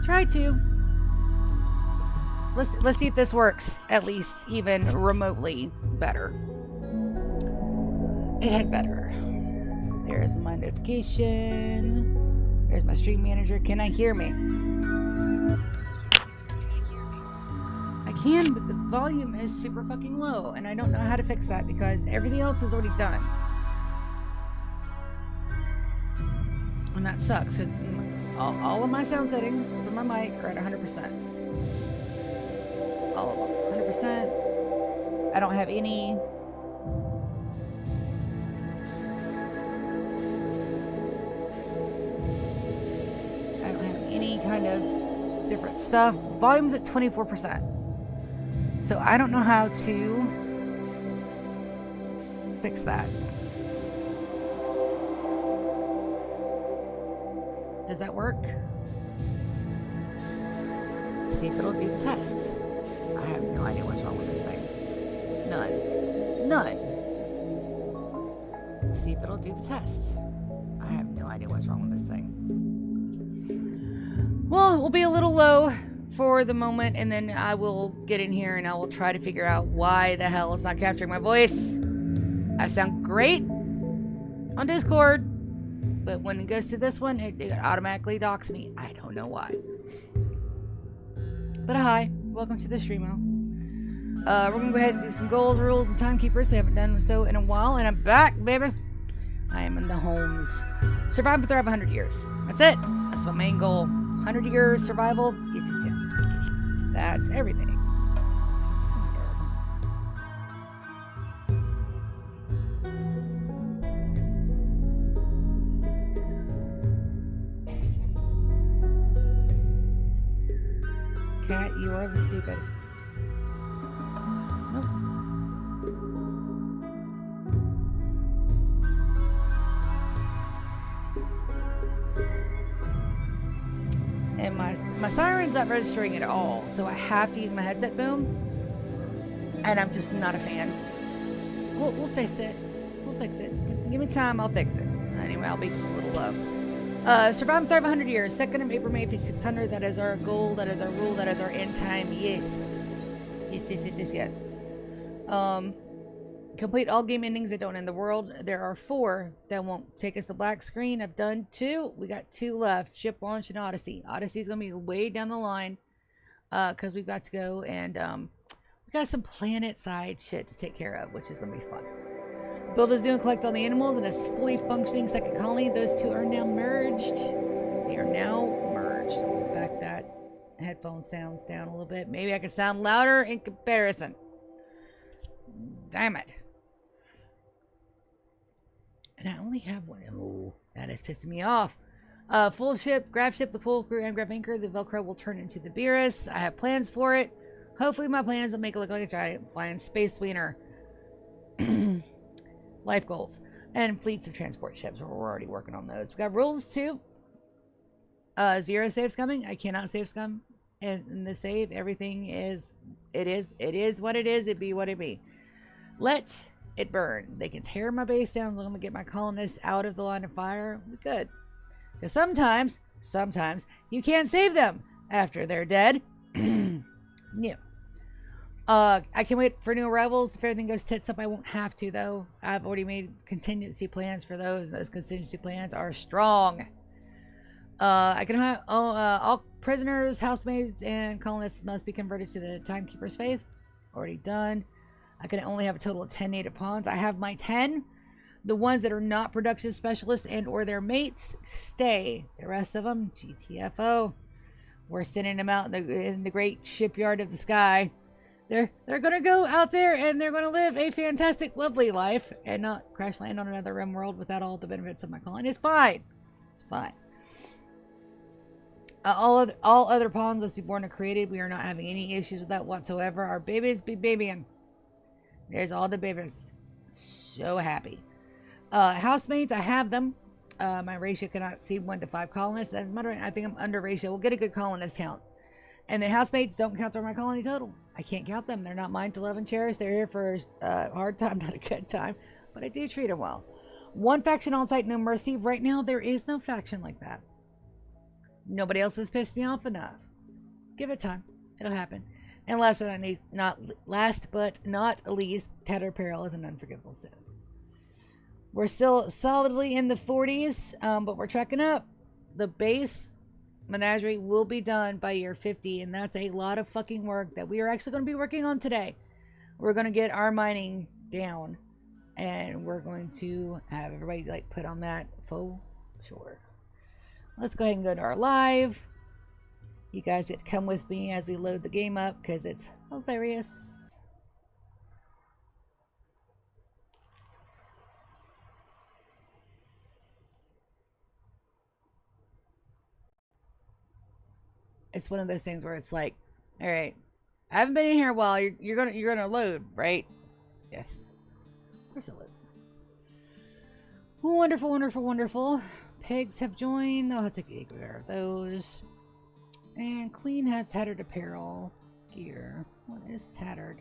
Try to. Let's see if this works, at least even remotely better. It had better. There's my notification. There's my stream manager. Can I hear me? I can, but the volume is super fucking low, and I don't know how to fix that because everything else is already done. And that sucks because all of my sound settings for my mic are at 100%. All of them, 100%. I don't have any. I don't have any kind of different stuff. Volume's at 24%. So I don't know how to fix that. Does that work? See if it'll do the test. I have no idea what's wrong with this thing. None. See if it'll do the test. I have no idea what's wrong with this thing. Well, it will be a little low for the moment, and then I will get in here and I will try to figure out why the hell it's not capturing my voice. I sound great on Discord, but when it goes to this one, it automatically docks me. I don't know why. But hi, welcome to the streamo. We're gonna go ahead and do some goals, rules, and timekeepers. I haven't done so in a while, and I'm back, baby. I am in the homes. Survive and thrive 100 years. That's it. That's my main goal. 100 years survival. Yes. That's everything. Cat, you are the stupid. Nope. And my siren's not registering at all, so I have to use my headset boom. And I'm just not a fan. We'll fix it. We'll fix it. Give me time, I'll fix it. Anyway, I'll be just a little low. Survive and thrive 100 years. 2nd of April, May 600. That is our goal. That is our rule. That is our end time. Yes. Yes. Complete all game endings that don't end the world. There are 4 that won't take us to black screen. I've done 2. We got 2 left. Ship launch and Odyssey. Odyssey's gonna be way down the line. Because we've got to go and we got some planet side shit to take care of, which is gonna be fun. Builders do and collect all the animals in a fully functioning second colony. Those 2 are now merged. They are now merged. We'll back that headphone sounds down a little bit. Maybe I can sound louder in comparison. Damn it. And I only have one. Oh, that is pissing me off. Full ship, grab ship, the full crew, and grab anchor. The Velcro will turn into the Beerus. I have plans for it. Hopefully my plans will make it look like a giant flying space wiener. Life goals. And fleets of transport ships. We're already working on those. We got rules too. 0 saves coming. I cannot save scum in the save. Everything is what it is. It be what it be. Let it burn. They can tear my base down. Let me get my colonists out of the line of fire. We good. Because sometimes you can't save them after they're dead. New. I can't wait for new arrivals. If everything goes tits up, I won't have to though. I've already made contingency plans for those, and those contingency plans are strong. I can have all prisoners, housemaids, and colonists must be converted to the timekeeper's faith. Already done. I can only have a total of 10 native pawns. I have my 10. The ones that are not production specialists and or their mates stay. The rest of them, GTFO. We're sending them out in the great shipyard of the sky. They're gonna go out there and they're gonna live a fantastic, lovely life and not crash land on another Rimworld without all the benefits of my colony. It's fine. It's fine. All other pawns must be born or created. We are not having any issues with that whatsoever. Our babies be babying. There's all the babies. So happy. Housemates, I have them. My ratio cannot exceed 1 to 5 colonists. I think I'm under ratio. We'll get a good colonist count. And then housemates don't count toward my colony total. I can't count them. They're not mine to love and cherish. They're here for a hard time, not a good time. But I do treat them well. 1 faction on site, no mercy. Right now, there is no faction like that. Nobody else has pissed me off enough. Give it time. It'll happen. And last but not least, Tattered Apparel is an unforgivable sin. We're still solidly in the 40s, but we're trekking up. The base menagerie will be done by year 50, and that's a lot of fucking work that we are actually going to be working on today. We're going to get our mining down, and we're going to have everybody like put on that for sure. Let's go ahead and go to our live. You guys get to come with me as we load the game up because it's hilarious. It's one of those things where it's like, all right, I haven't been in here a while. You're gonna load, right? Yes. Of course it load. Wonderful, wonderful, wonderful. Pigs have joined. I'll have to take care of those. And Queen has tattered apparel gear. What is tattered?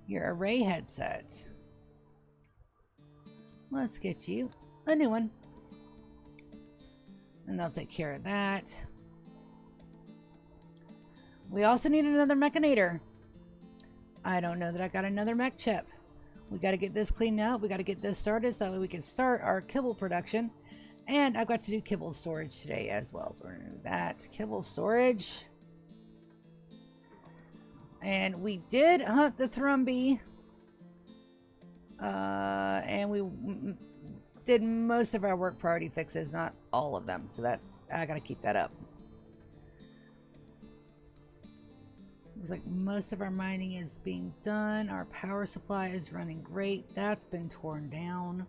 Your array headset. Let's get you a new one. And they'll take care of that. We also need another mechanator. I don't know that I got another mech chip. We got to get this cleaned out. We got to get this started so we can start our kibble production. And I've got to do kibble storage today as well. So we're going to do that. Kibble storage. And we did hunt the Thrumby. And we did most of our work priority fixes, not all of them. So I got to keep that up. Looks like most of our mining is being done. Our power supply is running great. That's been torn down.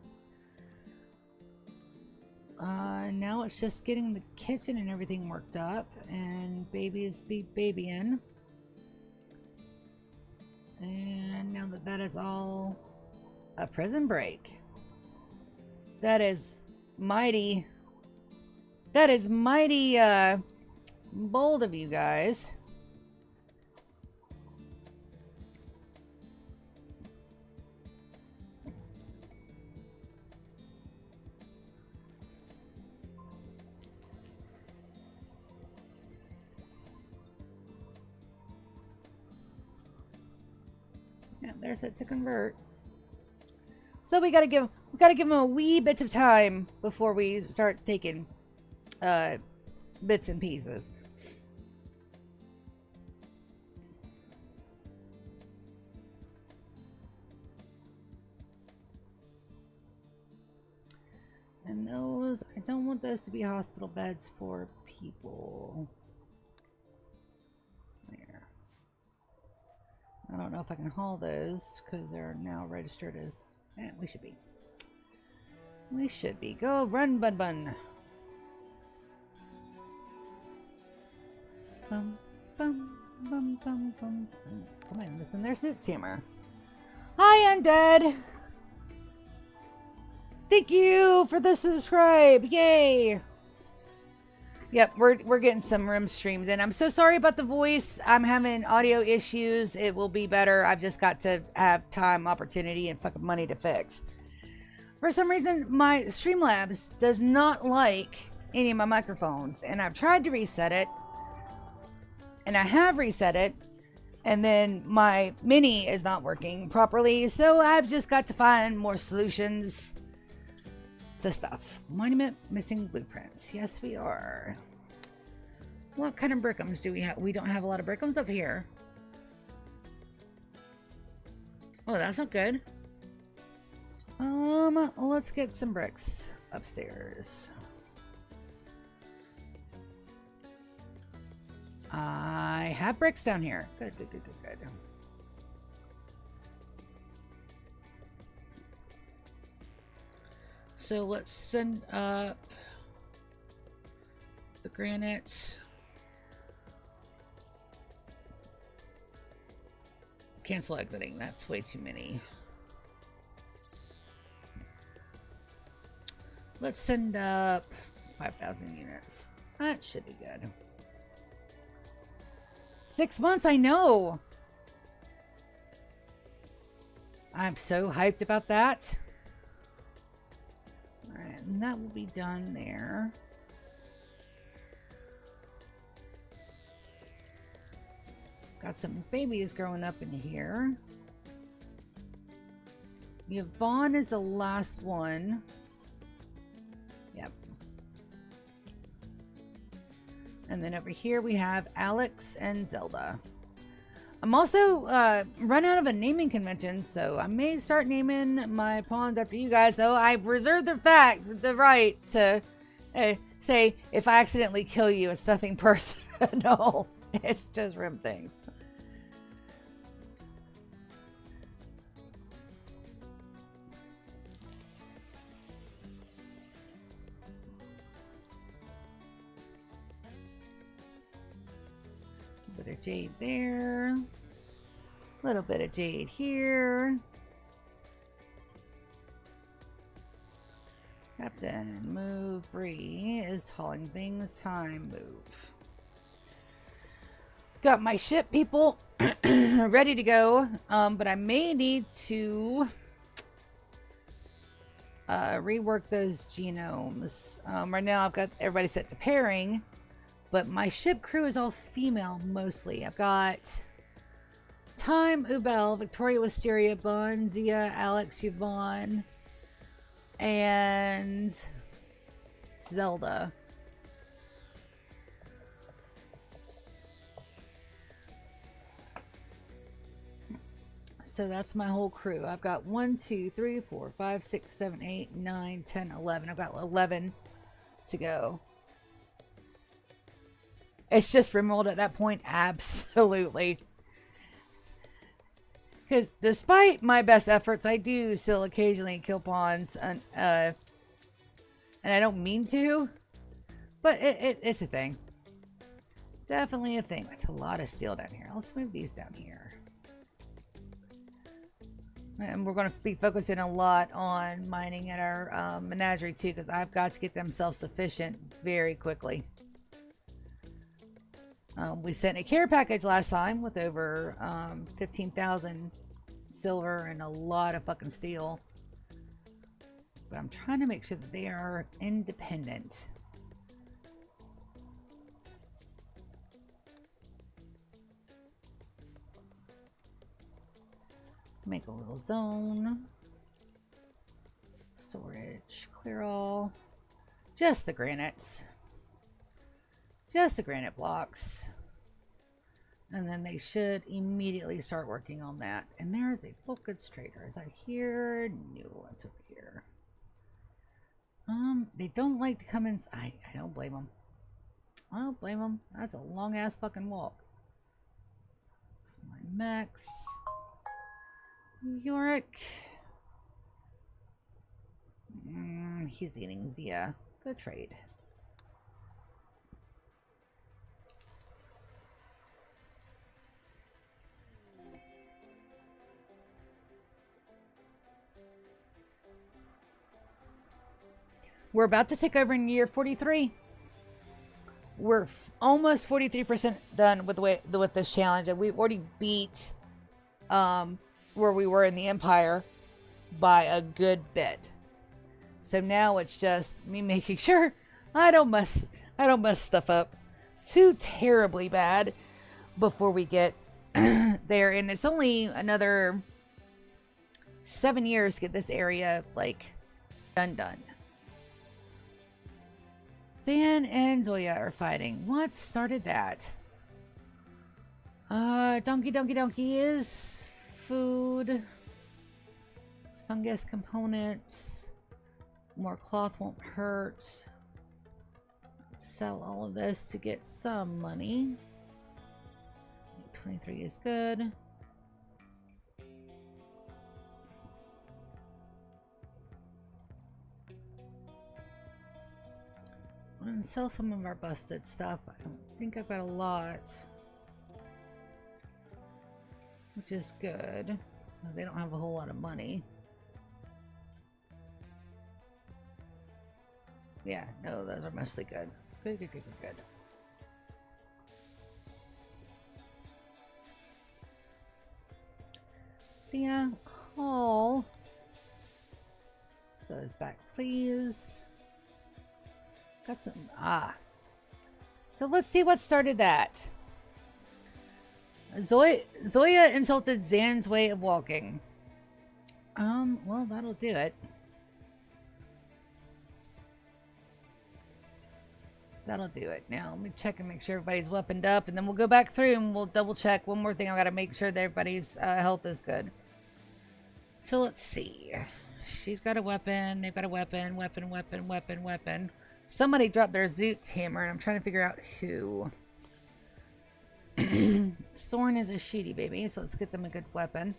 Now it's just getting the kitchen and everything worked up, and babies be babying. And now that is all a prison break. That is mighty. That is mighty bold of you guys. Yeah, there's it to convert. So we gotta give them a wee bit of time before we start taking bits and pieces. And those, I don't want those to be hospital beds for people. I don't know if I can haul those because they're now registered as. We should be. We should be. Go run, bun bun. Bum bum bum bum bum. Somebody missing their suits hammer. Hi, Undead. Thank you for the subscribe. Yay. Yep, we're getting some room streams in. I'm so sorry about the voice. I'm having audio issues. It will be better. I've just got to have time, opportunity, and fucking money to fix. For some reason, my Streamlabs does not like any of my microphones, and I've tried to reset it, and I have reset it, and then my Mini is not working properly, so I've just got to find more solutions to stuff. Monument missing blueprints. Yes, we are. What kind of brickums do we have? We don't have a lot of brickums up here. Oh, that's not good. Let's get some bricks upstairs. I have bricks down here. Good, good, good, good, good. So let's send up the granite. Cancel exiting. That's way too many. Let's send up 5,000 units. That should be good. 6 months, I know. I'm so hyped about that. Alright, and that will be done there. Got some babies growing up in here. Yvonne is the last one. Yep. And then over here we have Alex and Zelda. I'm also run out of a naming convention, so I may start naming my pawns after you guys, though I reserve the right to say if I accidentally kill you, it's nothing personal. It's just rim things. Bit of jade there. Little bit of jade here. Captain, move. Bree is hauling things. Time, move. Got my ship, people, ready to go. But I may need to rework those genomes. Right now I've got everybody set to pairing, but my ship crew is all female mostly. I've got Time, Ubel, Victoria, Wisteria, Bon, Zia, Alex, Yvonne, and Zelda. So that's my whole crew. I've got 1, 2, 3, 4, 5, 6, 7, 8, 9, 10, 11. I've got 11 to go. It's just Rimworld at that point. Absolutely. Because despite my best efforts, I do still occasionally kill pawns. And I don't mean to. But it's a thing. Definitely a thing. That's a lot of steel down here. Let's move these down here. And we're going to be focusing a lot on mining at our menagerie too, because I've got to get them self-sufficient very quickly. We sent a care package last time with over 15,000 silver and a lot of fucking steel. But I'm trying to make sure that they are independent. Make a little zone. Storage. Clear all. Just the granites. Just the granite blocks. And then they should immediately start working on that. And there's a bulk goods trader. Is that here? No, it's over here. They don't like to come inside. I don't blame them. I don't blame them. That's a long ass fucking walk. That's my max. Yorick. He's eating Zia. Good trade. We're about to take over in year 43. We're almost 43% done with this challenge, and we've already beat where we were in the Empire by a good bit. So now it's just me making sure I don't mess stuff up too terribly bad before we get there. And it's only another 7 years to get this area like done. Zan and Zoya are fighting. What started that? Donkey is food. Fungus components. More cloth won't hurt. Sell all of this to get some money. 23 is good. And sell some of our busted stuff. I don't think I've got a lot, which is good. They don't have a whole lot of money. Yeah, no, those are mostly good. Good. So yeah, haul those back, please. Got some, so let's see what started that. Zoya insulted Zan's way of walking. Well, that'll do it. That'll do it. Now, let me check and make sure everybody's weaponed up, and then we'll go back through and we'll double check. One more thing, I've got to make sure that everybody's health is good. So let's see. She's got a weapon. They've got a weapon. Weapon. Somebody dropped their Zoot's hammer, and I'm trying to figure out who. Soren is a shooty baby, so let's get them a good weapon.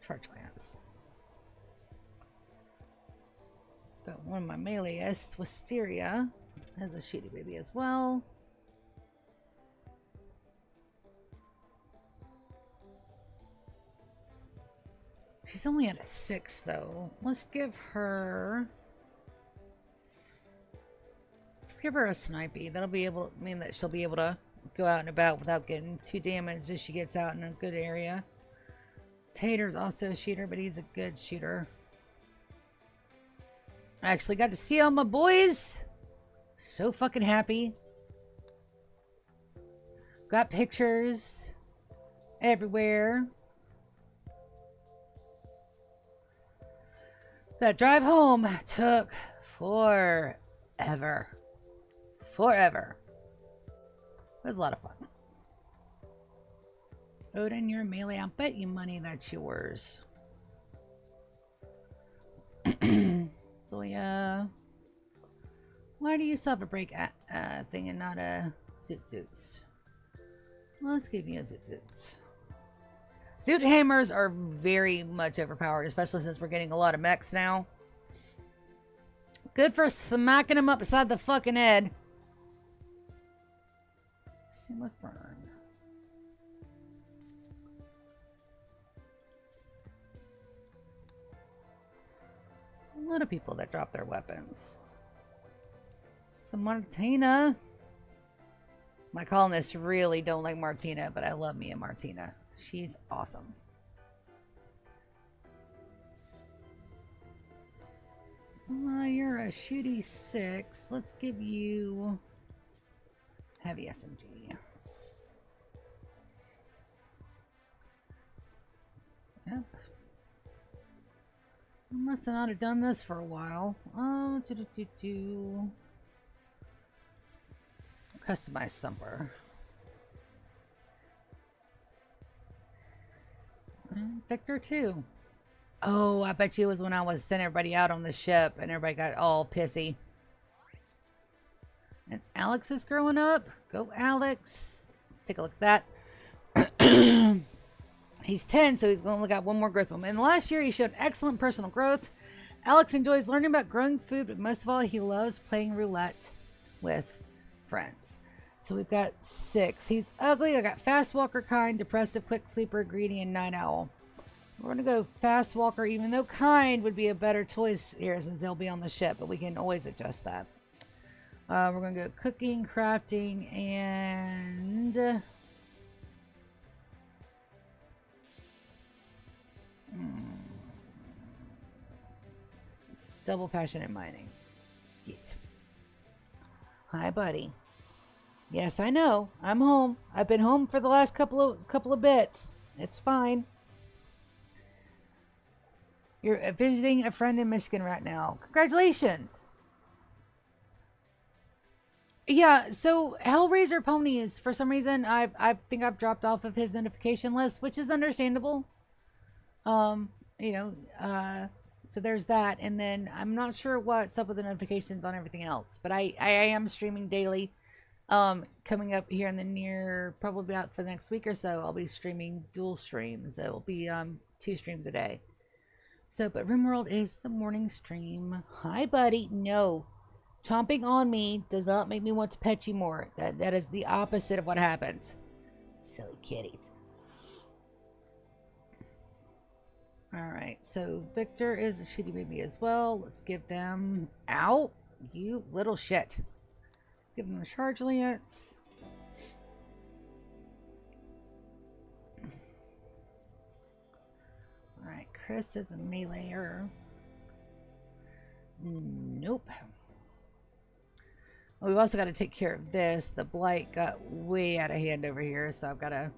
Charge lance. Got one of my meleeists, Wisteria, has a shooty baby as well. She's only at a 6 though. Let's give her a snipey. That'll be able to mean that she'll be able to go out and about without getting too damaged as she gets out in a good area. Tater's also a shooter, but he's a good shooter. I actually got to see all my boys. So fucking happy. Got pictures everywhere. That drive home took forever. Forever. It was a lot of fun. Odin, you're a melee. I'll bet you money that's yours. Zoya. Why do you still have a break thing and not a Zoots? Well, let's give you a Zoots. Zoot hammers are very much overpowered, especially since we're getting a lot of mechs now. Good for smacking them upside the fucking head. Same with Fern. A lot of people that drop their weapons. So Martina. My colonists really don't like Martina, but I love me and Martina. She's awesome. You're a shooty 6. Let's give you heavy SMG. Yep. I must not have done this for a while. Customize thumper. Victor too. Oh, I bet you it was when I was sending everybody out on the ship and everybody got all pissy. And Alex is growing up. Go Alex. Let's take a look at that. He's 10, so he's only got one more growth moment. In the last year, he showed excellent personal growth. Alex enjoys learning about growing food, but most of all, he loves playing roulette with friends. So we've got 6. He's ugly. I got fast walker, kind, depressive, quick sleeper, greedy, and night owl. We're going to go fast walker, even though kind would be a better choice here since they'll be on the ship, but we can always adjust that. We're going to go cooking, crafting, and double passionate mining. Yes. Hi, buddy. Yes, I know. I'm home. I've been home for the last couple of bits. It's fine. You're visiting a friend in Michigan right now. Congratulations. Yeah, so Hellraiser Ponies, for some reason, I think I've dropped off of his notification list, which is understandable. You know, so there's that, and then I'm not sure what's up with the notifications on everything else, but I am streaming daily. Coming up here in the near, probably about for the next week or so, I'll be streaming dual streams. It will be 2 streams a day. So, but Rimworld is the morning stream. Hi, buddy. No. Chomping on me does not make me want to pet you more. That is the opposite of what happens. Silly kitties. Alright, so Victor is a shitty baby as well. Let's give them... Ow! You little shit. Let's give them a charge lance. Alright, Chris is a meleeer. Nope. Well, we've also got to take care of this. The blight got way out of hand over here, so I've gotta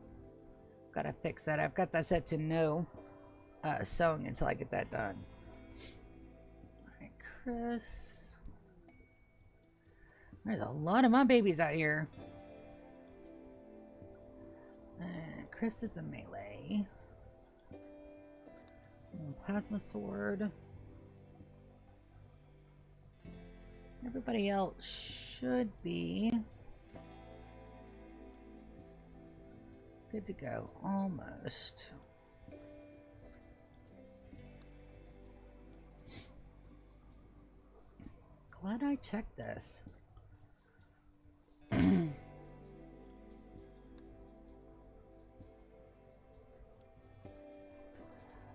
fix that. I've got that set to no sewing until I get that done. All right, Chris. There's a lot of my babies out here. Chris is a melee. Plasma sword. Everybody else should be good to go. Almost. Glad I checked this.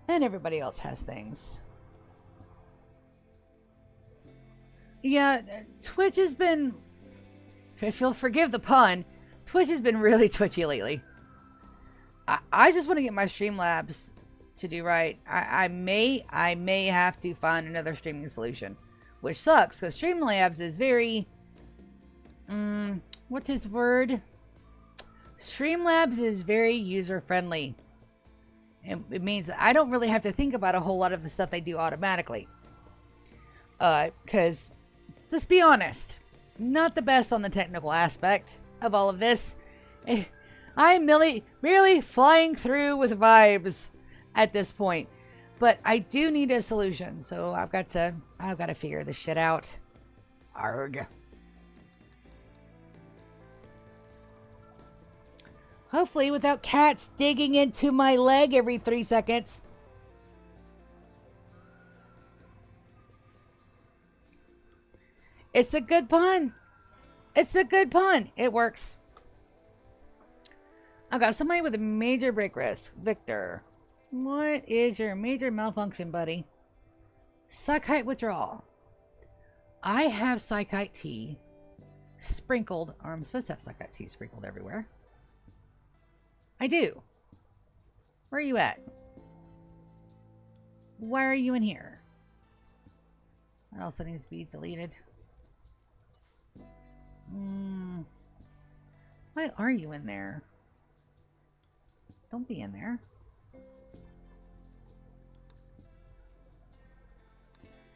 And everybody else has things. Yeah, Twitch has been... If you'll forgive the pun, Twitch has been really twitchy lately. I just want to get my Streamlabs to do right. I may have to find another streaming solution. Which sucks, because Streamlabs is very... what's his word? Streamlabs is very user-friendly. And it means I don't really have to think about a whole lot of the stuff they do automatically. Because, let's be honest, not the best on the technical aspect of all of this. I'm merely flying through with vibes at this point. But I do need a solution, so I've got to figure this shit out. Arg. Hopefully without cats digging into my leg every 3 seconds. It's a good pun. It's a good pun. It works. I got somebody with a major break risk. Victor. What is your major malfunction, buddy? Psychite withdrawal. I have Psychite tea sprinkled, or I'm supposed to have Psychite tea sprinkled everywhere. I do. Where are you at? Why are you in here? What else needs to be deleted? Why are you in there? Don't be in there.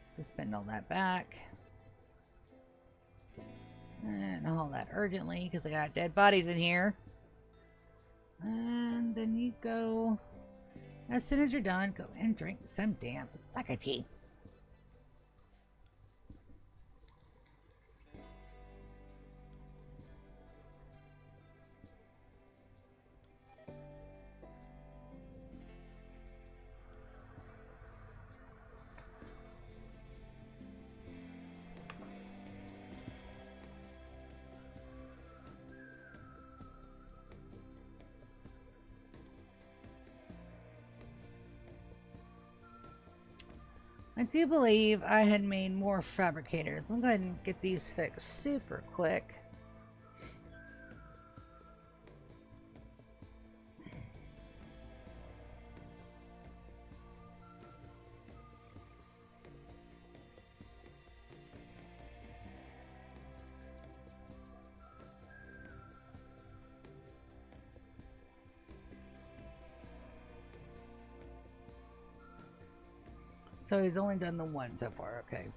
Suspend all that back. And all that urgently, because I got dead bodies in here. And then you go, as soon as you're done, go and drink some damn sake tea. I do believe I had made more fabricators. Let me go ahead and get these fixed super quick. So he's only done the one so far, okay.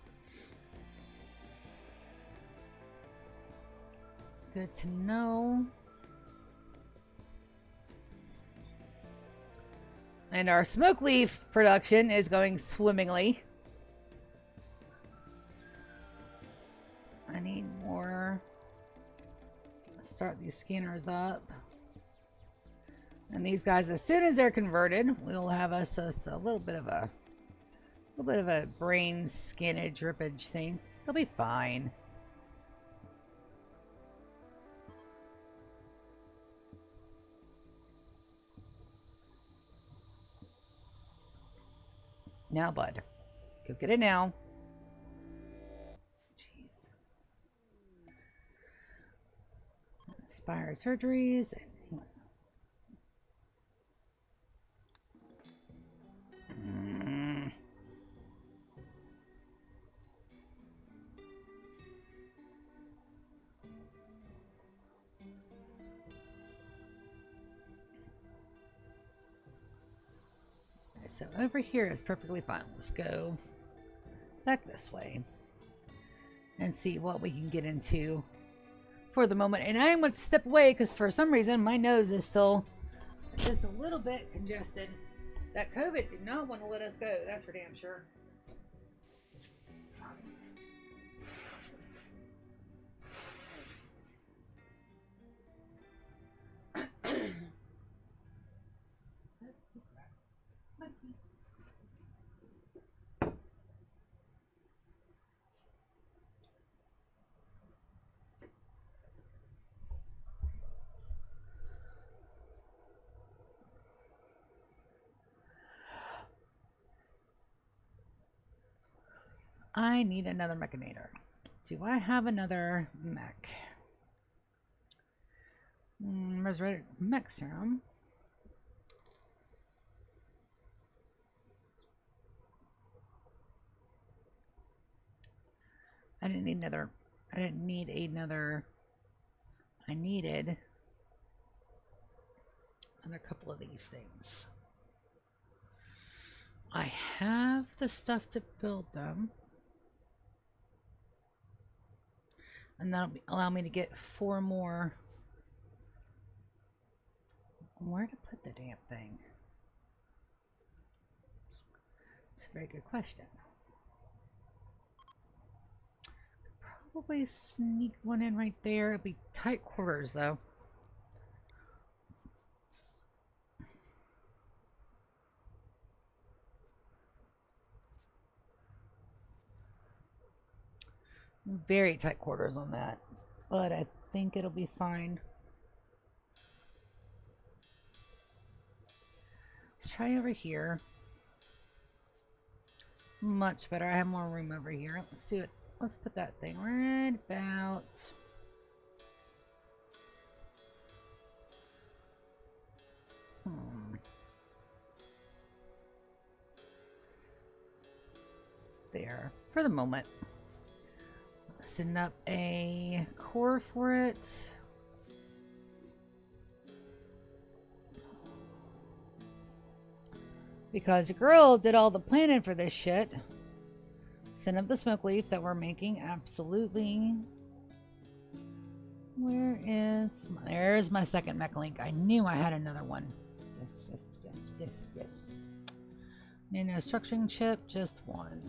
Good to know. And our smoke leaf production is going swimmingly. I need more. Let's start these scanners up. And these guys, as soon as they're converted, we'll have us a little bit of a brain skinnage rippage thing. They'll be fine. Now, bud. Go get it now. Jeez. Inspire surgeries. so over here is perfectly fine. Let's go back this way and see what we can get into for the moment. And I'm going to step away because for some reason my nose is still just a little bit congested. That COVID did not want to let us go. That's for damn sure. I need another mechanator. Do I have another mech? Resurrected mech serum. I didn't need another. I didn't need another. I needed another couple of these things. I have the stuff to build them. And that'll allow me to get 4 more. Where to put the damn thing? It's a very good question. Probably sneak one in right there. It'll be tight quarters though. Very tight quarters on that, but I think it'll be fine. Let's try over here. Much better. I have more room over here. Let's do it. Let's put that thing right about there for the moment. Send up a core for it. Because your girl did all the planning for this shit. Send up the smoke leaf that we're making. Absolutely. Where is... There's my second mech link. I knew I had another one. Yes. Nano structuring chip. Just one.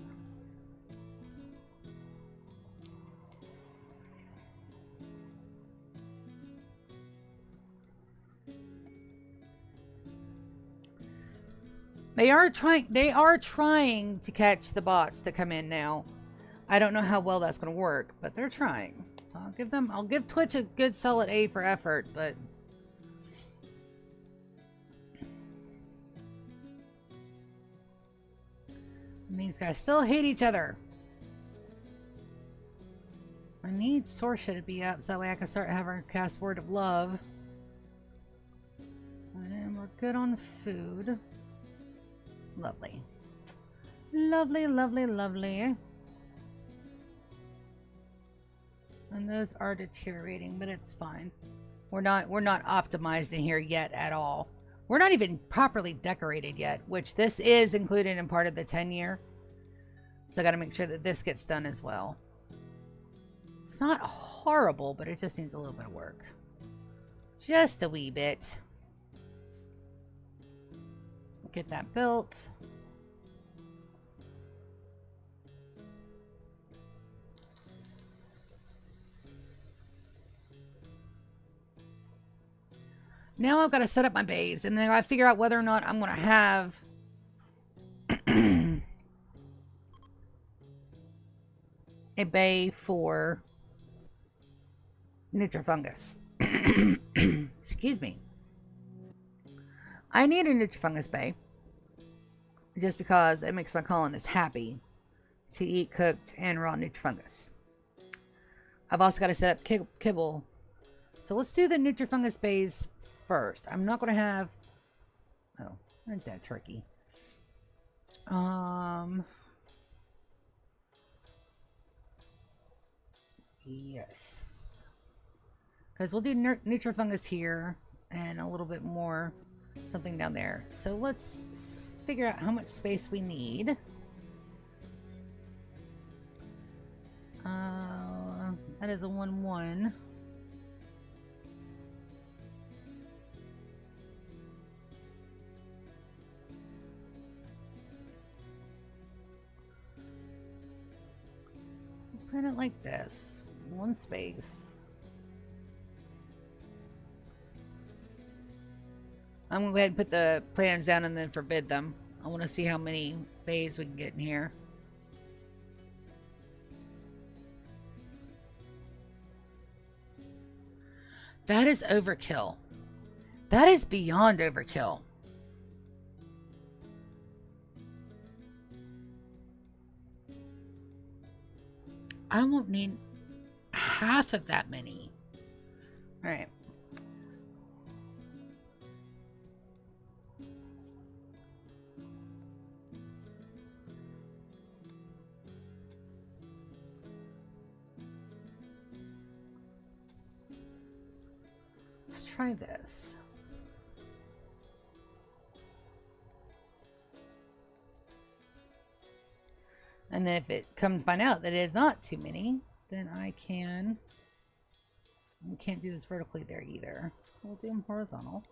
They are trying to catch the bots that come in now. I don't know how well that's going to work, but they're trying. So I'll give Twitch a good solid A for effort, but and these guys still hate each other. I need Sorsha to be up so that way I can start having her cast Word of Love. And we're good on food. Lovely. Lovely. And those are deteriorating, but it's fine. We're not optimized in here yet at all. We're not even properly decorated yet, which this is included in part of the 10-year. So I got to make sure that this gets done as well. It's not horrible, but it just needs a little bit of work. Just a wee bit. Get that built. Now I've got to set up my base, and then I figure out whether or not I'm going to have a bay for Nutrifungus. Excuse me. I need a Nutrifungus bay just because it makes my colonists happy to eat cooked and raw Nutrifungus. I've also got to set up kibble. So let's do the Nutrifungus bays first. I'm not going to have... Oh, not that turkey. Yes. Because we'll do Nutrifungus here and a little bit more something down there. So let's figure out how much space we need. That is a 1-1. Put it like this. One space. I'm gonna go ahead and put the plans down and then forbid them. I want to see how many bays we can get in here. That is overkill. That is beyond overkill. I won't need half of that many. All right. Let's try this. And then if it comes find out that it is not too many, then I can't do this vertically there either. We'll do them horizontal.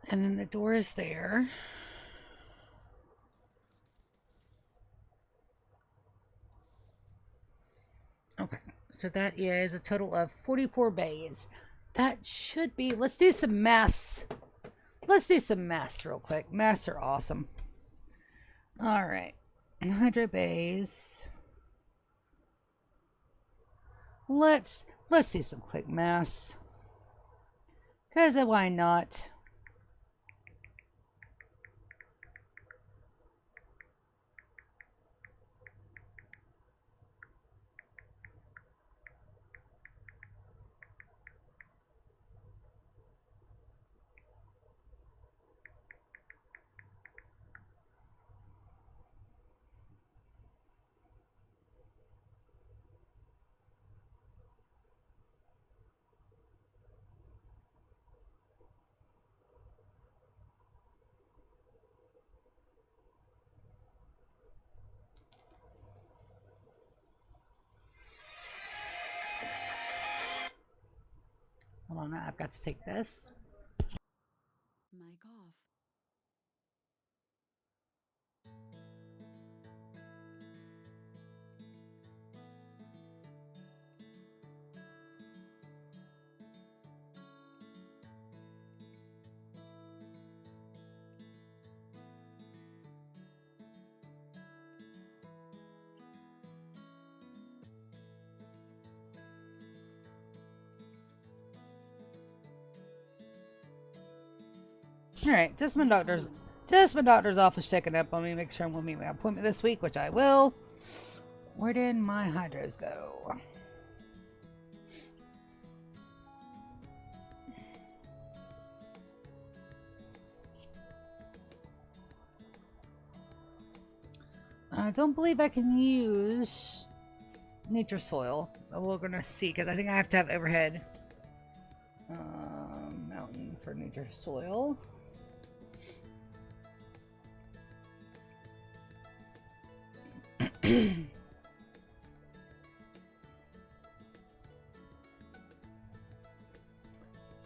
And then the door is there. Okay, so that is a total of 44 bays. That should be, let's do some maths. Let's do some maths real quick. Maths are awesome. All right, 100 bays. Let's do some quick maths. Because why not? Hold on, I've got to take this. Mic off. All right, just my doctor's office checking up on me, make sure I'm gonna meet my appointment this week, which I will. Where did my hydros go? I don't believe I can use nature soil. But we're gonna see because I think I have to have overhead mountain for nature soil.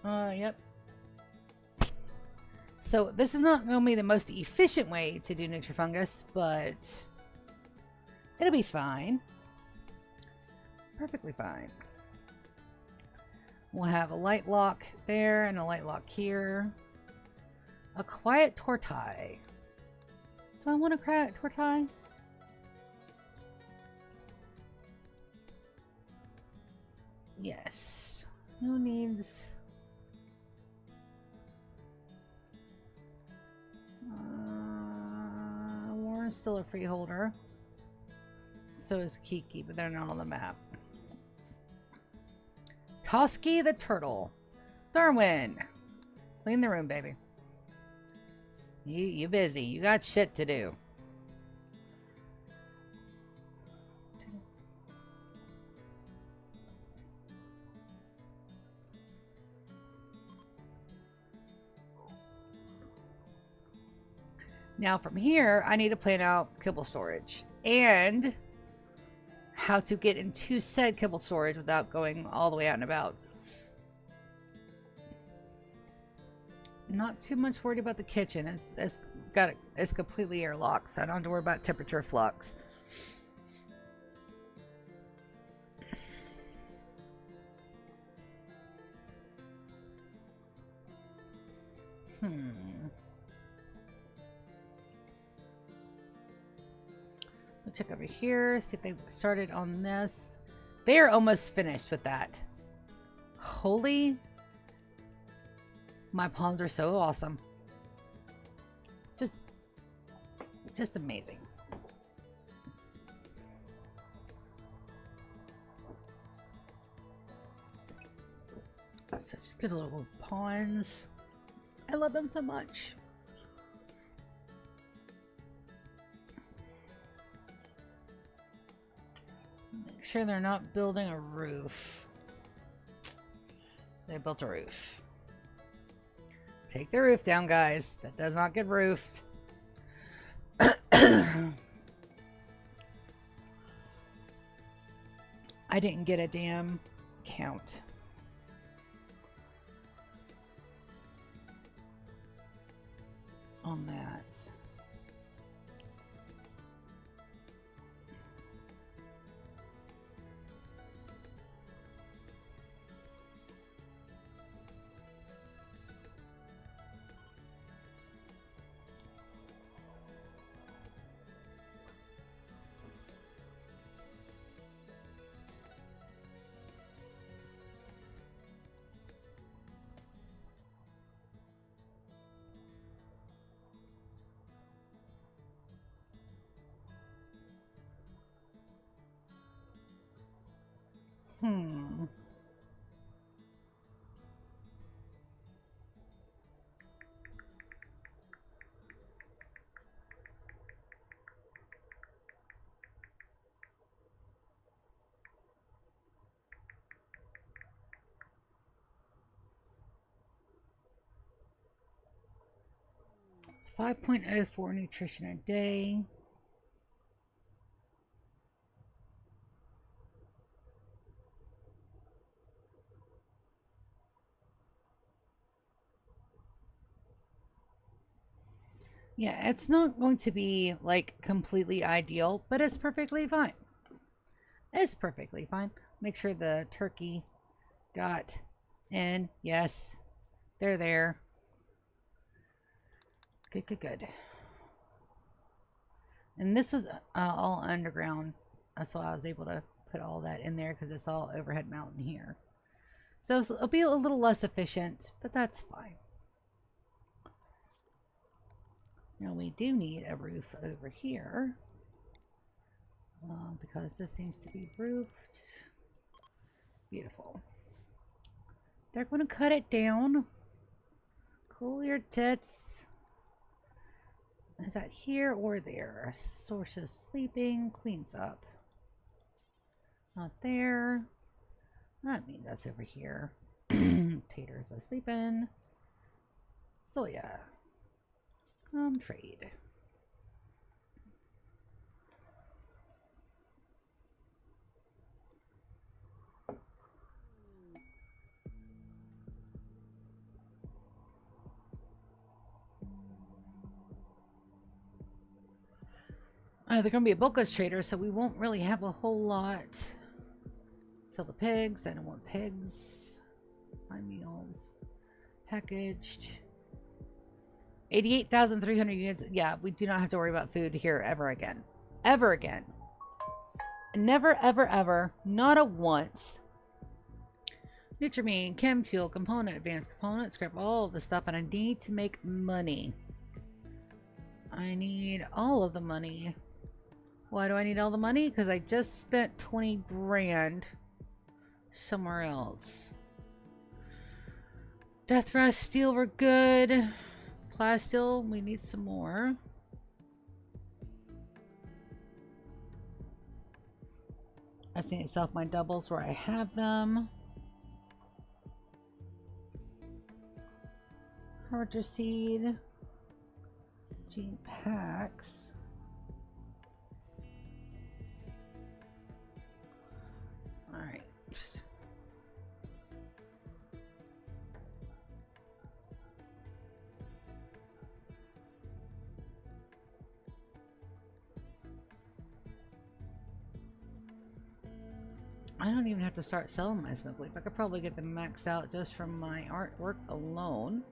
Yep. So this is not going to be the most efficient way to do Nutrifungus, but it'll be fine. Perfectly fine. We'll have a light lock there and a light lock here. A quiet tortoise. Do I want a quiet tortoise? Yes. Who needs... Warren's still a freeholder. So is Kiki, but they're not on the map. Toski the turtle. Darwin. Clean the room, baby. You busy. You got shit to do. Now from here, I need to plan out kibble storage and how to get into said kibble storage without going all the way out and about. Not too much worried about the kitchen. It's completely airlocked, so I don't have to worry about temperature flux. We'll check over here, see if they started on this. They are almost finished with that. Holy. My pawns are so awesome. Just amazing. Such good little pawns. I love them so much. Make sure they're not building a roof. They built a roof. Take the roof down, guys. That does not get roofed. I didn't get a damn count. On that. Hmm. .04 nutrition a day. Yeah, it's not going to be like completely ideal, but it's perfectly fine. It's perfectly fine. Make sure the turkey got in. Yes, they're there. Good, good, good. And this was all underground. That's why I was able to put all that in there because it's all overhead mountain here. So it'll be a little less efficient, but that's fine. Now we do need a roof over here because this needs to be roofed. Beautiful. They're going to cut it down. Cool your tits. Is that here or there? Source is sleeping. Queen's up. Not there. That means that's over here. Taters are sleeping. So yeah. Trade. They're going to be a bulk trader, so we won't really have a whole lot. Sell the pigs. I don't want pigs. My meals. Packaged. 88,300 units. Yeah, we do not have to worry about food here ever again. Ever again. Never, ever, ever. Not a once. Nutrimine, chem fuel, component, advanced component, scrap all of the stuff, and I need to make money. I need all of the money. Why do I need all the money? Because I just spent 20 grand somewhere else. Death Rust Steel, we're good. Plasteel, we need some more. I see itself my doubles where I have them. Harvester Seed. Gene Packs. Alright. I don't even have to start selling my smoke leaf. I could probably get them maxed out just from my artwork alone.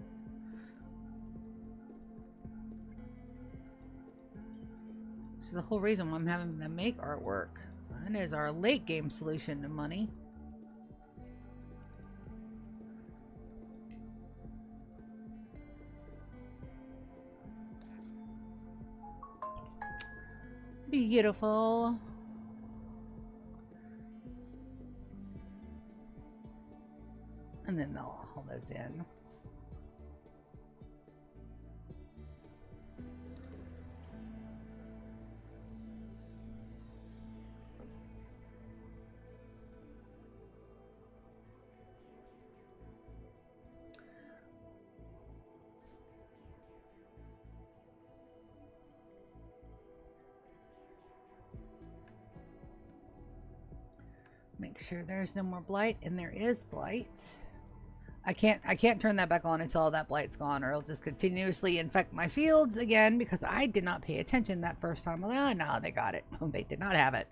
So the whole reason why I'm having them make artwork. That is our late game solution to money. Beautiful. And then they'll hold those in. Make sure there's no more blight, and there is blight. I can't turn that back on until all that blight's gone, or it'll just continuously infect my fields again because I did not pay attention that first time. Like, oh no, they got it. They did not have it.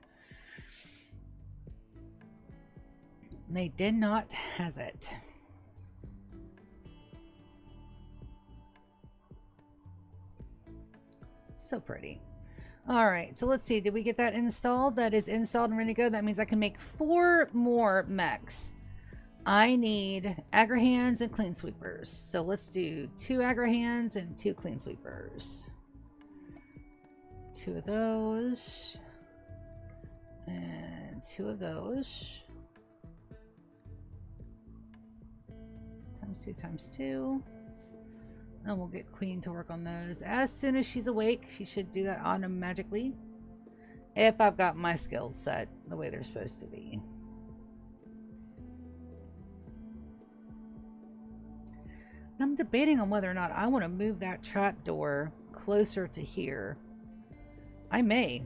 They did not has it. So pretty. All right, so let's see. Did we get that installed? That is installed and ready to go. That means I can make 4 more mechs. I need aggro hands and clean sweepers. So let's do 2 aggro hands and 2 clean sweepers. 2 of those. And 2 of those. Times 2 times 2. And we'll get Queen to work on those. As soon as she's awake, she should do that automatically. If I've got my skills set the way they're supposed to be. I'm debating on whether or not I want to move that trap door closer to here. I may.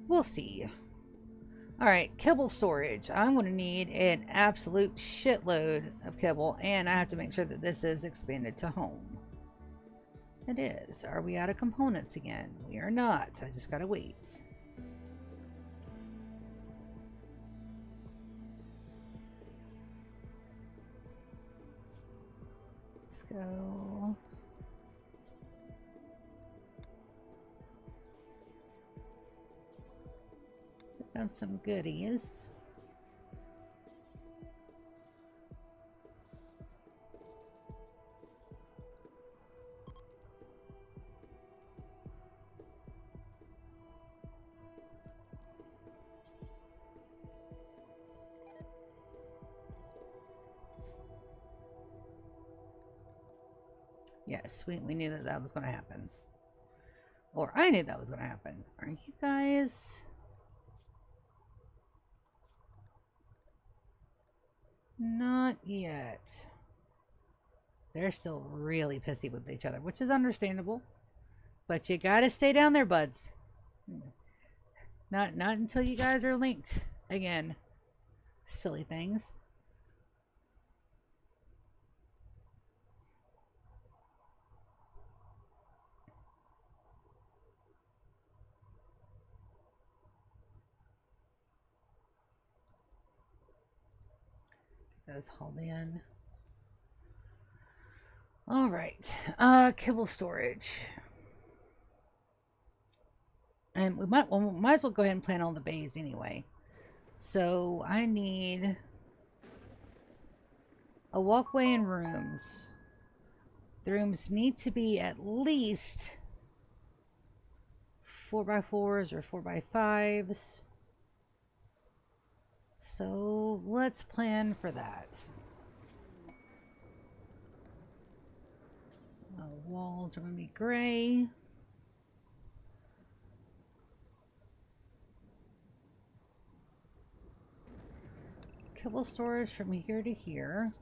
We'll see. Alright, kibble storage. I'm going to need an absolute shitload of kibble, and I have to make sure that this is expanded to home. It is. Are we out of components again? We are not. I just gotta wait. Let's go. Got some goodies. Yes, we knew that that was going to happen. Or I knew that was going to happen. Are you guys... Not yet. They're still really pissy with each other, which is understandable. But you gotta stay down there, buds. Not until you guys are linked again. Silly things. Those hauled in. All right, kibble storage, and we might as well go ahead and plan all the bays anyway. So I need a walkway and rooms. The rooms need to be at least 4x4s or 4x5s. So let's plan for that. Walls are going to be gray. Kibble storage from here to here.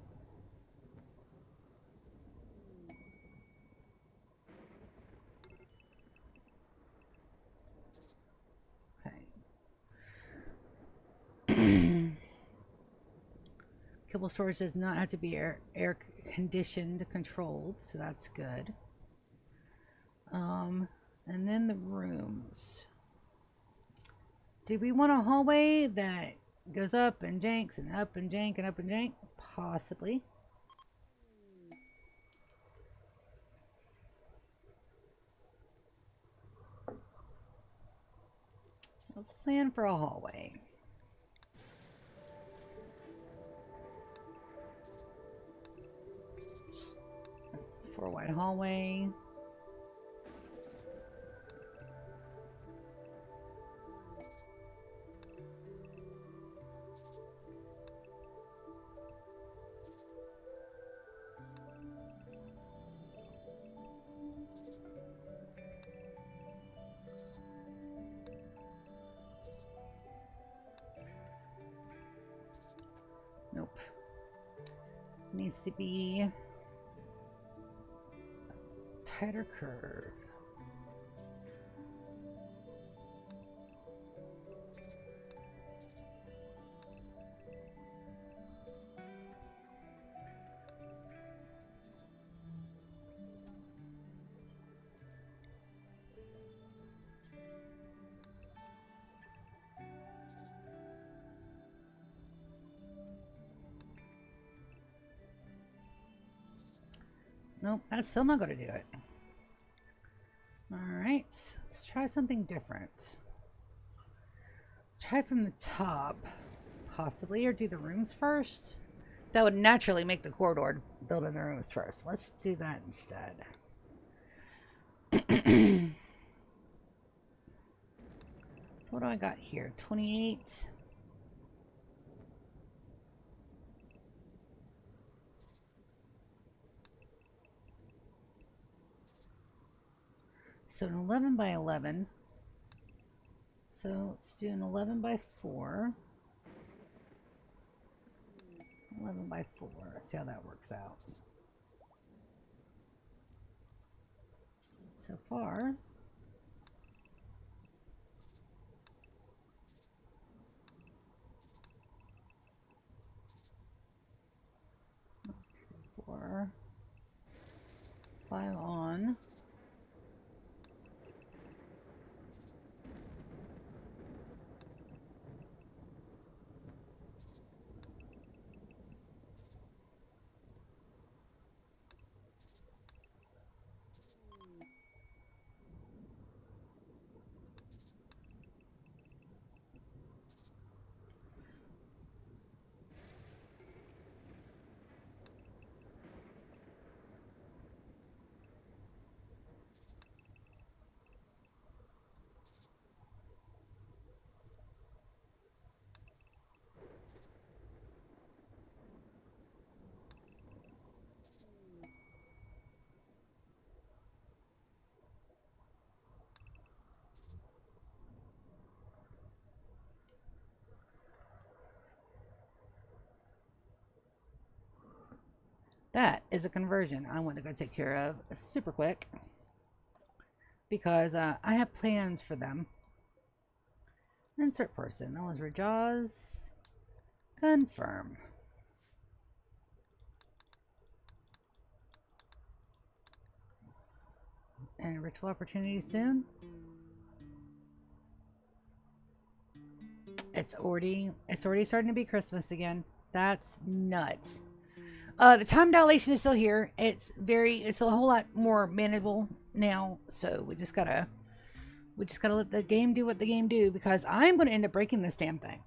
Okay. Kibble storage does not have to be air conditioned, controlled, so that's good. And then the rooms. Do we want a hallway that goes up and janks and up and jank and up and jank? Possibly. Let's plan for a hallway. For a wide hallway. Nope. Needs to be tighter curve. Nope, that's still not going to do it. Alright, let's try something different. Let's try from the top, possibly, or do the rooms first. That would naturally make the corridor build in the rooms first. Let's do that instead. So what do I got here? 28. So an 11 by 11. So let's do an 11 by 4. 11 by 4. Let's see how that works out. So far, one, 2, 4, 5 on. That is a conversion I want to go take care of super quick because I have plans for them. Insert person. That was Rajaz. Confirm. And ritual opportunity soon. It's already starting to be Christmas again. That's nuts. The time dilation is still here. It's a whole lot more manageable now. So we just gotta let the game do what the game do, because I'm gonna end up breaking this damn thing.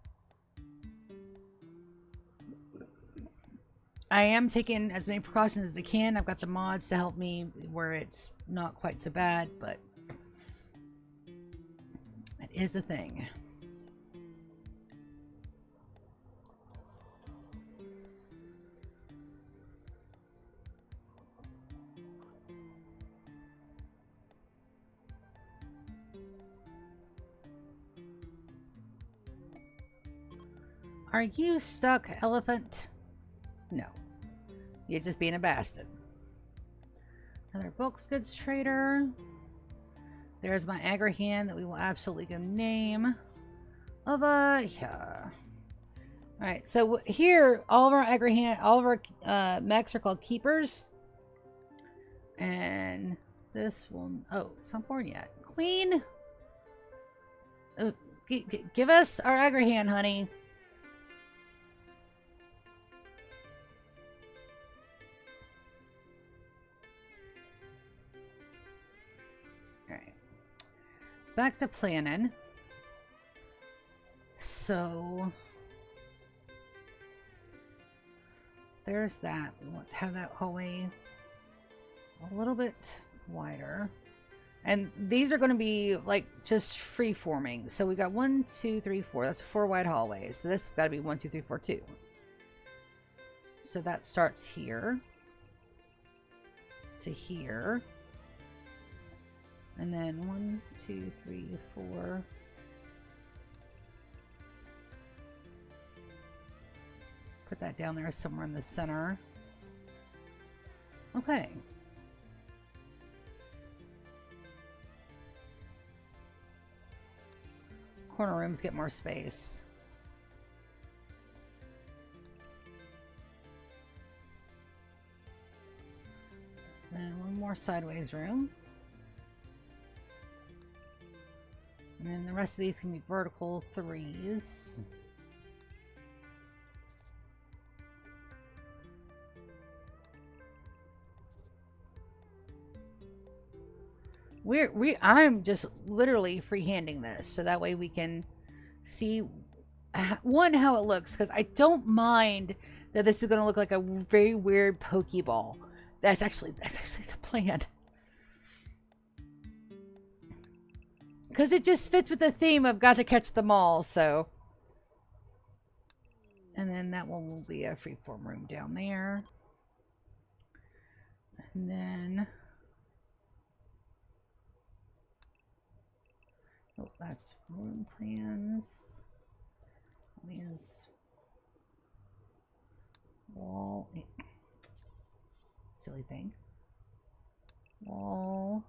I am taking as many precautions as I can. I've got the mods to help me where it's not quite so bad, but is a thing. Are you stuck, elephant? No. You're just being a bastard. Another bulk goods trader. There's my Agrahan that we will absolutely go name. Yeah. Alright, so here, all of our Agrahan, all of our mechs are called keepers. And this one, oh, it's not born yet. Queen! Give us our Agrahan, honey. Alright. Back to planning. So there's that. We want to have that hallway a little bit wider. And these are going to be like just free forming. So we got 1, 2, 3, 4. That's 4 wide hallways. So this got to be 1, 2, 3, 4, 2. So that starts here to here. And then 1, 2, 3, 4. Put that down there somewhere in the center. Okay. Corner rooms get more space. And one more sideways room. And then the rest of these can be vertical 3s. I'm just literally freehanding this so that way we can see one how it looks, because I don't mind that this is going to look like a very weird pokeball. That's actually the plan, because it just fits with the theme of got to catch them all. So, and then that one will be a freeform room down there, and then. Oh, that's room plans. Means wall. Silly thing. Wall.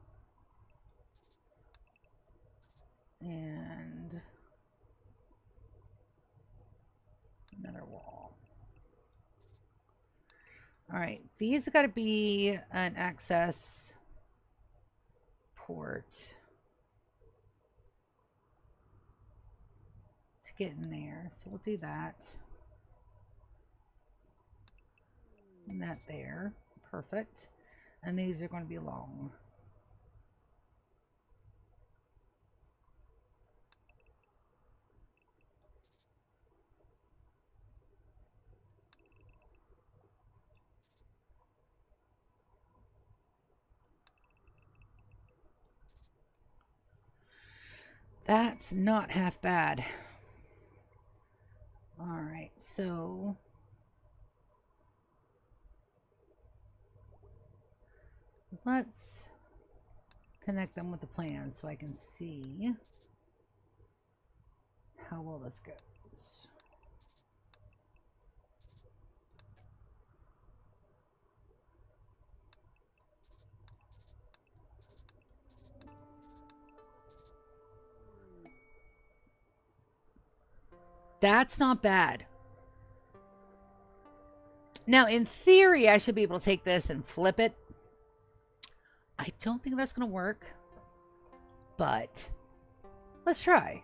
And another wall. All right, these got to be an access port. Get in there, so we'll do that and that there. Perfect. And these are going to be long. That's not half bad. All right, so let's connect them with the plan so I can see how well this goes. That's not bad. Now, in theory, I should be able to take this and flip it. I don't think that's going to work, but let's try.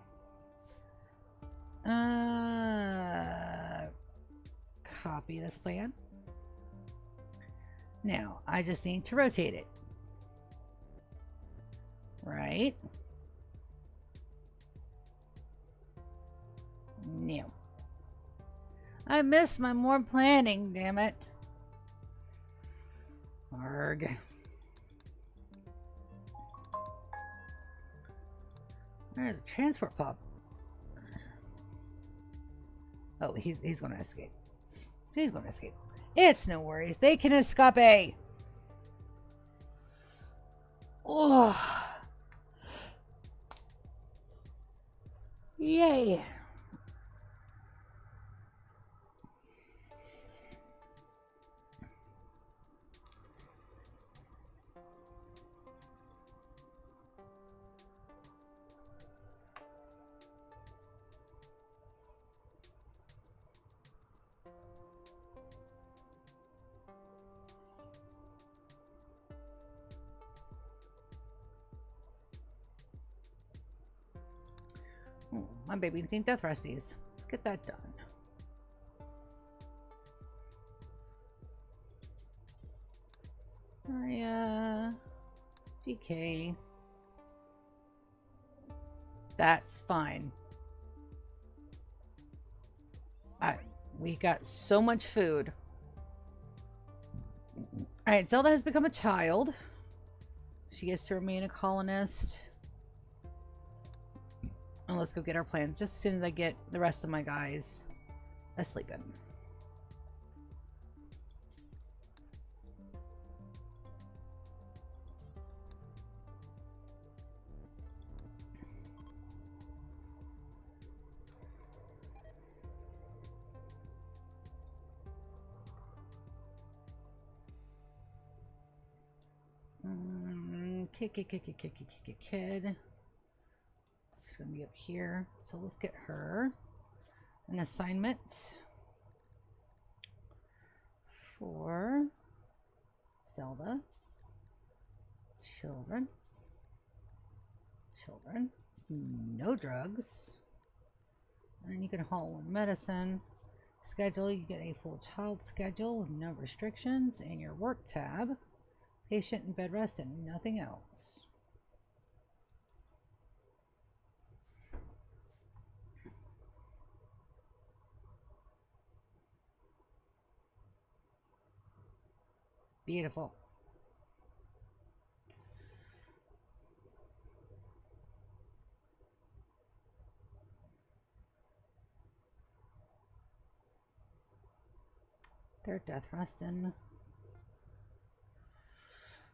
Copy this plan. Now, I just need to rotate it. Right? No. I missed my more planning, damn it. Arg. There's a transport pup. Oh, he's going to escape. He's going to escape. It's no worries. They can escape. Oh. Yay. Oh, my baby think death rusties. Let's get that done. Maria. DK. That's fine. We got so much food. Alright, Zelda has become a child. She gets to remain a colonist. And let's go get our plans just as soon as I get the rest of my guys asleep in. Kid. She's gonna be up here. So let's get her an assignment for Zelda. Children. No drugs. And you can haul one medicine. Schedule, you get a full child schedule with no restrictions. And your work tab. Patient and bed rest and nothing else. Beautiful. They're death resting.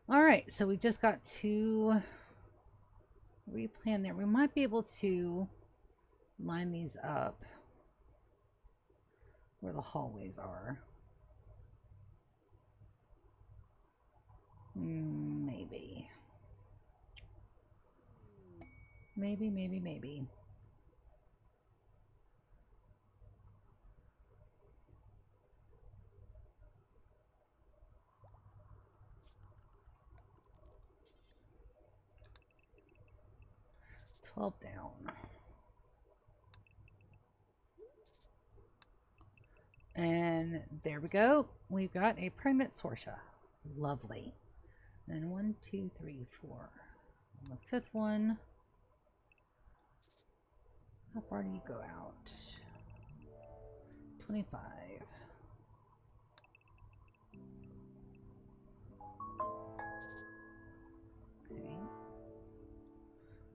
Alright, so we just got to replan there. We might be able to line these up where the hallways are. Maybe. Maybe. 12 down. And there we go. We've got a pregnant Sorsha. Lovely. And 1, 2, 3, 4. On the fifth one. How far do you go out? 25. Okay.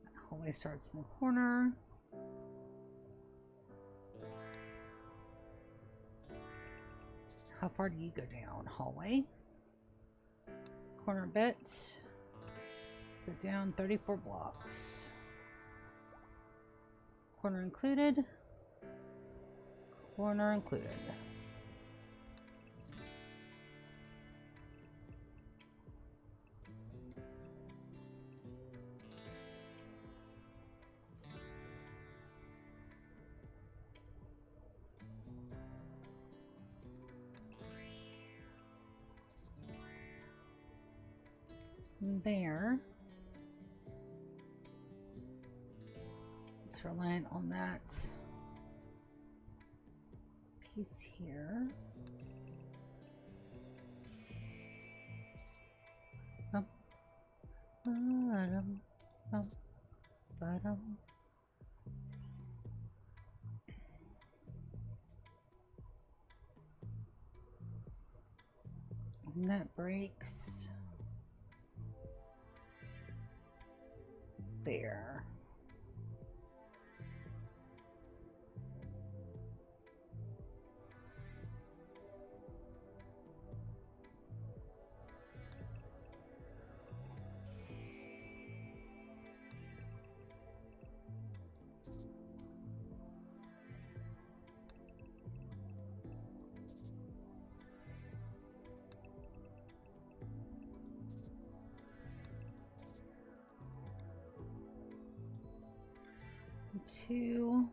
That hallway starts in the corner. How far do you go down? Hallway. Corner bit. Go down 34 blocks. Corner included. Corner included. There. It's reliant on that piece here. Bum, ba-dum, bum, ba-dum. And that breaks there. 2.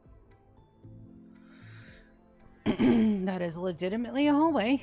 That is legitimately a hallway.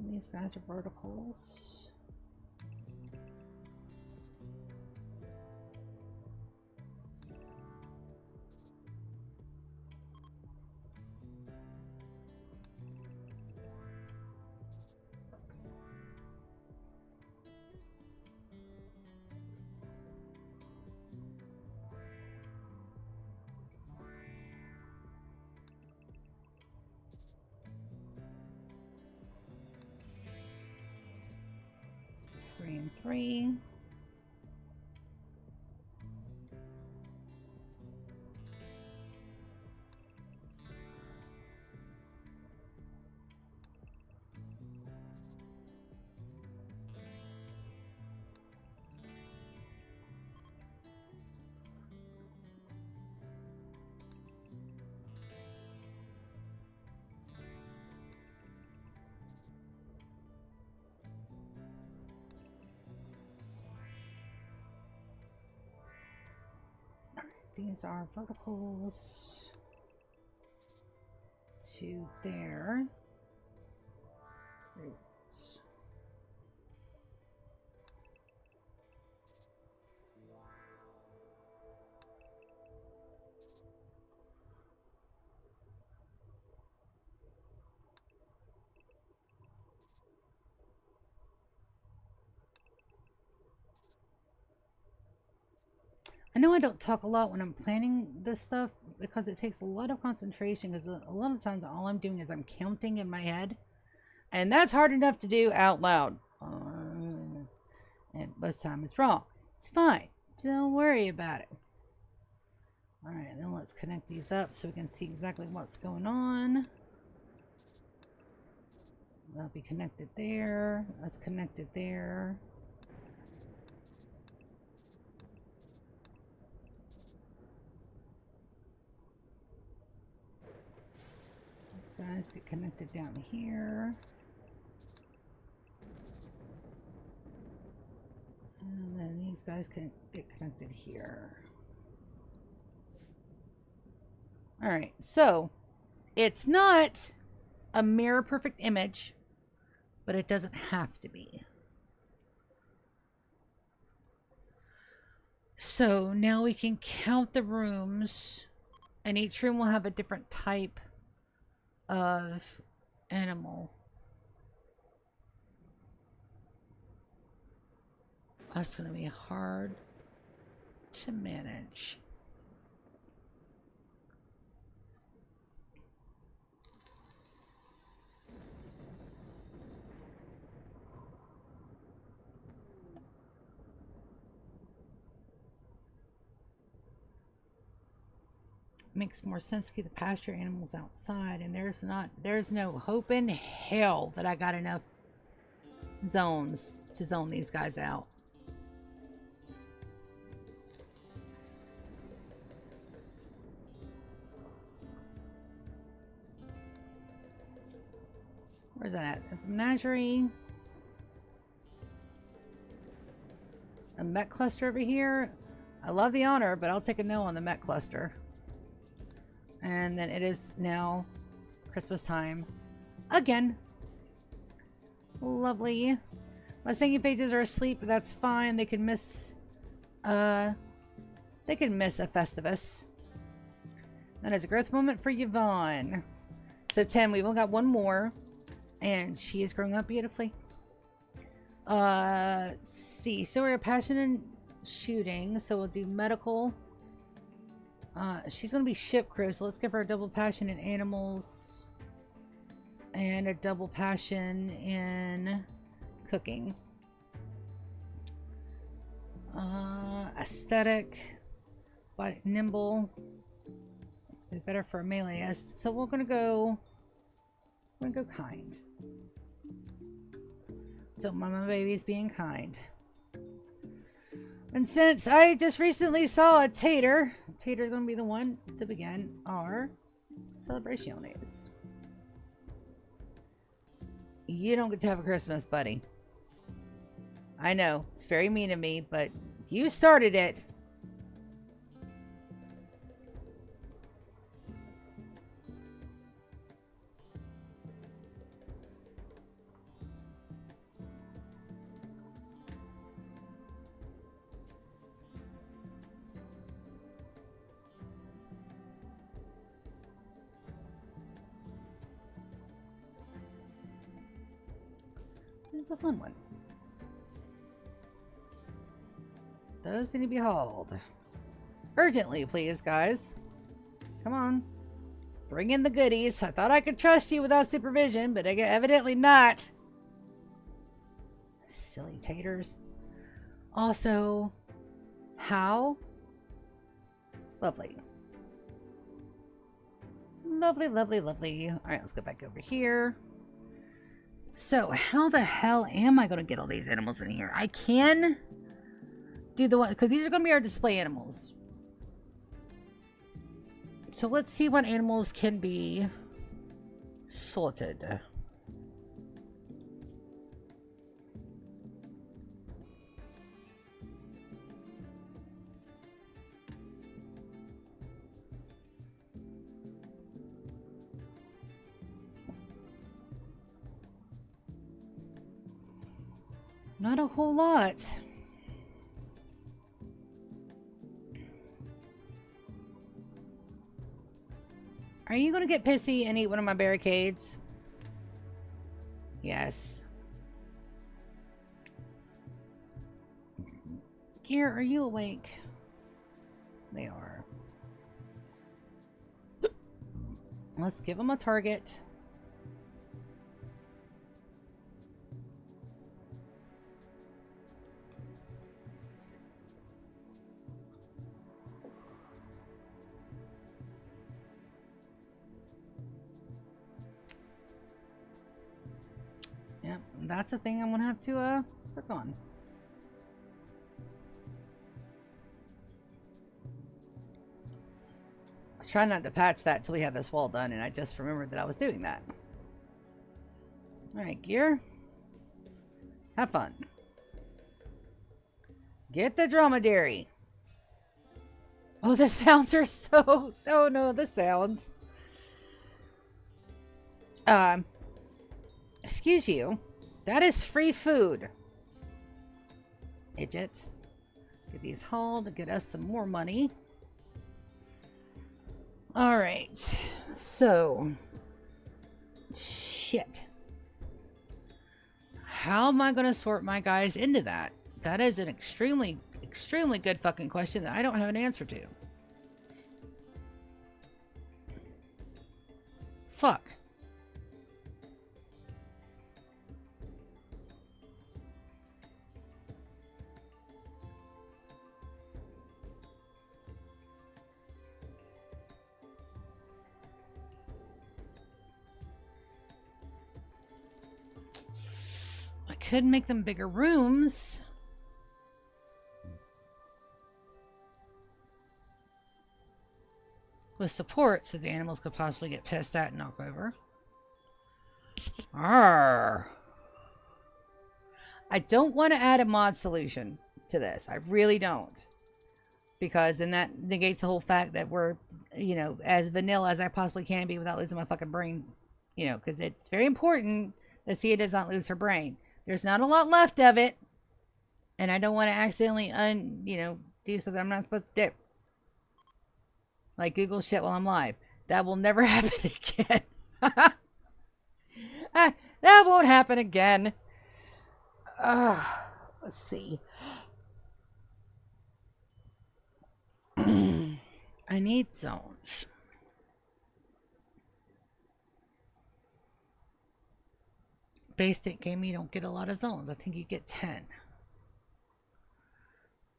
These guys are verticals. It's 3 and 3. These are verticals to there. Roots. I know I don't talk a lot when I'm planning this stuff because it takes a lot of concentration, because a lot of times all I'm doing is I'm counting in my head, and that's hard enough to do out loud. And most of the time it's wrong. It's fine. Don't worry about it. Alright, then let's connect these up so we can see exactly what's going on. That'll be connected there. That's connected there. These guys get connected down here. And then these guys can get connected here. Alright, so it's not a mirror perfect image, but it doesn't have to be. So now we can count the rooms, and each room will have a different type of animal. That's going to be hard to manage. Makes more sense to keep the pasture animals outside, and there's no hope in hell that I got enough zones to zone these guys out. Where's that at the menagerie? A Met cluster over here. I love the honor, but I'll take a no on the Met cluster. And then it is now Christmas time again. Lovely. My singing pages are asleep, but that's fine. They can miss a Festivus. That is a growth moment for Yvonne. So 10, we've only got one more, and she is growing up beautifully. See, so we're a passion in shooting, so we'll do medical. She's gonna be ship crew, so let's give her a double passion in animals and a double passion in cooking. Aesthetic, but nimble. It's better for a meleeist. So we're gonna go kind. Don't mind my babies being kind. And since I just recently saw a Tater's gonna be the one to begin our celebrations. You don't get to have a Christmas, buddy. I know, it's very mean of me, but you started it. It's a fun one. Those need to be hauled. Urgently, please, guys. Come on. Bring in the goodies. I thought I could trust you without supervision, but evidently not. Silly taters. Also, how? Lovely. Lovely, lovely, lovely. Alright, let's go back over here. So, how the hell am I going to get all these animals in here? I can do the one, because these are going to be our display animals. So let's see what animals can be sorted. Not a whole lot. Are you going to get pissy and eat one of my barricades? Yes. Gear, are you awake? They are. Let's give them a target. Yep, that's a thing I'm gonna have to work on. I was trying not to patch that till we had this wall done, and I just remembered that I was doing that. Alright, gear. Have fun. Get the dromedary. Oh, the sounds are so... Oh no, the sounds. Excuse you. That is free food. Idiot. Get these hauled to get us some more money. Alright. So. Shit. How am I going to sort my guys into that? That is an extremely good fucking question that I don't have an answer to. Fuck. I could make them bigger rooms. With support, so the animals could possibly get pissed at and knock over. Arrgh. I don't want to add a mod solution to this. I really don't. Because then that negates the whole fact that we're, you know, as vanilla as I possibly can be without losing my fucking brain. You know, because it's very important that Sia does not lose her brain. There's not a lot left of it. And I don't want to accidentally, do something I'm not supposed to do. Like Google shit while I'm live. That will never happen again. That won't happen again. Let's see. I need zones. Basic game, you don't get a lot of zones. I think you get 10.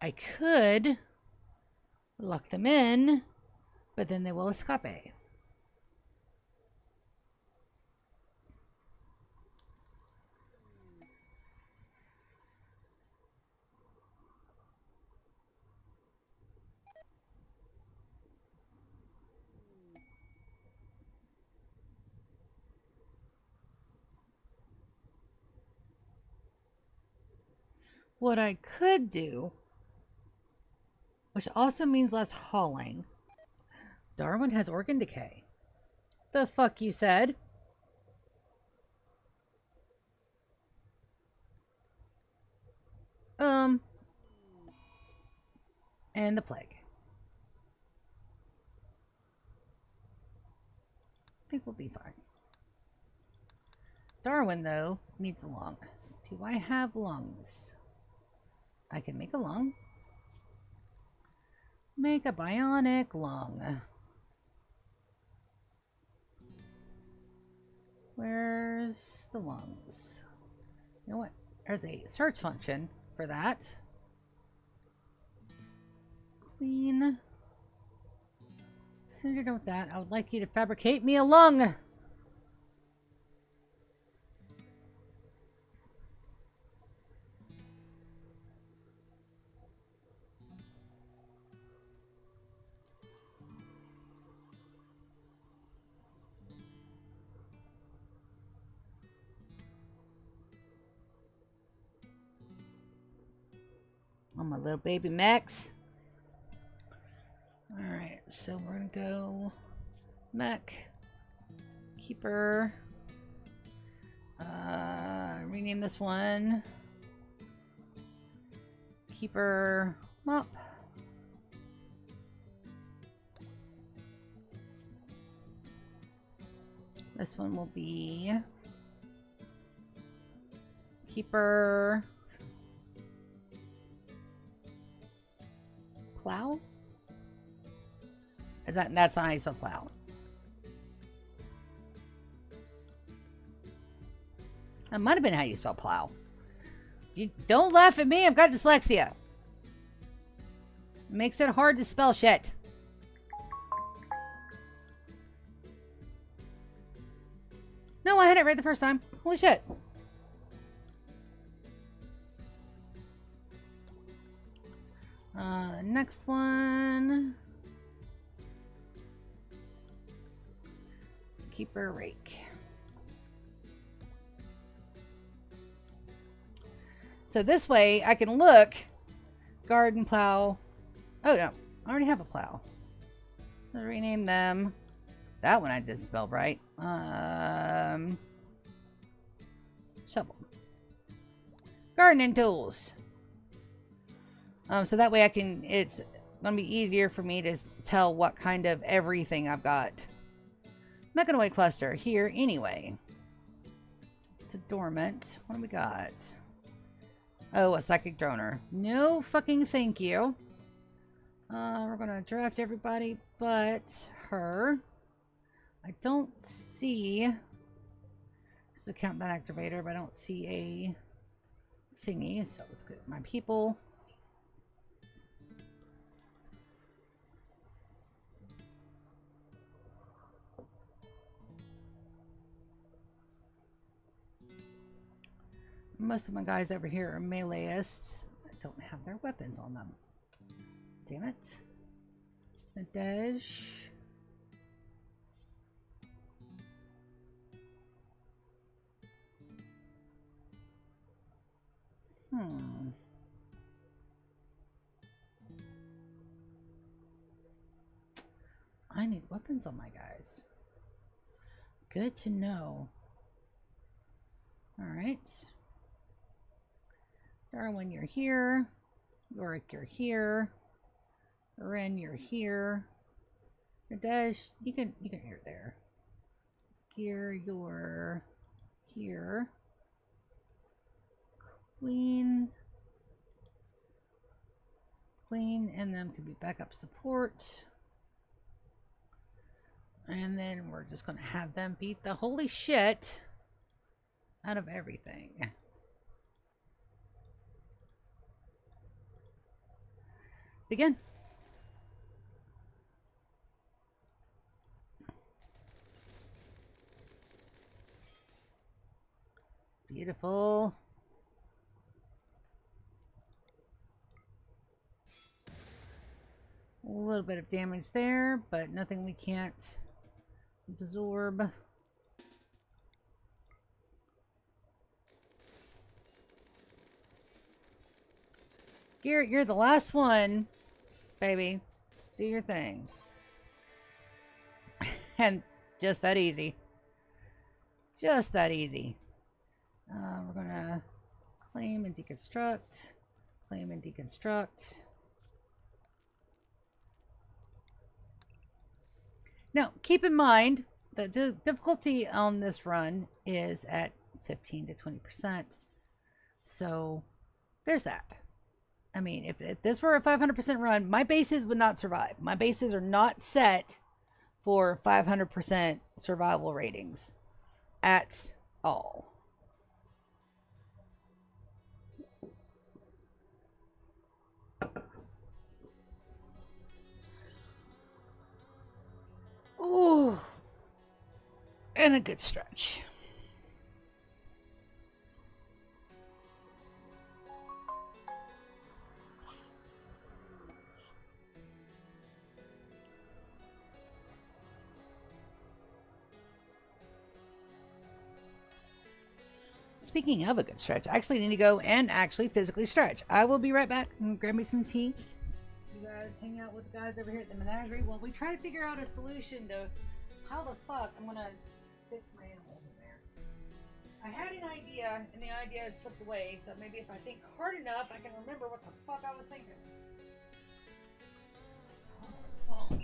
I could lock them in But then they will escape. What I could do, which also means less hauling. Darwin has organ decay. The fuck you said? And the plague. I think we'll be fine. Darwin, though, needs a lung. Do I have lungs? I can make a lung. Make a bionic lung. Where's the lungs? You know what? There's a search function for that. Queen. As soon as you're done with that, I would like you to fabricate me a lung. Oh, my little baby Max. Alright, so we're gonna go Mech. Keeper. Rename this one. Keeper Mop. This one will be Keeper Plow? That's not how you spell plow. That might have been how you spell plow. You don't laugh at me, I've got dyslexia. It makes it hard to spell shit. No, I had it right the first time. Holy shit. Next one. Keeper Rake. So this way I can look. Garden plow. Oh no, I already have a plow. Let's rename them. That one I did spell right. Shovel. Gardening tools. So that way I can, it's gonna be easier for me to tell what kind of everything I've got. Mechanoid cluster here anyway. It's a dormant. What do we got? Oh, a psychic droner. No fucking thank you. We're gonna draft everybody but her. I don't see. This is a countdown activator, but I don't see a thingy. So let's get my people. Most of my guys over here are meleeists. I don't have their weapons on them. Damn it. Nadej. I need weapons on my guys. Good to know. Alright. Darwin, you're here. Yorick, you're here. Ren, you're here. Nadej, you can you're there. Gear, you're here. Queen, and them could be backup support. And then we're just gonna have them beat the holy shit out of everything. Begin. Beautiful. A little bit of damage there, but nothing we can't absorb. Garrett, you're the last one, baby. Do your thing. And just that easy. Just that easy. We're gonna claim and deconstruct. Claim and deconstruct. Now, keep in mind that the difficulty on this run is at 15 to 20%. So there's that. I mean, if this were a 500% run, my bases would not survive. My bases are not set for 500% survival ratings at all. Ooh. And a good stretch. Speaking of a good stretch, I actually need to go and actually physically stretch. I will be right back and grab me some tea. You guys hang out with the guys over here at the menagerie while we try to figure out a solution to how the fuck I'm gonna fix my animals in there. I had an idea and the idea has slipped away, so maybe if I think hard enough I can remember what the fuck I was thinking. Oh.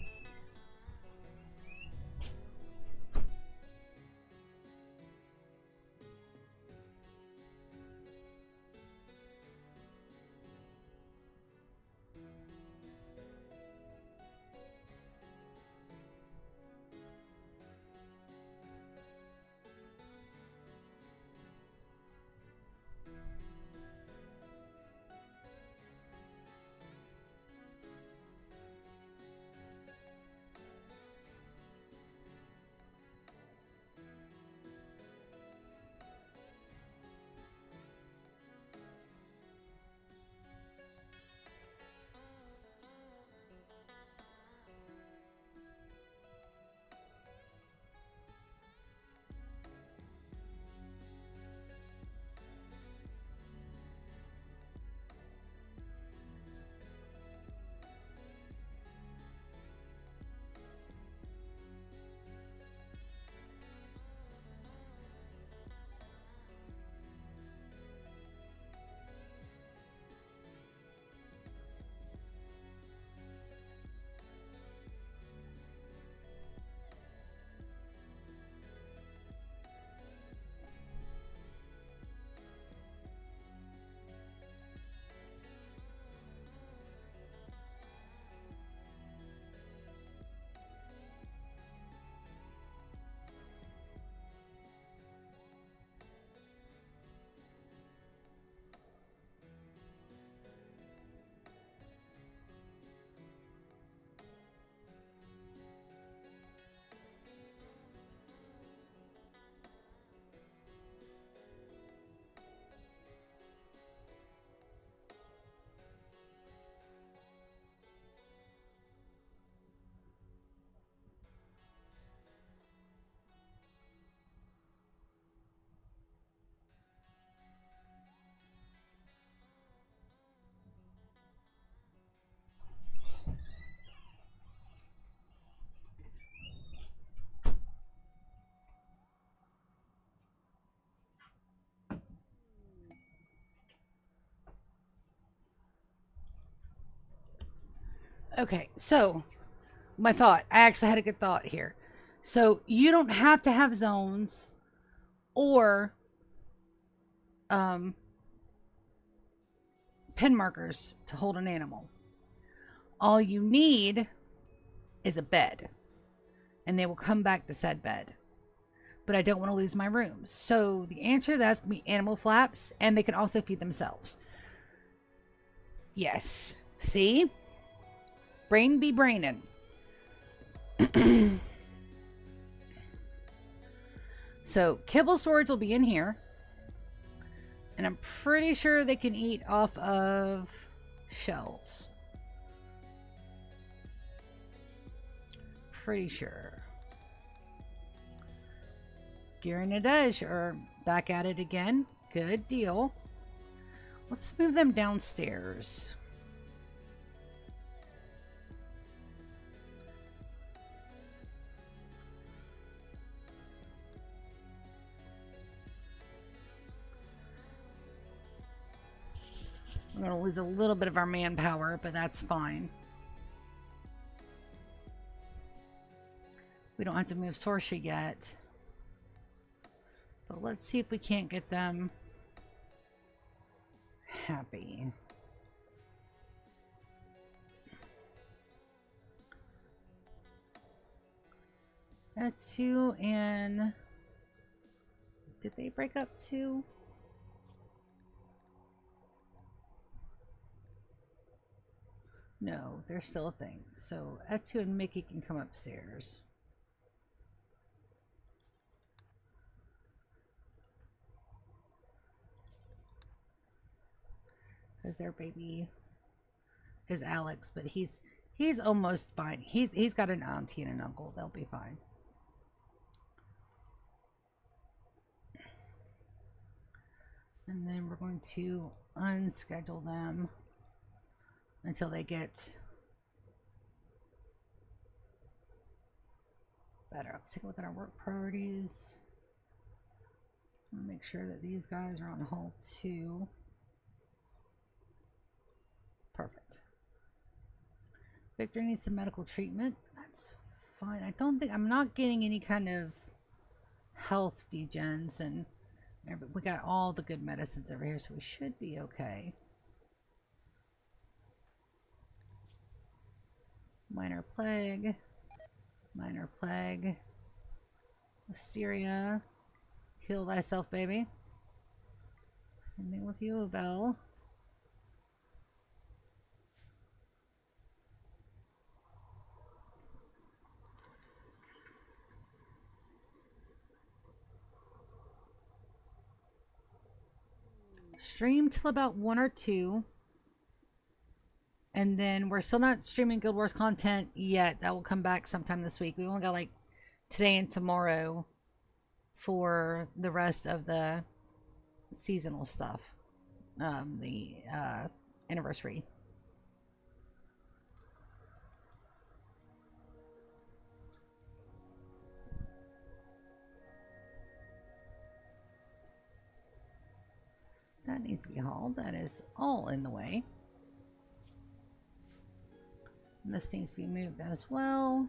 Okay, so my thought. I actually had a good thought here. So you don't have to have zones or pin markers to hold an animal. All you need is a bed, and they will come back to said bed. But I don't want to lose my rooms. So the answer to that's going to be animal flaps, and they can also feed themselves. Yes. See? Brain be brainin'. So kibble storage will be in here. And I'm pretty sure they can eat off of shells. Pretty sure. Gear and Nadej are back at it again. Good deal. Let's move them downstairs. We're going to lose a little bit of our manpower, but that's fine. We don't have to move Sorsha yet. But let's see if we can't get them happy. At 2 and... Did they break up 2? No, they're still a thing. So Etu and Mickey can come upstairs. Because their baby is Alex, but he's almost fine. He's got an auntie and an uncle. They'll be fine. And then we're going to unschedule them until they get better. Let's take a look at our work priorities. Make sure that these guys are on hold too. Perfect. Victor needs some medical treatment. That's fine. I don't think I'm not getting any kind of health degens, and we got all the good medicines over here, so we should be okay. Minor plague, Listeria, heal thyself, baby. Same thing with you, Belle. Stream till about 1 or 2. And then we're still not streaming Guild Wars content yet. That will come back sometime this week. We only got like today and tomorrow for the rest of the seasonal stuff. The anniversary. That needs to be hauled. That is all in the way. And this needs to be moved as well.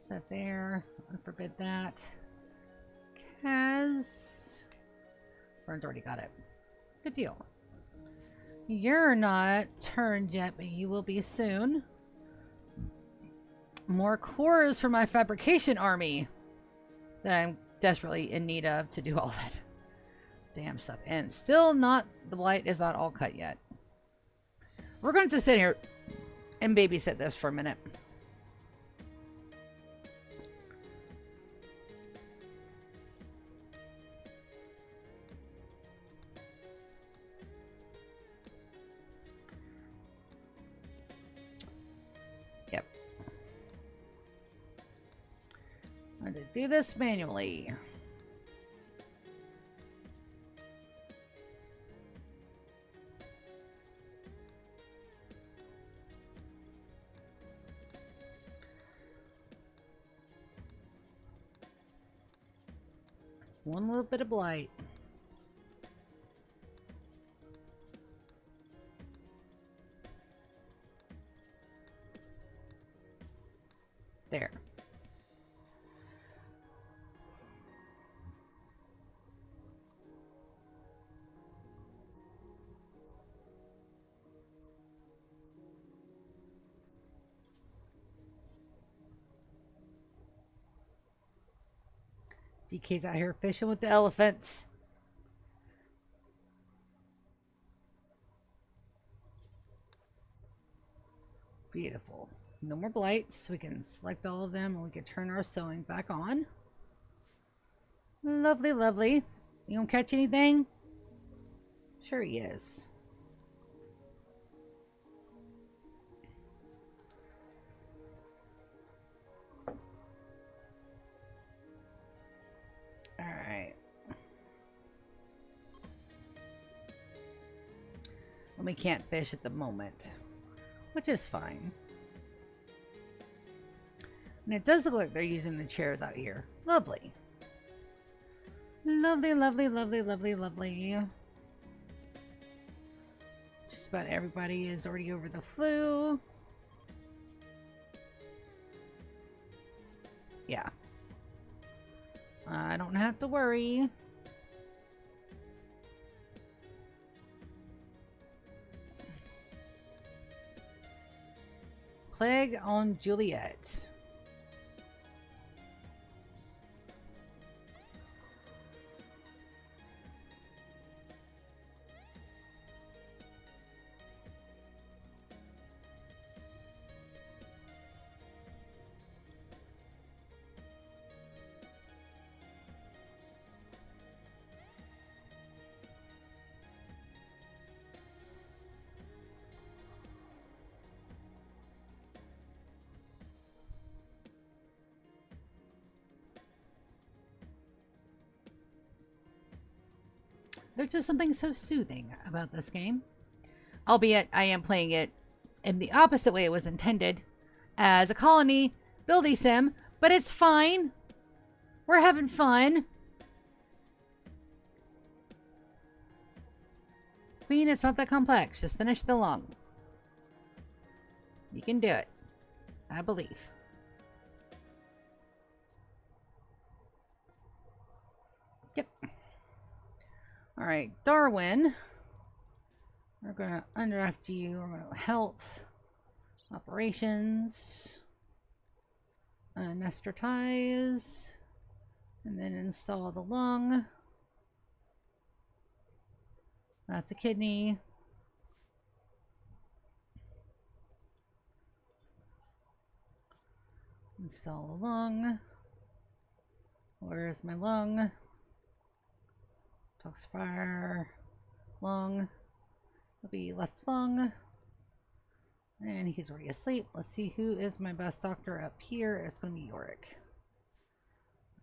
That there. I forbid that. Kaz. Vern's already got it. Good deal. You're not turned yet, but you will be soon. More cores for my fabrication army that I'm desperately in need of to do all that damn stuff. And still not, the blight is not all cut yet. We're going to sit here and babysit this for a minute. Yep. I'm going to do this manually. One little bit of blight. There. DK's out here fishing with the elephants. Beautiful. No more blights. We can select all of them and we can turn our sewing back on. Lovely, lovely. You gonna catch anything? Sure he is. Alright. And we can't fish at the moment, which is fine. And it does look like they're using the chairs out here. Lovely. Lovely, lovely, lovely, lovely, lovely. Just about everybody is already over the flu. Yeah. I don't have to worry. Plague on Juliet. There's just something so soothing about this game. Albeit, I am playing it in the opposite way it was intended, as a colony building sim, but it's fine. We're having fun. Queen, it's not that complex. Just finish the lung. You can do it. I believe. Yep. Alright, Darwin. We're going to undraft you. We're going to health. Operations. Nestor ties. And then install the lung. That's a kidney. Install the lung. Where's my lung? Toxfire. Lung. It'll be left lung. And he's already asleep. Let's see who is my best doctor up here. It's going to be Yorick.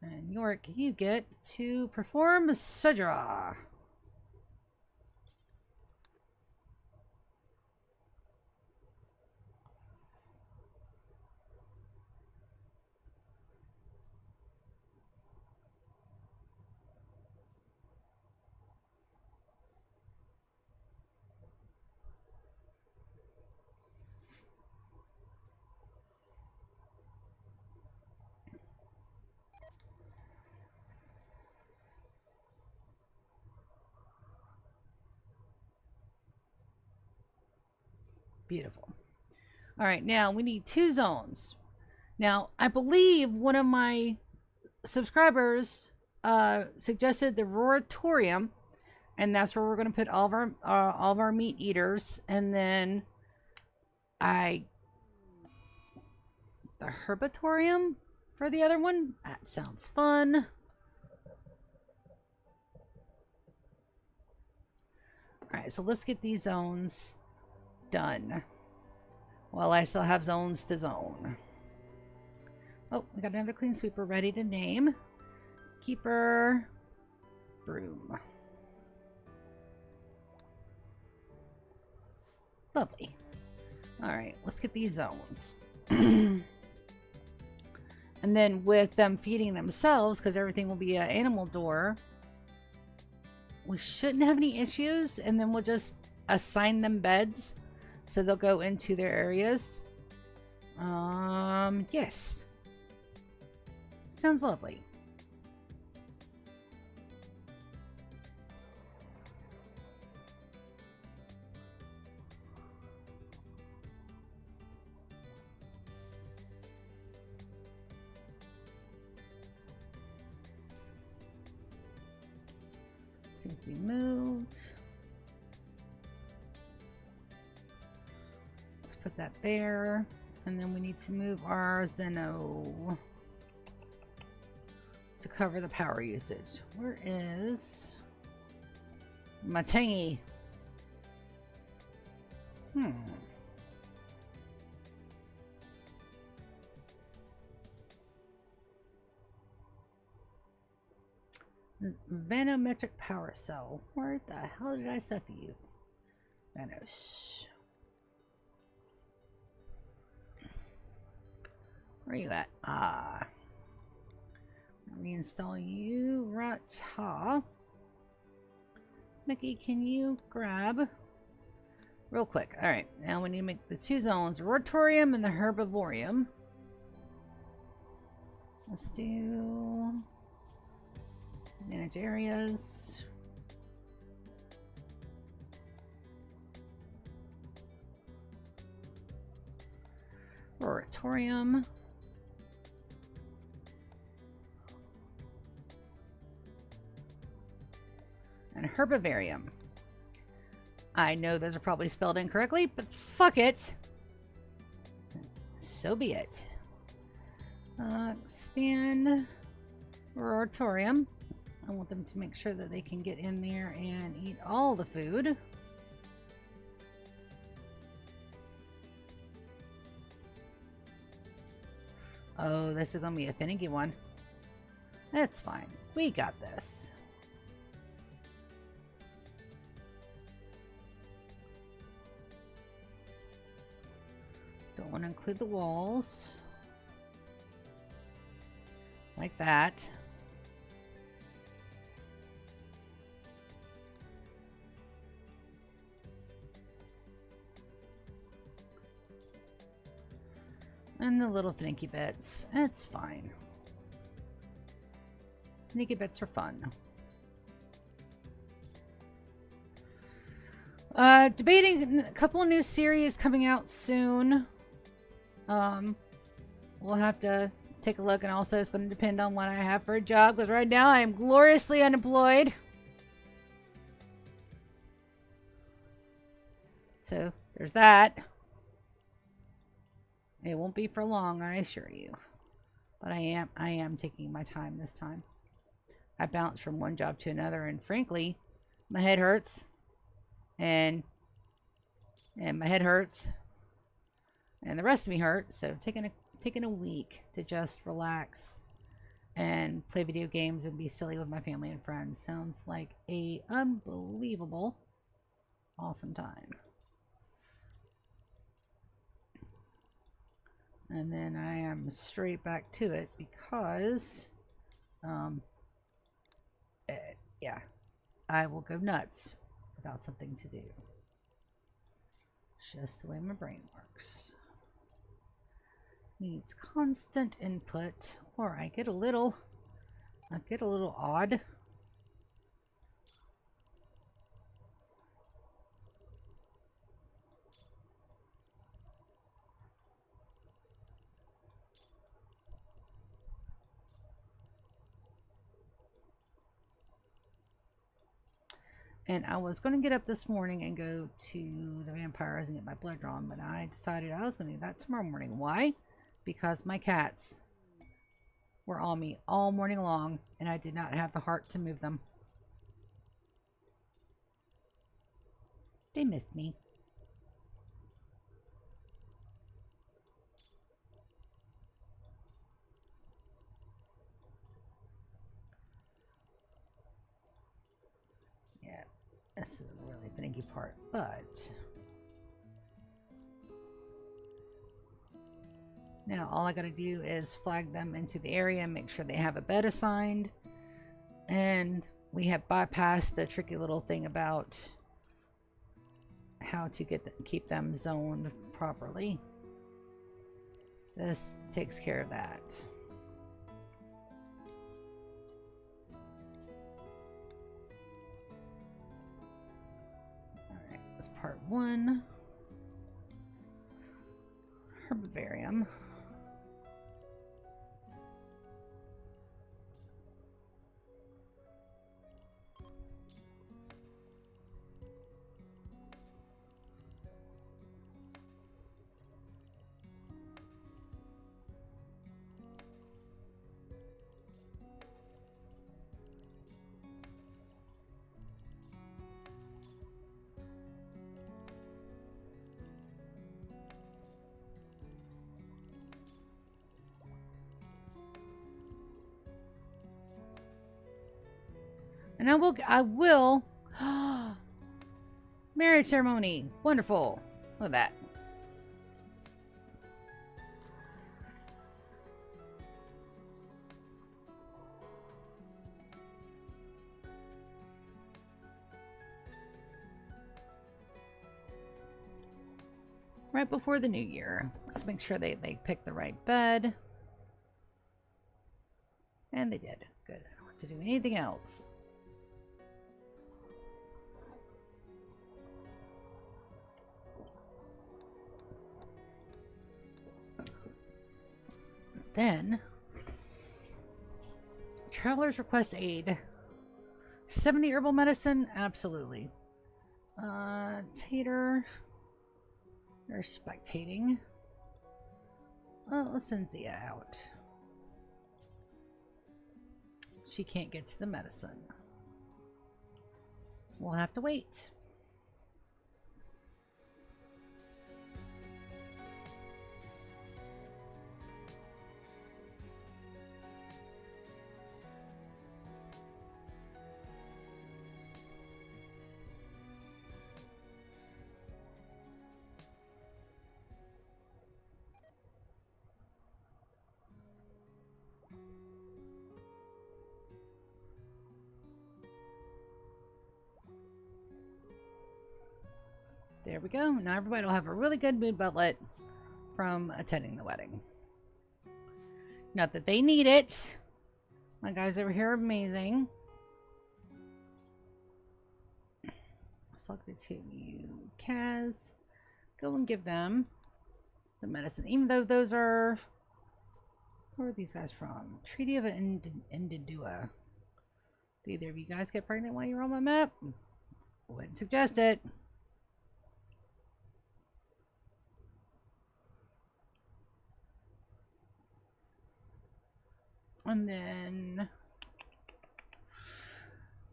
And Yorick, you get to perform Sudra. Beautiful. All right, now we need 2 zones. Now, I believe one of my subscribers suggested the Roratorium, and that's where we're going to put all of our meat eaters, and then the Herbatorium for the other one. That sounds fun. All right, so let's get these zones done. Well, I still have zones to zone. Oh, we got another clean sweeper ready to name. Keeper. Broom. Lovely. Alright, let's get these zones. And then with them feeding themselves, because everything will be an animal door, we shouldn't have any issues. And then we'll just assign them beds. So they'll go into their areas. Yes. Sounds lovely. Seems to be moved. Let's put that there. And then we need to move our Zeno to cover the power usage. Where is My tangy. Vanometric power cell. Where the hell did I stuff you? Vanos. Where are you at? Ah. Reinstall you. Rata. Mickey, can you grab? Real quick. Alright. Now we need to make the two zones. Rotorium and the Herbivorium. Let's do... manage areas. Oratorium. And Herbivarium. I know those are probably spelled incorrectly, but fuck it. So be it. Expand Oratorium. I want them to make sure that they can get in there and eat all the food. Oh, this is going to be a finicky one. That's fine. We got this. Don't want to include the walls. Like that. And the little finicky bits. It's fine. Finicky bits are fun. Debating a couple of new series coming out soon. We'll have to take a look, and also it's going to depend on what I have for a job, because right now I am gloriously unemployed. So there's that. It won't be for long, I assure you. But I am taking my time this time. I bounced from one job to another, and frankly, my head hurts. And my head hurts. And the rest of me hurts. So taking a week to just relax and play video games and be silly with my family and friends sounds like a unbelievable awesome time. And then I am straight back to it because yeah, I will go nuts without something to do. Just the way my brain works. Needs constant input, or I get a little odd. And I was going to get up this morning and go to the vampires and get my blood drawn, but I decided I was going to do that tomorrow morning. Why? Because my cats were on me all morning long, and I did not have the heart to move them. They missed me. Yeah, this is a really finicky part, but now all I gotta do is flag them into the area and make sure they have a bed assigned. And we have bypassed the tricky little thing about how to keep them zoned properly. This takes care of that. Alright, that's part one. Herbivarium. And I will. Marriage ceremony. Wonderful. Look at that. Right before the new year. Let's make sure they pick the right bed. And they did. Good. I don't have to do anything else. Then, travelers request aid. 70 herbal medicine? Absolutely. Tater. They're spectating. Let's send Zia out. She can't get to the medicine. We'll have to wait. There we go. Now everybody will have a really good mood booklet from attending the wedding. Not that they need it. My guys over here are amazing. Select the two of you. Kaz, go and give them the medicine. Even though those are... Where are these guys from? Treaty of Indidua. Do either of you guys get pregnant while you're on my map? Wouldn't suggest it. And then...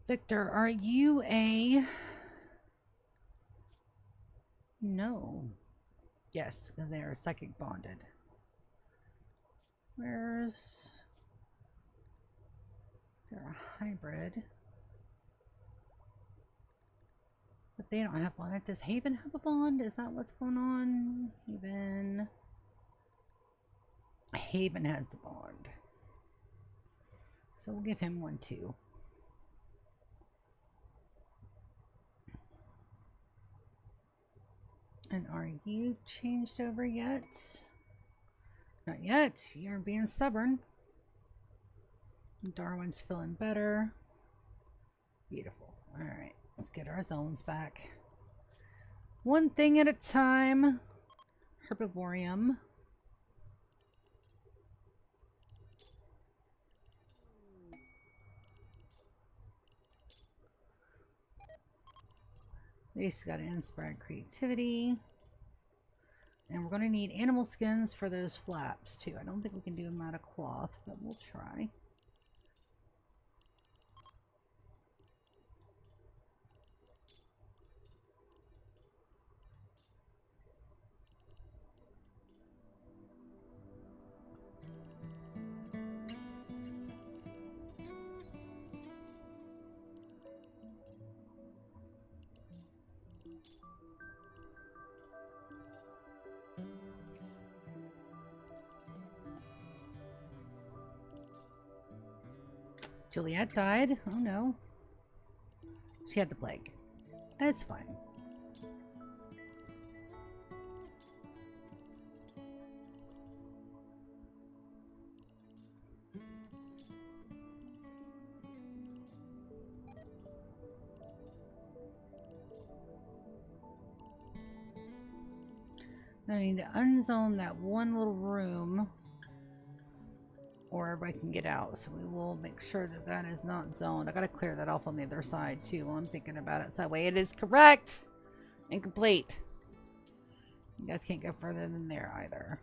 Victor, are you a... No. Yes, because they are psychic bonded. Where's... They're a hybrid. But they don't have bond. Does Haven have a bond? Is that what's going on? Haven has the bond. So we'll give him one too. And are you changed over yet? Not yet. You're being stubborn. Darwin's feeling better. Beautiful. Alright, let's get our zones back. One thing at a time. Herbivorium. This got to inspire creativity. And we're going to need animal skins for those flaps too. I don't think we can do them out of cloth, but we'll try. Juliet died. Oh no. She had the plague. It's fine. I need to unzone that one little room, or everybody can get out. So we will make sure that that is not zoned. I got to clear that off on the other side too while I'm thinking about it. So that way it is correct and complete. You guys can't go further than there either.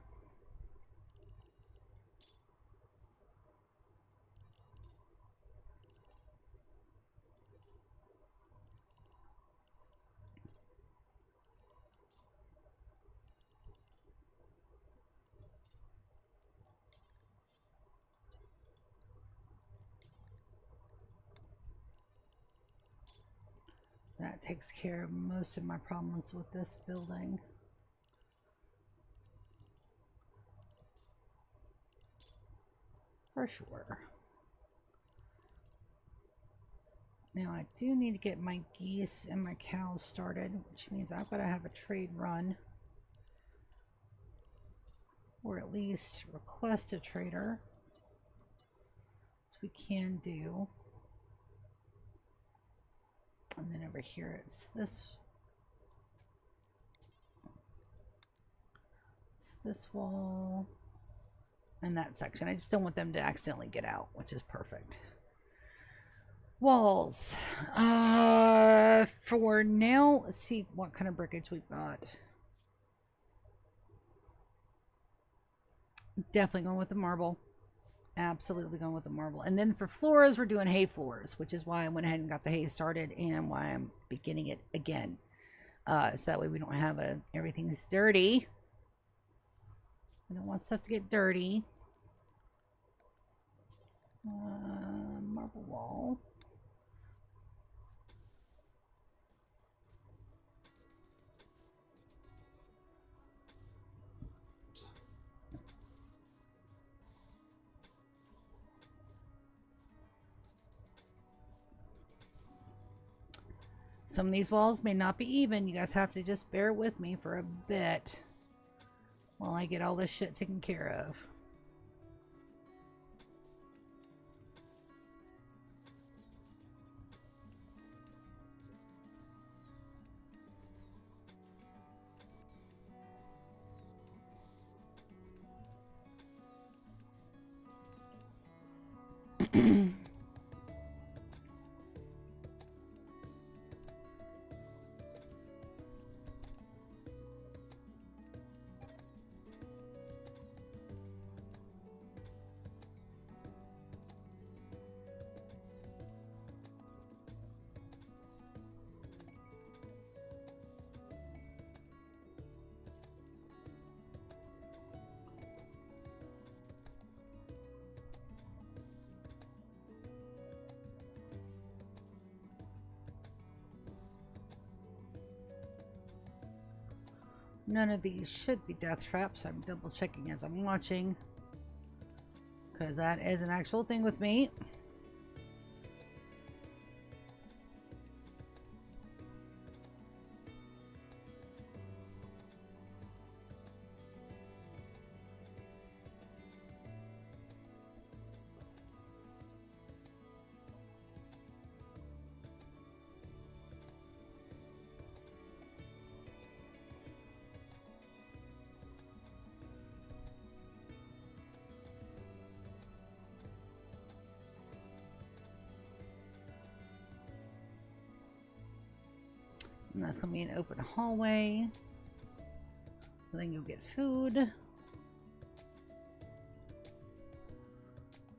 takes care of most of my problems with this building. For sure. Now I do need to get my geese and my cows started, which means I've got to have a trade run. Or at least request a trader. Which we can do. And then over here it's this. It's this wall. And that section. I just don't want them to accidentally get out, which is perfect. Walls. For now, let's see what kind of brickage we've got. Definitely going with the marble. Absolutely going with the marble. And then for floors, we're doing hay floors, which is why I went ahead and got the hay started and why I'm beginning it again. So that way we don't have everything's dirty. I don't want stuff to get dirty. Marble wall. Some of these walls may not be even. You guys have to just bear with me for a bit while I get all this shit taken care of. None of these should be death traps. I'm double checking as I'm watching, because that is an actual thing with me. And that's going to be an open hallway. And then you'll get food.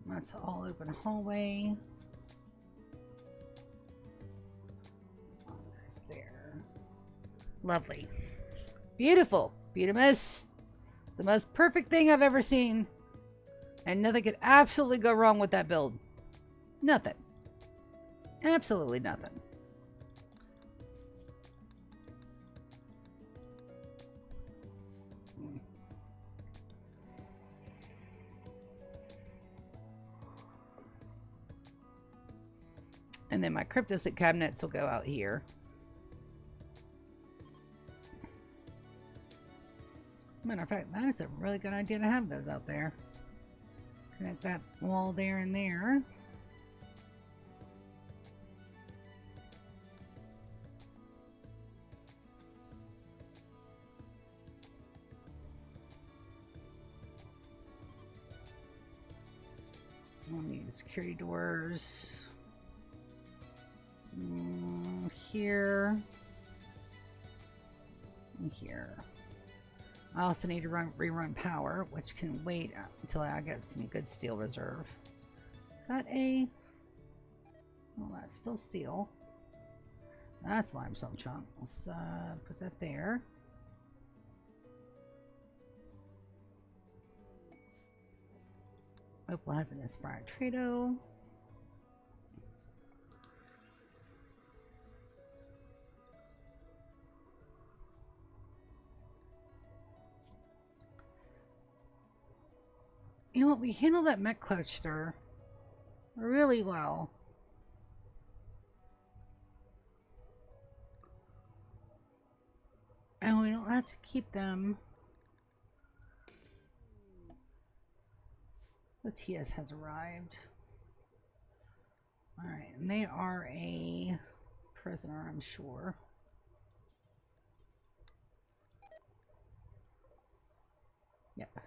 That's all open hallway. Oh, there's there. Lovely. Beautiful. Beautimus. The most perfect thing I've ever seen. And nothing could absolutely go wrong with that build. Nothing. Absolutely nothing. And then my cryptosit cabinets will go out here. Matter of fact, that is a really good idea to have those out there. Connect that wall there and there. We'll need security doors. Here. And here. I also need to rerun power, which can wait until I get some good steel reserve. Is that a... Oh, that's still steel. That's limestone chunk. Let's put that there. Opal has an Inspired Trado. You know what? We handled that mech cluster really well. And we don't have to keep them. Matthias has arrived. Alright, and they are a prisoner, I'm sure. Yep.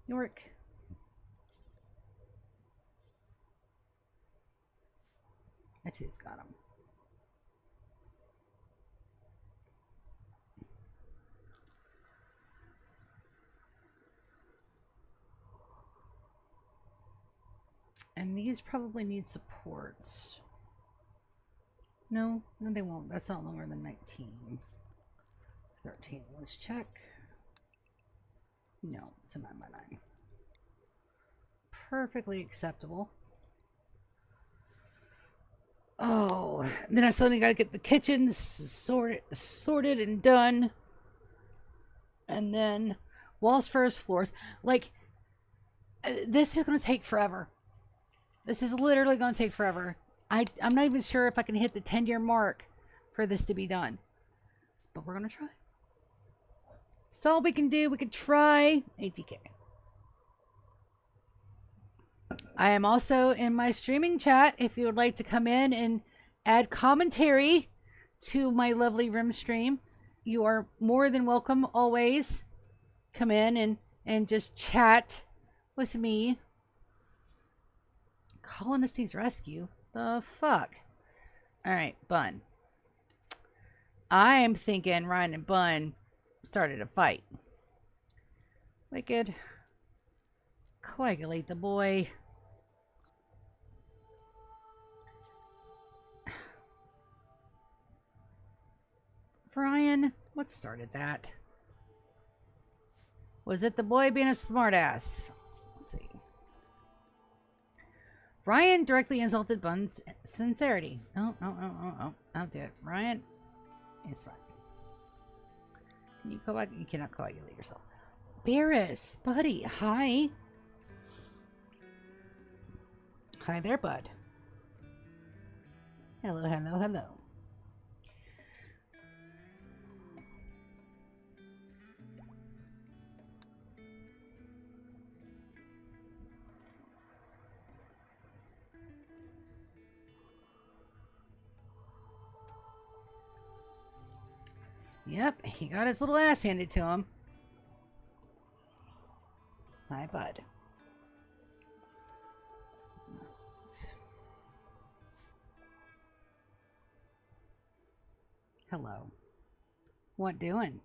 York. Matthias got him. And these probably need supports. No, they won't. That's not longer than 19. 13. Let's check. No, it's a 9x9. Perfectly acceptable. Oh, then I suddenly got to get the kitchen sorted and done. And then walls first, floors. Like, this is going to take forever. This is literally going to take forever. I'm not even sure if I can hit the 10-year mark for this to be done. But we're going to try. That's all we can do. We can try. ATK. I am also in my streaming chat if you would like to come in and add commentary to my lovely Rim stream. You are more than welcome always. Come in and just chat with me. Colonists rescue? The fuck? Alright, Bun. I am thinking Ryan and Bun started a fight. Wicked. Coagulate the boy. Brian, what started that? Was it the boy being a smartass? Let's see. Ryan directly insulted Bun's sincerity. No, I'll do it. Ryan, it's fine. Can you coagulate? You cannot coagulate yourself. Barris, buddy, hi. Hi there, bud. Hello, hello, hello. Yep, he got his little ass handed to him. Hi, bud. Hello. What doing?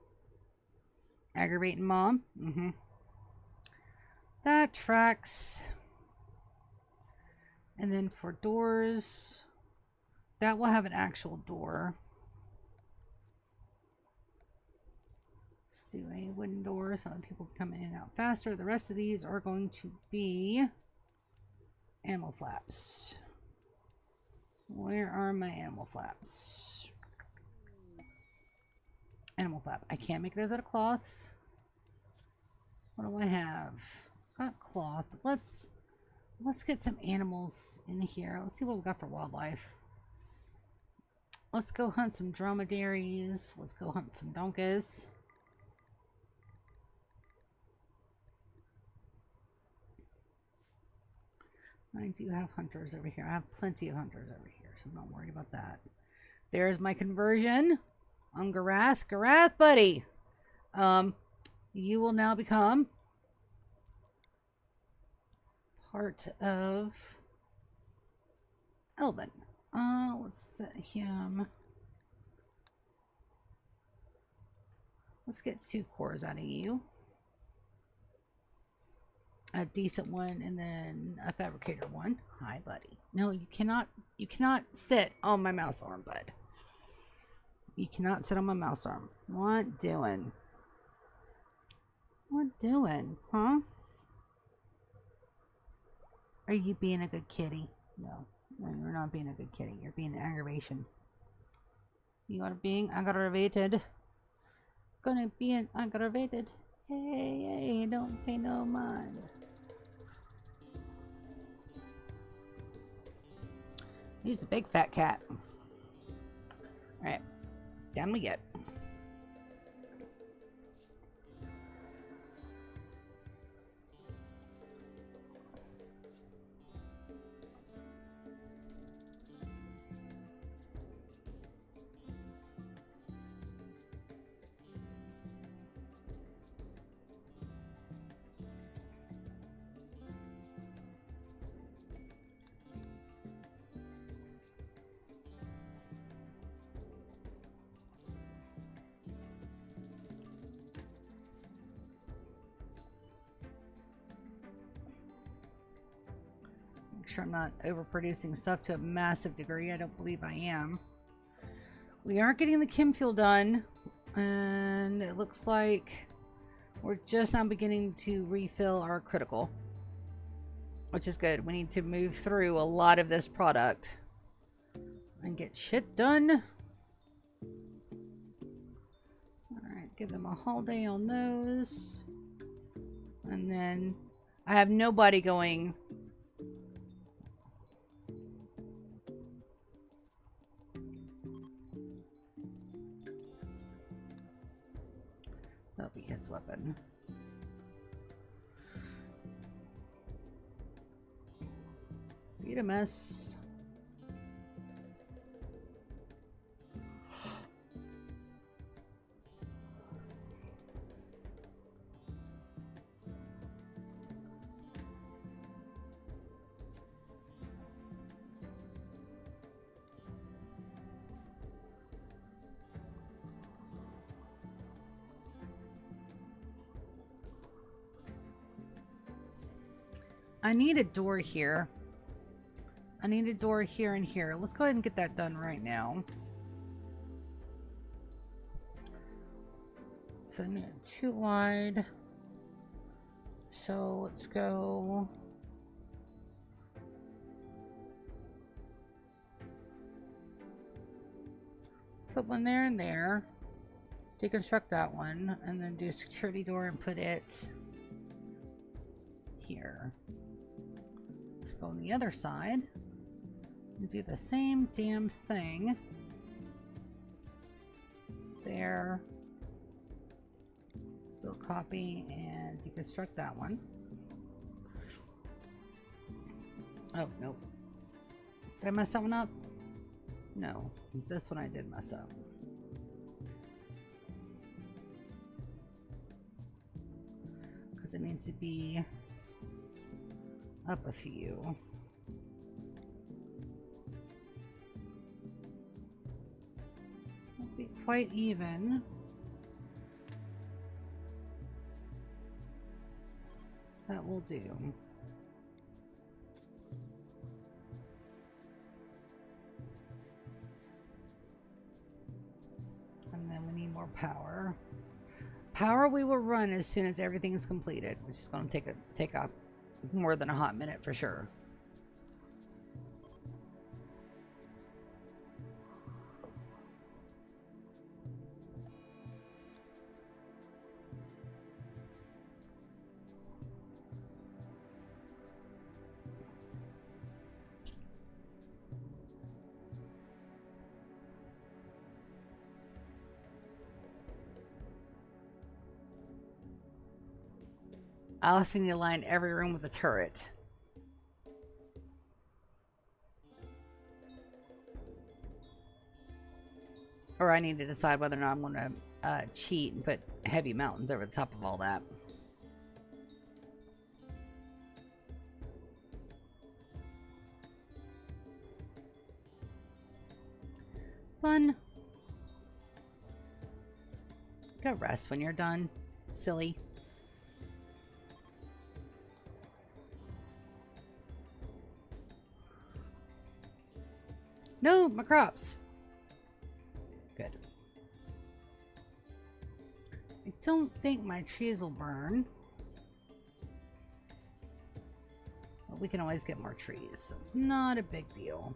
Aggravating mom? Mm-hmm. That tracks. And then for doors, that will have an actual door. Let's do a wooden door so that people can come in and out faster. The rest of these are going to be animal flaps. Where are my animal flaps? Animal flap. I can't make those out of cloth. What do I have? Got cloth. Let's get some animals in here. Let's see what we got for wildlife. Let's go hunt some dromedaries. Let's go hunt some donkeys. I do have hunters over here. I have plenty of hunters over here, so I'm not worried about that. There's my conversion on Garath. Garath, buddy. You will now become part of Elven. Let's set him. Let's get 2 cores out of you. A decent one and then a fabricator one. Hi, buddy. No, you cannot sit on my mouse arm, bud. You cannot sit on my mouse arm. What doing? What doing? Huh? Are you being a good kitty? No. No, you're not being a good kitty. You're being an aggravation. You are being aggravated. Gonna be an aggravated. Hey, hey, don't pay no mind. He's a big fat cat. Alright, down we get. Make sure I'm not overproducing stuff to a massive degree. I don't believe I am. We are getting the chem fuel done, and it looks like we're just now beginning to refill our critical, which is good. We need to move through a lot of this product and get shit done. Alright, give them a holiday on those. And then I have nobody going. That'll be his weapon. Eat a mess. I need a door here. I need a door here and here. Let's go ahead and get that done right now. So I need it 2 wide. So let's go. Put one there and there. Deconstruct that one. And then do a security door and put it here. Let's go on the other side. And do the same damn thing. There. We'll copy and deconstruct that one. Oh, nope. Did I mess that one up? No. This one I did mess up. Because it needs to be up a few. Won't be quite even. That will do. And then we need more power. Power we will run as soon as everything is completed, which is going to take up more than a hot minute for sure. I also need to line every room with a turret. Or I need to decide whether or not I'm going to cheat and put heavy mountains over the top of all that. Fun. Go rest when you're done. Silly. No, my crops. Good. I don't think my trees will burn. But we can always get more trees. It's not a big deal.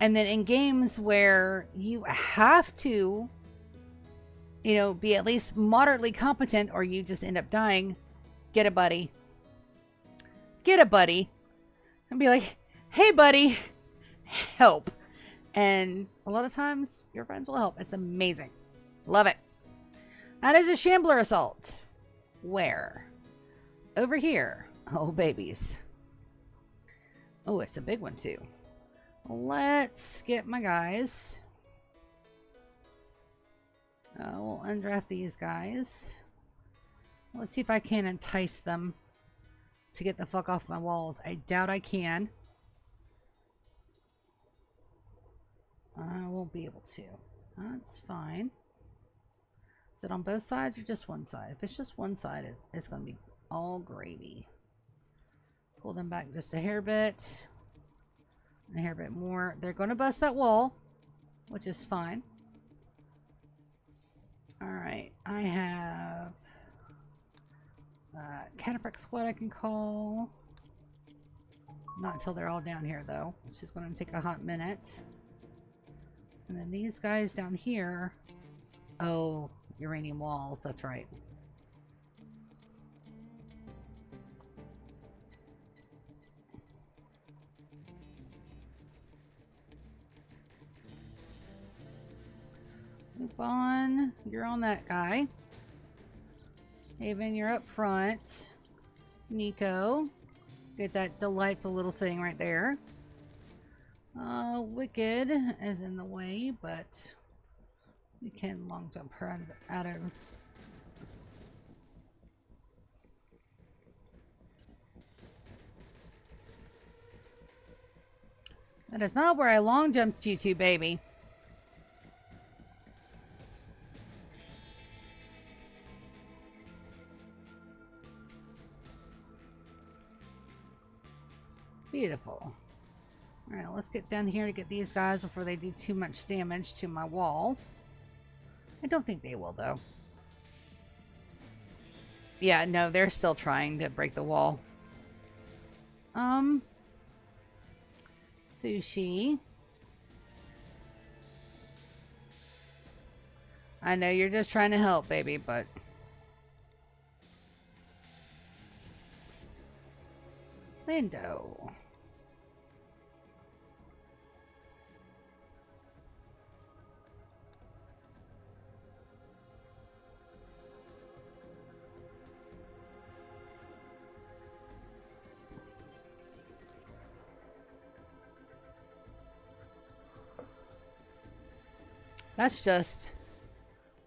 And then in games where you have to, you know, be at least moderately competent or you just end up dying, get a buddy. Get a buddy. And be like, hey, buddy, help. And a lot of times your friends will help. It's amazing. Love it. That is a Shambler Assault. Where? Over here. Oh, babies. Oh, it's a big one, too. Let's get my guys. We'll undraft these guys. Let's see if I can entice them to get the fuck off my walls. I doubt I can. I won't be able to. That's fine. Is it on both sides or just one side? If it's just one side, it's going to be all gravy. Pull them back just a hair bit. A hair bit more. They're going to bust that wall, which is fine. Alright, I have Cataphract Squad I can call. Not until they're all down here, though. It's just going to take a hot minute. And then these guys down here. Oh, uranium walls. That's right. Move on. You're on that guy. Haven, you're up front. Nico. Get that delightful little thing right there. Wicked is in the way, but we can long jump her out of That is not where I long jumped you to, baby. Beautiful. Alright, let's get down here to get these guys before they do too much damage to my wall. I don't think they will, though. Yeah, no, they're still trying to break the wall. Sushi. I know you're just trying to help, baby, but... Lando.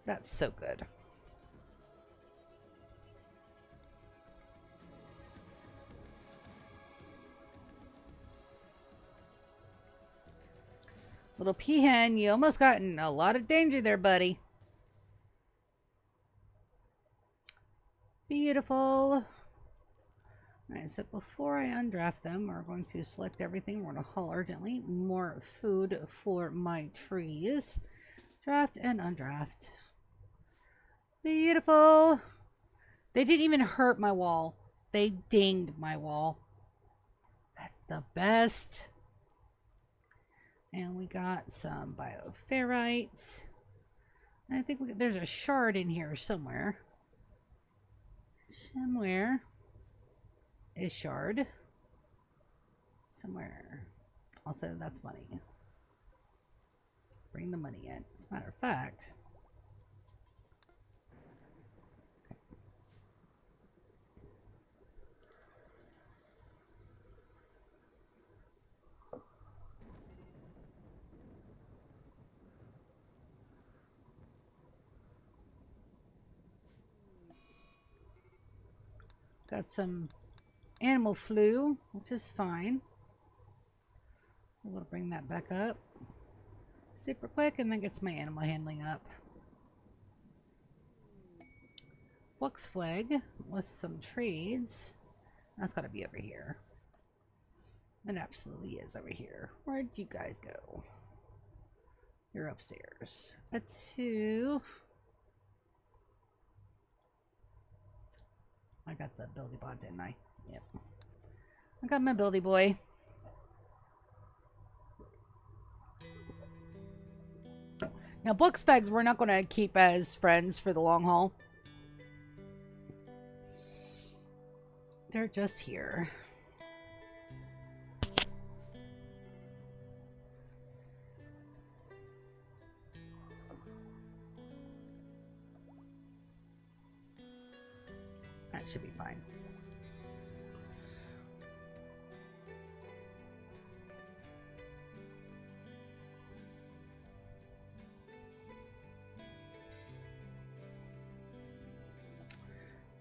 That's so good. Little peahen, you almost got in a lot of danger there, buddy. Beautiful. Alright, so before I undraft them, we're going to select everything. We're going to haul urgently. More food for my trees. Draft and undraft. Beautiful. They didn't even hurt my wall. They dinged my wall. That's the best. And we got some bioferrites. I think there's a shard in here somewhere. Somewhere is shard. Somewhere. Also, that's money. Bring the money in. As a matter of fact, got some animal flu, which is fine. We'll bring that back up super quick, and then gets my animal handling up. Flux flag with some trades. That's got to be over here. It absolutely is over here. Where'd you guys go? You're upstairs. A 2. I got the ability bot, didn't I? Yep. I got my ability boy. Now, book specs we're not going to keep as friends for the long haul. They're just here. That should be fine.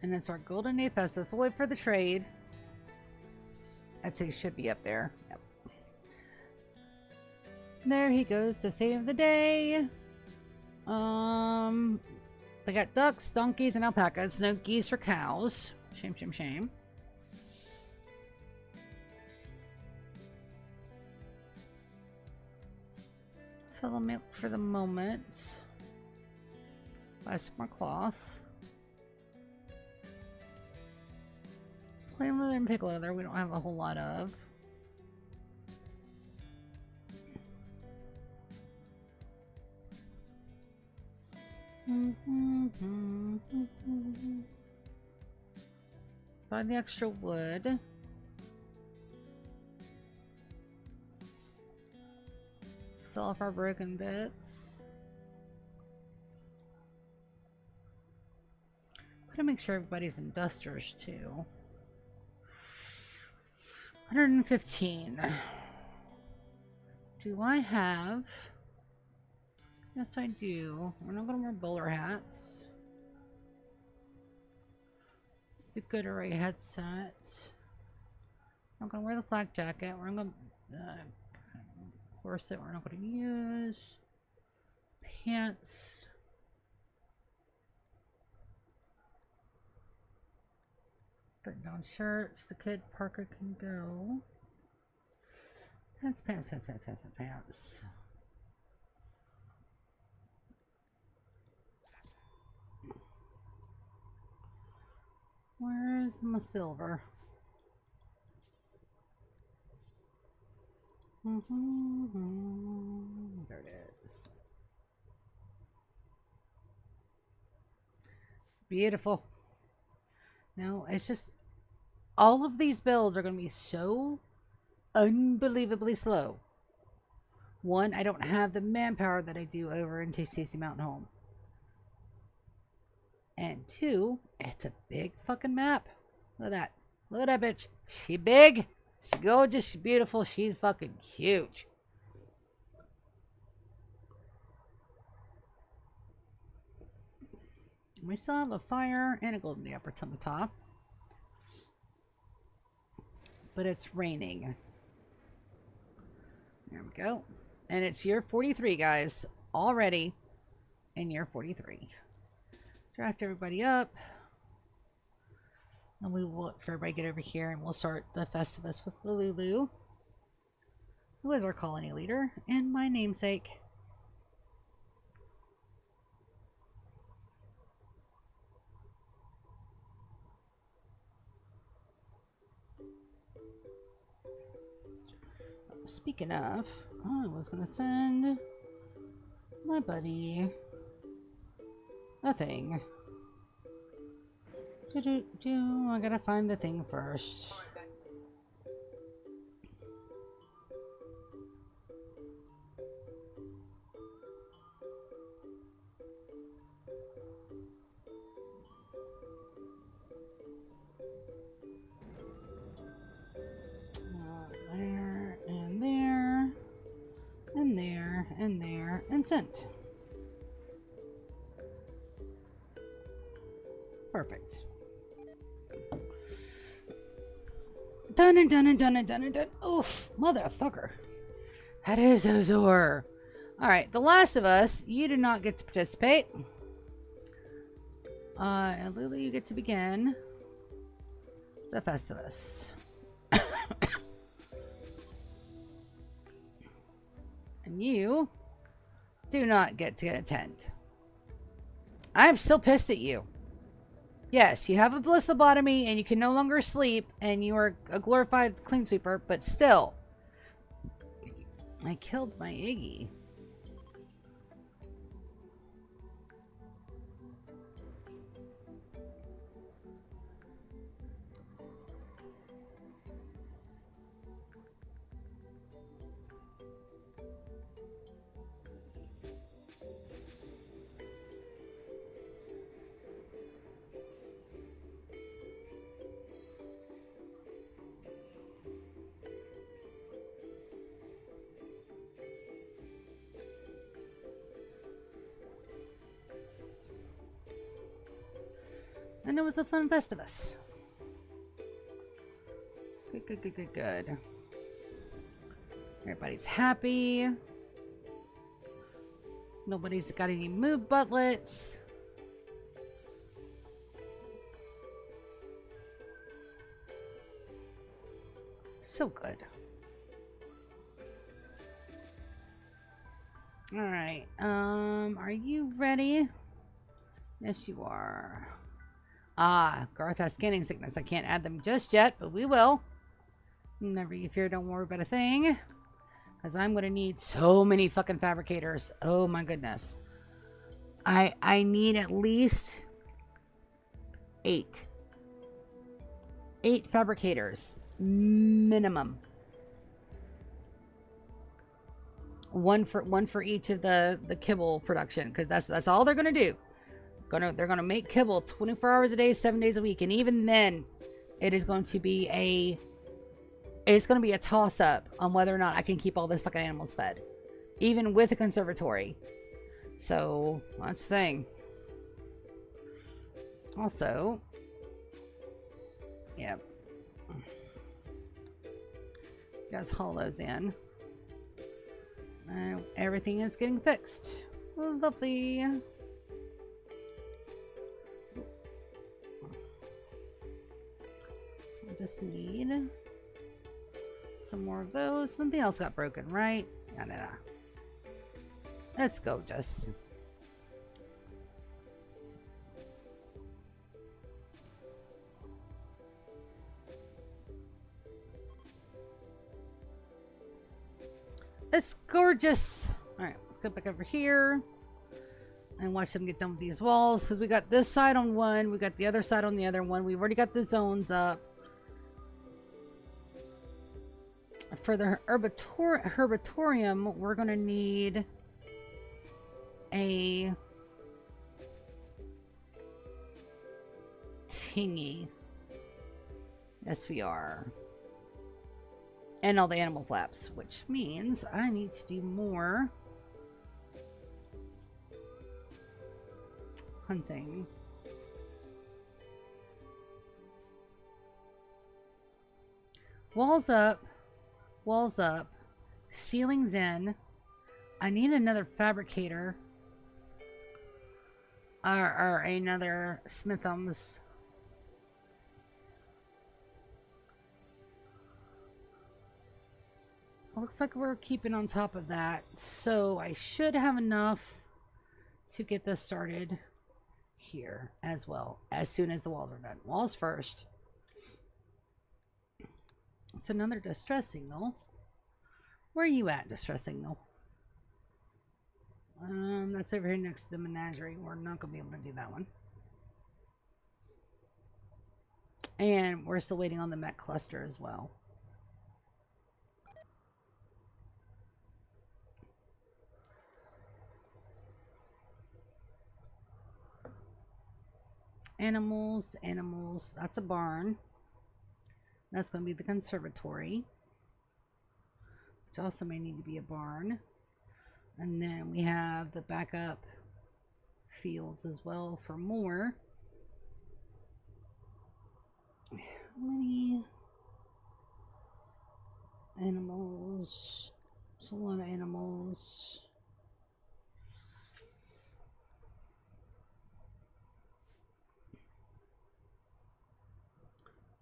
And it's our Golden Day Festival. So we'll wait for the trade. I'd say should be up there. Yep. There he goes to save the day. They got ducks, donkeys, and alpacas. No geese or cows. Shame, shame, shame. Sell the milk for the moment. Buy some more cloth. Plain leather and pig leather we don't have a whole lot of. Buy the extra wood. Sell off our broken bits. Gotta make sure everybody's in dusters too. 115. Do I have? Yes, I do. We're not gonna wear bowler hats. It's the good array headset. I'm not gonna wear the flak jacket. We're not gonna corset. We're not gonna use pants. Button down shirts. The kid Parker can go. Pants, pants, pants, pants, pants, pants. Where's my silver? There it is. Beautiful. No, it's just all of these builds are going to be so unbelievably slow. One, I don't have the manpower that I do over in Tasty Mountain Home. And two, it's a big fucking map. Look at that. Look at that bitch. She big. She gorgeous. She beautiful. She's fucking huge. We still have a fire and a golden day upper on the top. But it's raining. There we go. And it's year 43, guys. Already in year 43. Draft everybody up. And we will wait for everybody to get over here and we'll start the Festivus with the Lulu, who is our colony leader and my namesake. Speaking of, I was going to send my buddy a thing. I gotta find the thing first. There, and there, and there, and there, and sent. Perfect. Done and done and done and done and done. Oof, motherfucker. That is Azor. Alright, The Last of Us, you do not get to participate. And Lulu, you get to begin the Festivus. And you do not get to attend. I'm still pissed at you. Yes, you have a blisslobotomy and you can no longer sleep and you are a glorified clean sweeper, but still. I killed my Iggy. And it was a fun Festivus. Good, good, good, good, good. Everybody's happy. Nobody's got any move butlets. So good. Alright, are you ready? Yes, you are. Ah, Garth has scanning sickness. I can't add them just yet, but we will. Never you fear, don't worry about a thing. Because I'm going to need so many fucking fabricators. Oh my goodness. I need at least 8. 8 fabricators. Minimum. One for each of the kibble production, because that's all they're gonna do. They're gonna make kibble 24 hours a day, 7 days a week, and even then, it is going to be a toss up on whether or not I can keep all those fucking animals fed, even with a conservatory. So that's the thing. Also, yep, guys, haul those in. Everything is getting fixed. Lovely. I just need some more of those. Something else got broken, right? No. Let's go, Jess. It's gorgeous. All right, let's go back over here and watch them get done with these walls, because we got this side on one, we got the other side on the other one. We've already got the zones up. For the herbatorium, we're going to need a tingy. Yes, we are. And all the animal flaps, which means I need to do more hunting. Walls up, ceilings in. I need another fabricator or another smithums. Looks like we're keeping on top of that, so I should have enough to get this started here as well, as soon as the walls are done. Walls first. It's another distress signal. Where are you at, distress signal? That's over here next to the menagerie. We're not gonna be able to do that one. And we're still waiting on the mech cluster as well. Animals. That's a barn. That's going to be the conservatory, which also may need to be a barn. And then we have the backup fields as well for more. How many animals? It's a lot of animals.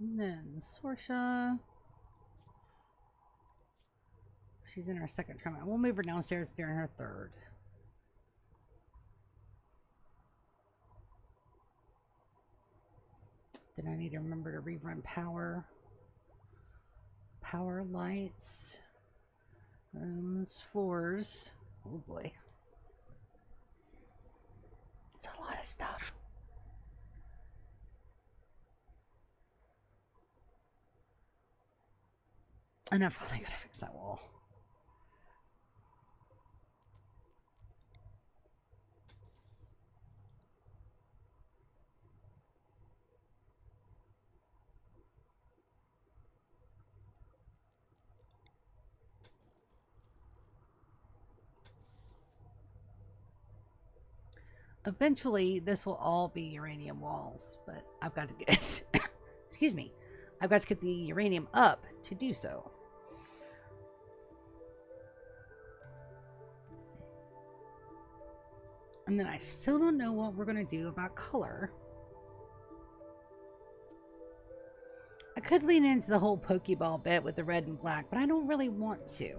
And then Sorsha. She's in her second trimester. We'll move her downstairs during her third. Then I need to remember to rerun power. Power lights. Rooms, floors. Oh boy. It's a lot of stuff. And I finally gotta fix that wall. Eventually, this will all be uranium walls, but I've got to get... excuse me. I've got to get the uranium up to do so. And then I still don't know what we're going to do about color. I could lean into the whole Pokeball bit with the red and black, but I don't really want to.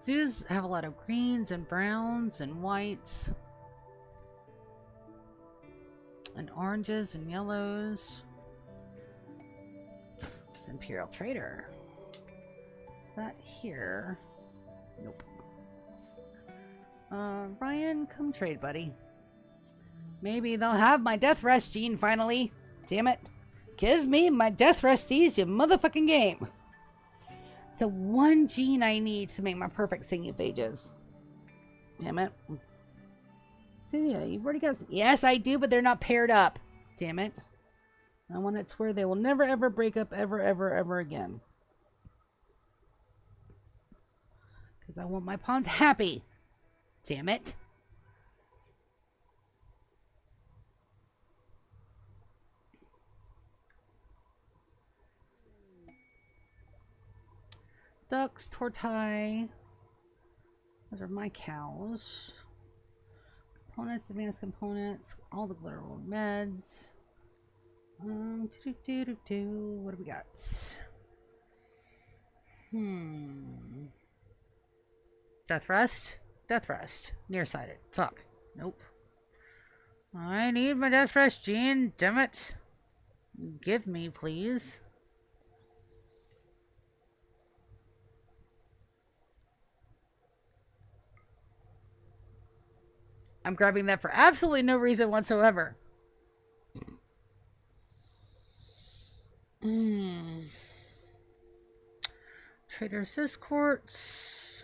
Zoos have a lot of greens and browns and whites. And oranges and yellows. It's Imperial Trader. Is that here? Nope. Ryan, come trade, buddy. Maybe they'll have my Death Rush gene finally. Damn it. Give me my Death Rush seeds, you motherfucking game. It's the one gene I need to make my perfect Sinuphages. Damn it. So yeah, you've already got... Yes, I do, but they're not paired up. Damn it. I want it to where they will never ever break up ever again. Because I want my pawns happy. Damn it. Ducks, tortoise. Those are my cows. Components, advanced components, all the glitter world meds. What do we got? Death Rest? Death Rest. Nearsighted. Fuck. Nope. I need my Death Rest gene, damn it. Give me, please. I'm grabbing that for absolutely no reason whatsoever. Trader's Discourse.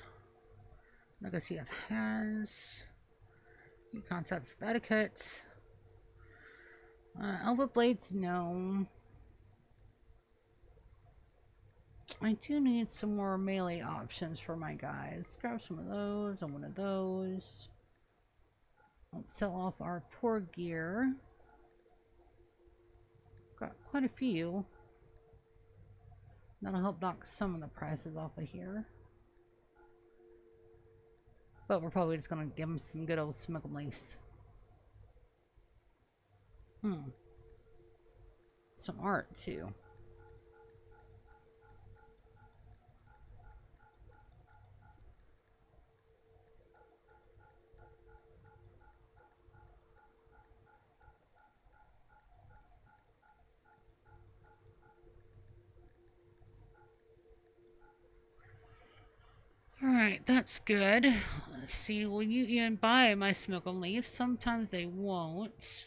Legacy of Has. New Concepts of Etiquette. Elva Blades, no. I do need some more melee options for my guys. Grab some of those and one of those. Let's sell off our poor gear. Got quite a few. That'll help knock some of the prices off of here. But we're probably just gonna give them some good old smuggle lace. Some art too. Alright, that's good. Let's see, will you even buy my smoke leaves? Sometimes they won't.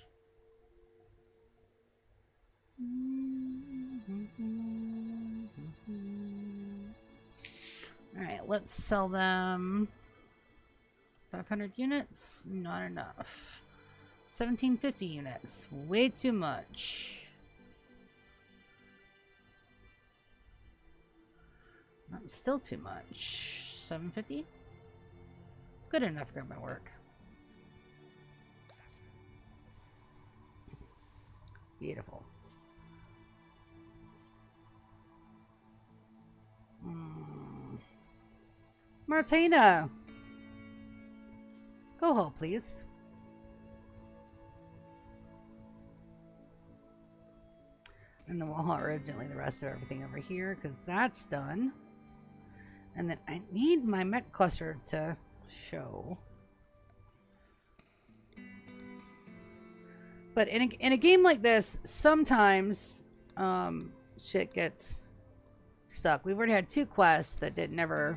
Alright, let's sell them. 500 units? Not enough. 1750 units. Way too much. That's still too much. 750? Good enough for my work. Beautiful. Martina! Go home, please. And then we'll haul originally the rest of everything over here, because that's done. And then I need my mech cluster to show. But in a game like this, sometimes shit gets stuck. We've already had 2 quests that did never...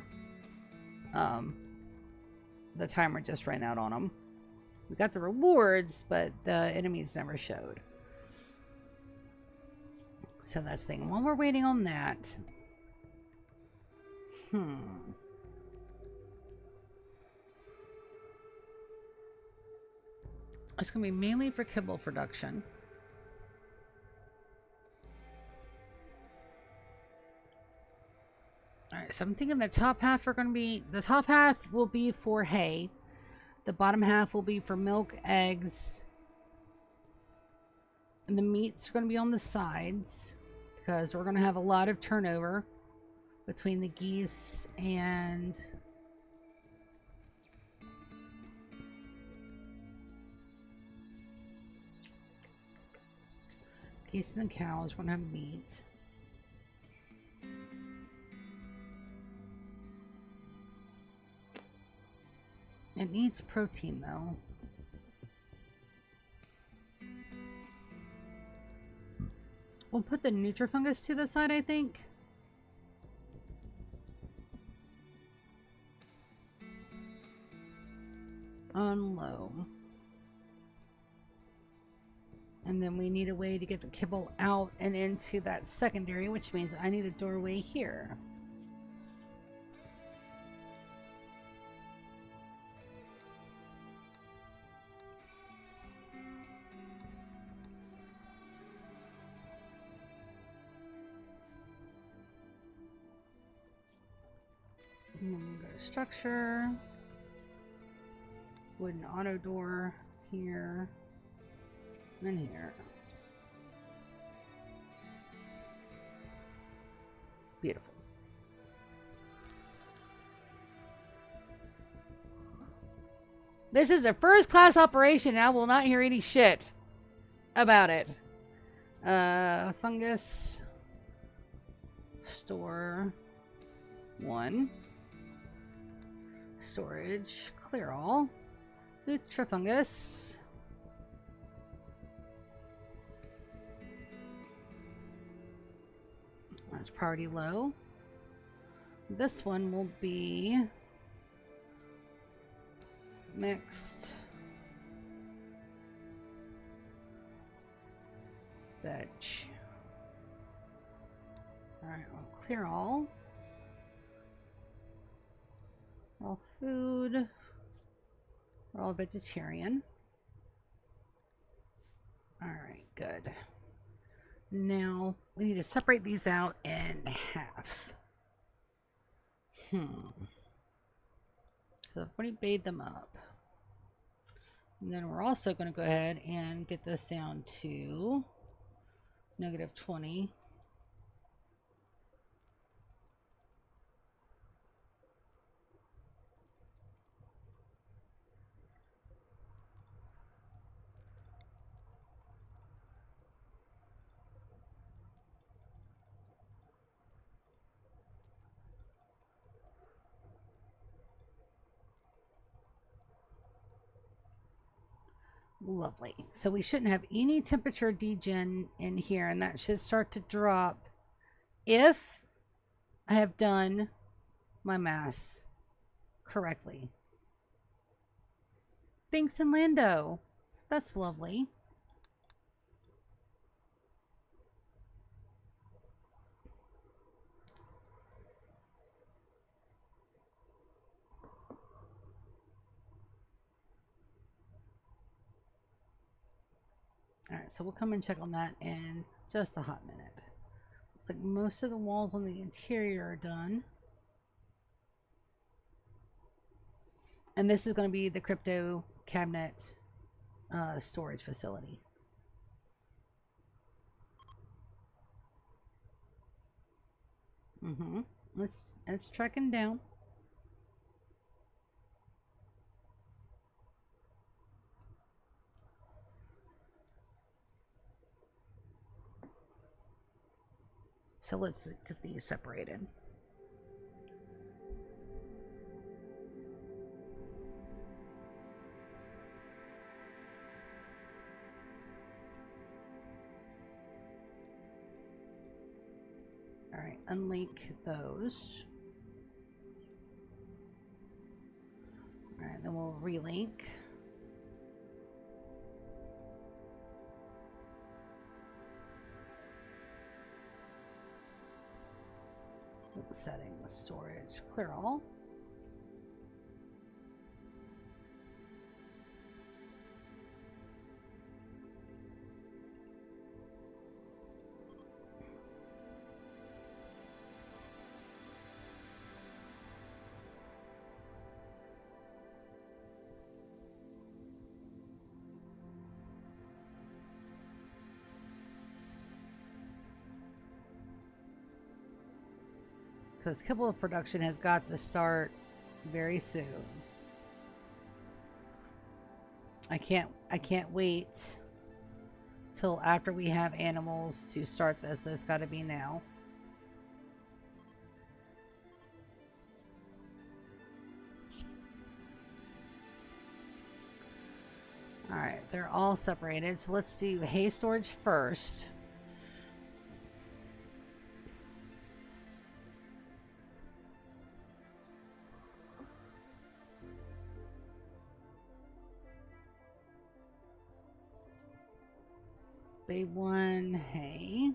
the timer just ran out on them. We got the rewards, but the enemies never showed. So that's the thing. While we're waiting on that... It's going to be mainly for kibble production. Alright, so I'm thinking the top half are going to be... The top half will be for hay. The bottom half will be for milk, eggs. And the meats are going to be on the sides. Because we're going to have a lot of turnover between the geese and... Geese and the cows. We're going to have meat. It needs protein, though. We'll put the Nutrifungus to the side, I think. On low. And then we need a way to get the kibble out and into that secondary, which means I need a doorway here. And then we'll go to structure. Wooden auto door here. And here. Beautiful. This is a first class operation and I will not hear any shit about it. Fungus. Store. 1. Storage. Clear all. Nutrifungus. That's priority low. This one will be mixed veg. Alright, I'll clear all. All food. We're all vegetarian. Alright, good. Now, we need to separate these out in half. So I've already made them up. And then we're also going to go ahead and get this down to -20. Lovely. So we shouldn't have any temperature degen in here, and that should start to drop if I have done my math correctly. Binks and Lando. That's lovely. Alright, so we'll come and check on that in just a hot minute. Looks like most of the walls on the interior are done. And this is going to be the crypto cabinet storage facility. It's tracking down. So let's get these separated. All right, unlink those. All right, then we'll relink. Settings, storage, clear all. because kibble production has got to start very soon. I can't wait till after we have animals to start this. It's got to be now. Alright, they're all separated. So let's do hay storage first. Bay 1, hay.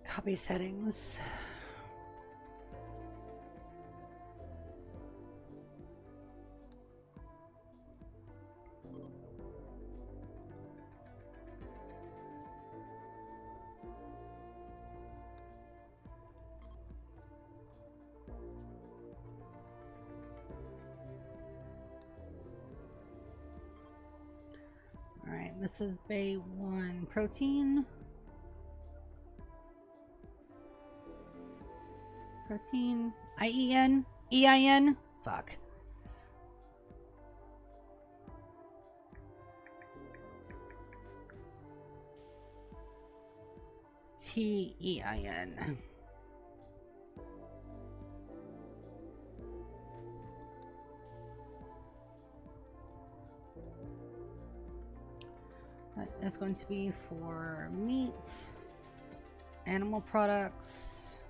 Copy settings. Alright, this is Bay 1 protein. Protein. I-E-N? E-I-N? Fuck. T-E-I-N. That is going to be for meat, animal products,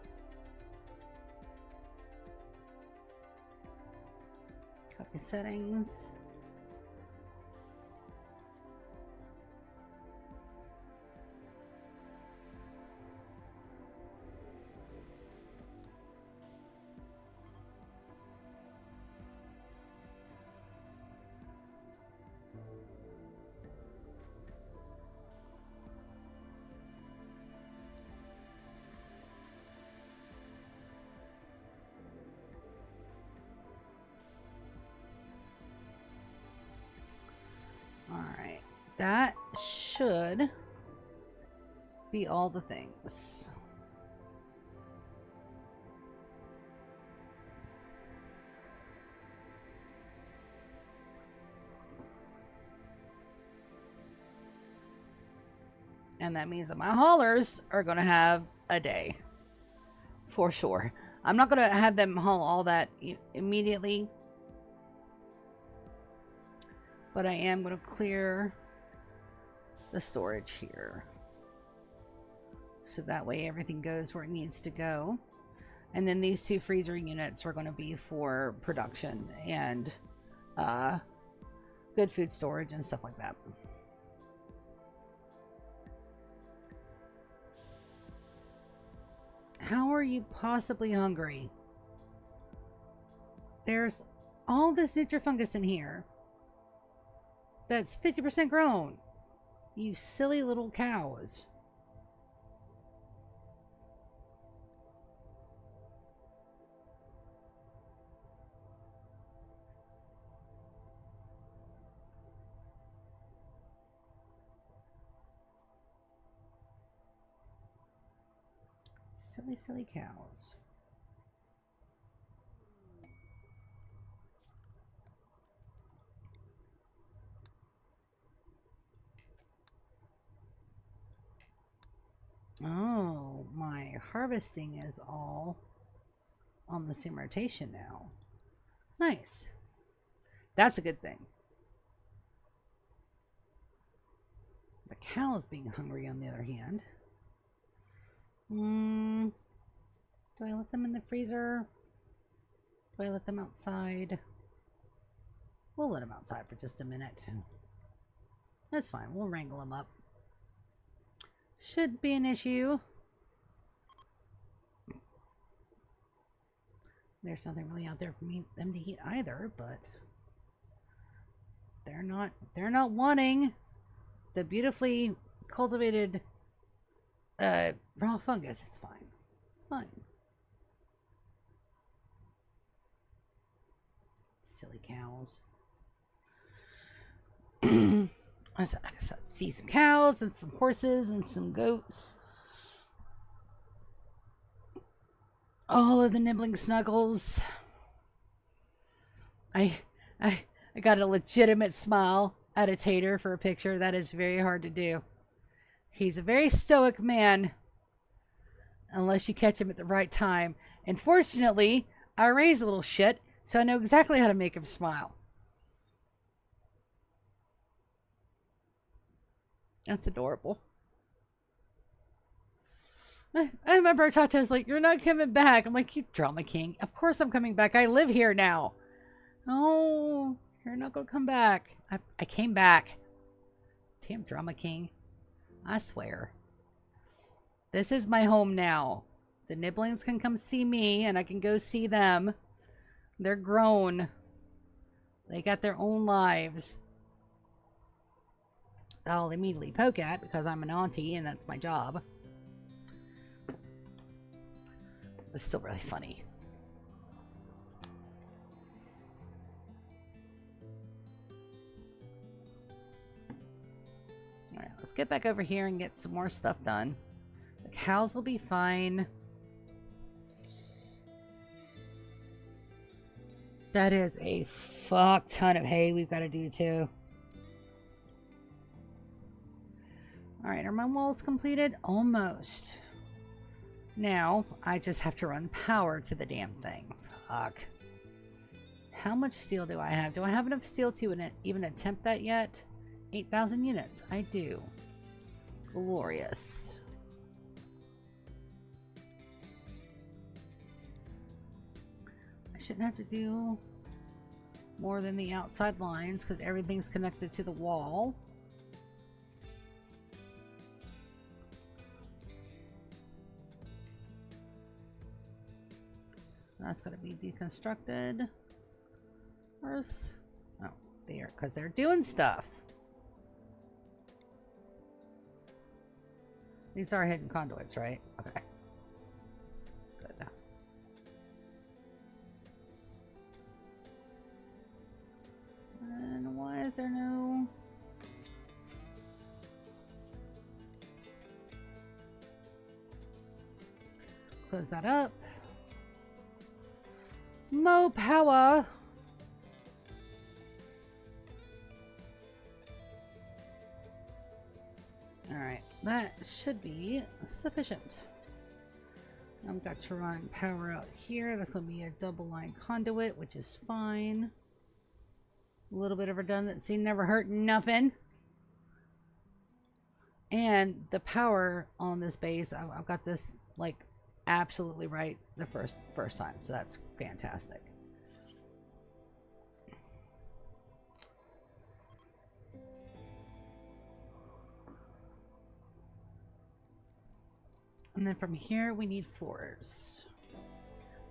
copy settings. Alright, that should be all the things. And that means that my haulers are going to have a day. For sure. I'm not going to have them haul all that immediately. But I am going to clear the storage here. So that way everything goes where it needs to go. And then these 2 freezer units are going to be for production and good food storage and stuff like that. How are you possibly hungry? There's all this nutrifungus in here that's 50% grown. You silly little cows. Silly, silly cows. Oh, my harvesting is all on the same rotation now. Nice. That's a good thing. The cows being hungry, on the other hand. Do I let them in the freezer? Do I let them outside? We'll let them outside for just a minute. That's fine. We'll wrangle them up. Shouldn't be an issue. There's nothing really out there for them to eat either, but they're not wanting the beautifully cultivated raw fungus. It's fine. It's fine. Silly cows. I see some cows and some horses and some goats. All of the nibbling snuggles. I got a legitimate smile at a tater for a picture. That is very hard to do. He's a very stoic man, unless you catch him at the right time. And fortunately, I raised a little shit, so I know exactly how to make him smile. That's adorable. I remember Chacha's like, "You're not coming back." I'm like, "You drama king. Of course I'm coming back. I live here now." "Oh, you're not going to come back." I came back. Damn drama king. I swear. This is my home now. The nibblings can come see me and I can go see them. They're grown. They got their own lives. I'll immediately poke at because I'm an auntie and that's my job. It's still really funny. Alright, let's get back over here and get some more stuff done. The cows will be fine. That is a fuck ton of hay we've got to do too. Alright, are my walls completed? Almost. Now, I just have to run power to the damn thing. Fuck. How much steel do I have? Do I have enough steel to even attempt that yet? 8,000 units. I do. Glorious. I shouldn't have to do more than the outside lines because everything's connected to the wall. That's got to be deconstructed. Where's... Oh, there. Because they're doing stuff. These are hidden conduits, right? Okay. Good. And why is there no... Close that up. Mo power. Alright, that should be sufficient. I've got to run power out here. That's going to be a double line conduit, which is fine. A little bit of redundancy never hurt nothing. And the power on this base, I've got this like absolutely right the first time, so that's fantastic. And then from here we need floors.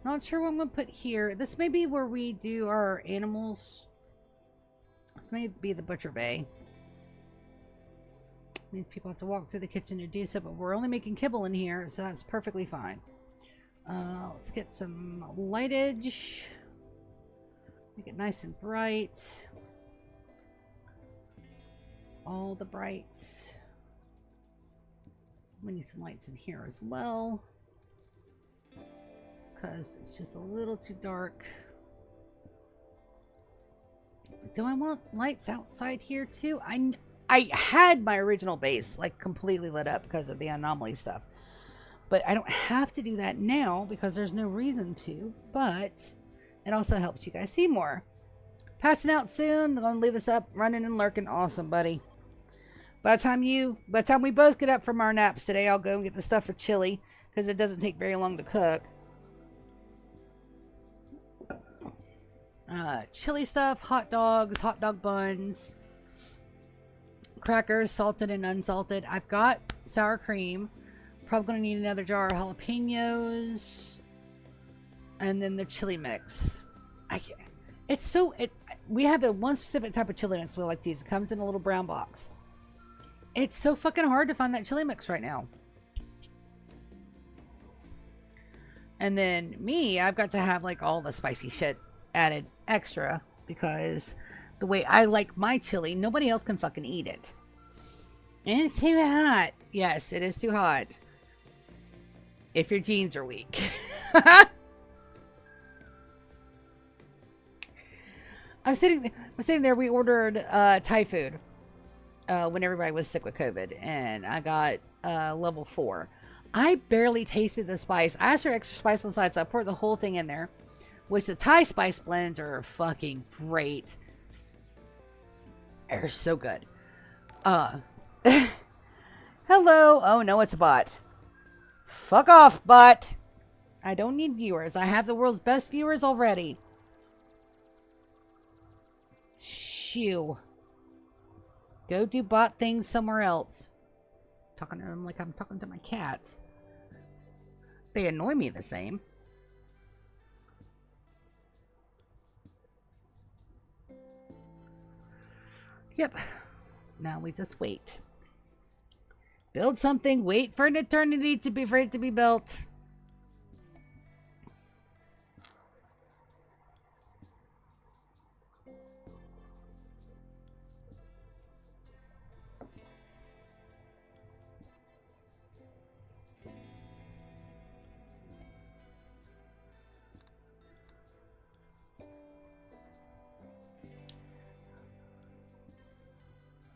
Not sure what I'm gonna put here. This may be where we do our animals. This may be the butcher bay. Means people have to walk through the kitchen to do so, but we're only making kibble in here, so that's perfectly fine. Let's get some lightage. Make it nice and bright. All the brights. We need some lights in here as well, because it's just a little too dark. Do I want lights outside here too? I had my original base like completely lit up because of the anomaly stuff, but I don't have to do that now because there's no reason to. But it also helps you guys see more. Passing out soon. I'm gonna leave this up, running and lurking. Awesome, buddy. By the time we both get up from our naps today, I'll go and get the stuff for chili because it doesn't take very long to cook. Chili stuff, hot dogs, hot dog buns, crackers, salted and unsalted. I've got sour cream. Probably gonna need another jar of jalapenos, and then the chili mix. We have the one specific type of chili mix we like to use. It comes in a little brown box. It's so fucking hard to find that chili mix right now. And then me, I've got to have like all the spicy shit added extra because the way I like my chili, nobody else can fucking eat it. And it's too hot. Yes, it is too hot. If your genes are weak. I'm sitting there. We ordered Thai food when everybody was sick with COVID, and I got level 4. I barely tasted the spice. I asked for extra spice on the side, so I poured the whole thing in there. Which the Thai spice blends are fucking great. They're so good. Hello. Oh no, it's a bot. Fuck off, bot. I don't need viewers. I have the world's best viewers already. Shoo. Go do bot things somewhere else. Talking to them like I'm talking to my cats. They annoy me the same. Yep. Now we just wait. Build something, wait for an eternity for it to be built.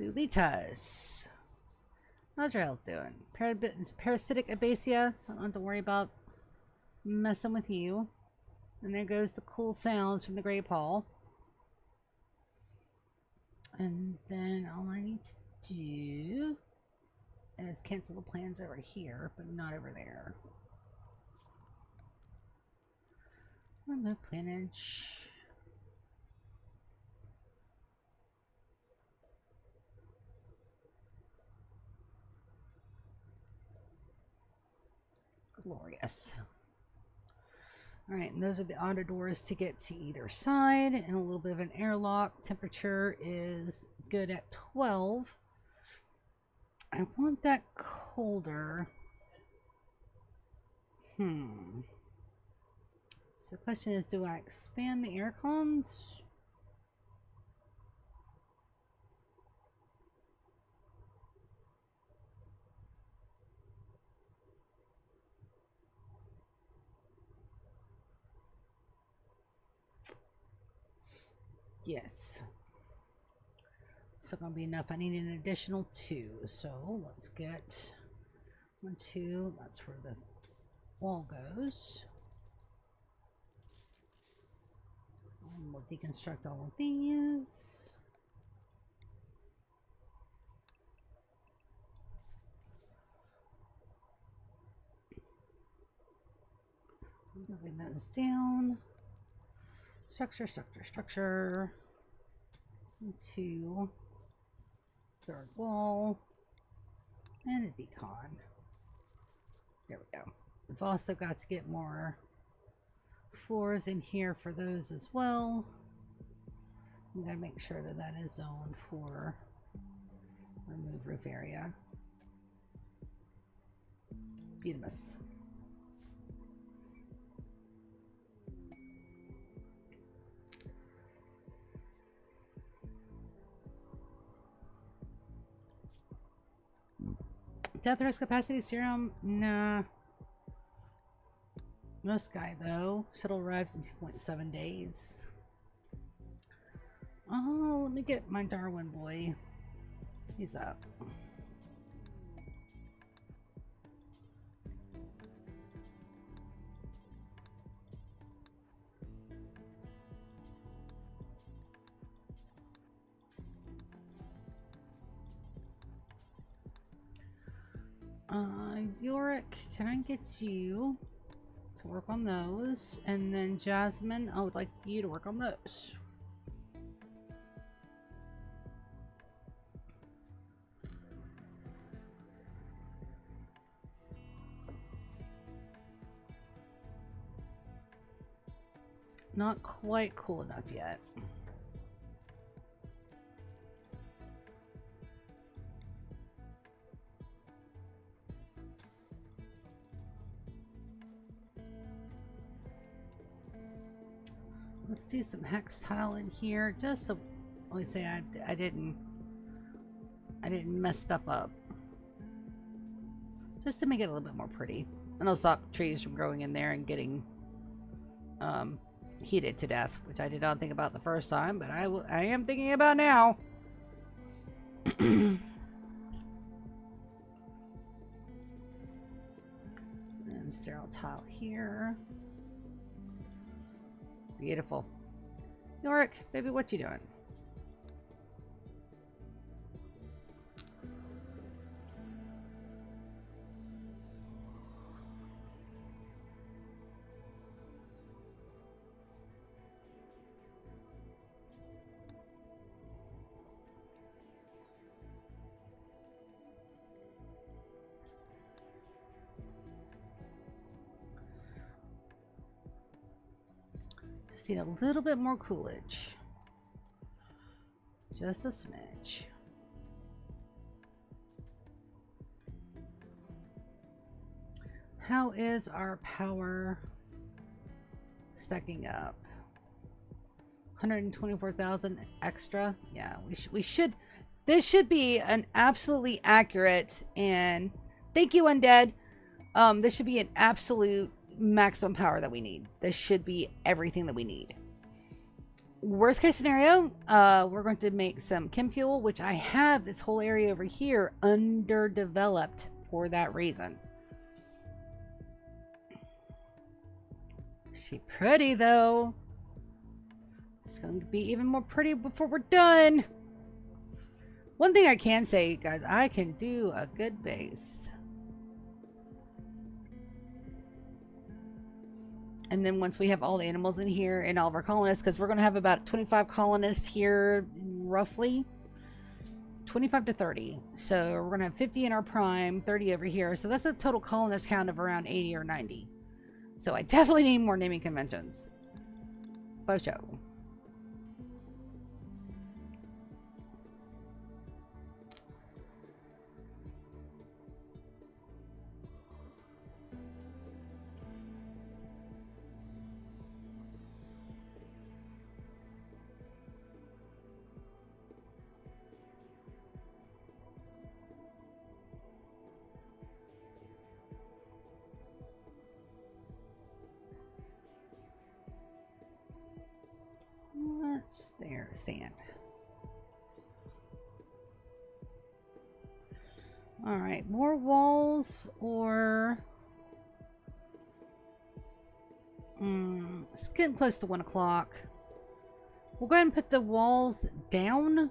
Lulitas. How's your health doing? Parasitic abasia. Don't have to worry about messing with you. And there goes the cool sounds from the Great Hall. And then all I need to do is cancel the plans over here, but not over there. Remove planage. Glorious. Alright, and those are the auto doors to get to either side, and a little bit of an airlock. Temperature is good at 12. I want that colder. So the question is, do I expand the air cons? Yes. It's not going to be enough. I need an additional 2. So let's get 1, 2. That's where the wall goes. And we'll deconstruct all of these. Moving those down. Structure, structure, structure. 2. Third wall. And a decon. There we go. We've also got to get more floors in here for those as well. We gotta make sure that that is zoned for remove roof area. Beautiful. Death risk capacity serum? Nah. This guy though. Shuttle arrives in 2.7 days. Oh, let me get my Darwin boy. He's up. Yorick, can I get you to work on those? And then Jasmine, I would like you to work on those. Not quite cool enough yet. Let's do some hex tile in here, just so we say I didn't mess stuff up. Just to make it a little bit more pretty. And it'll stop trees from growing in there and getting heated to death, which I did not think about the first time, but I am thinking about now. And sterile tile here. Beautiful. Yorick, baby, what you doing? Just need a little bit more Coolidge. Just a smidge. How is our power stacking up? 124,000 extra. Yeah, we should. This should be an absolutely accurate, and thank you, Undead. This should be an absolute maximum power that we need. This should be everything that we need. Worst case scenario, we're going to make some chem fuel, which I have this whole area over here underdeveloped for that reason. She pretty though. It's going to be even more pretty before we're done. One thing I can say, guys, I can do a good base. And then once we have all the animals in here and all of our colonists, because we're going to have about 25 colonists here, roughly 25 to 30. So we're going to have 50 in our prime, 30 over here. So that's a total colonist count of around 80 or 90. So I definitely need more naming conventions. Bojo. What's there? Sand. All right, more walls or it's getting close to 1 o'clock. We'll go ahead and put the walls down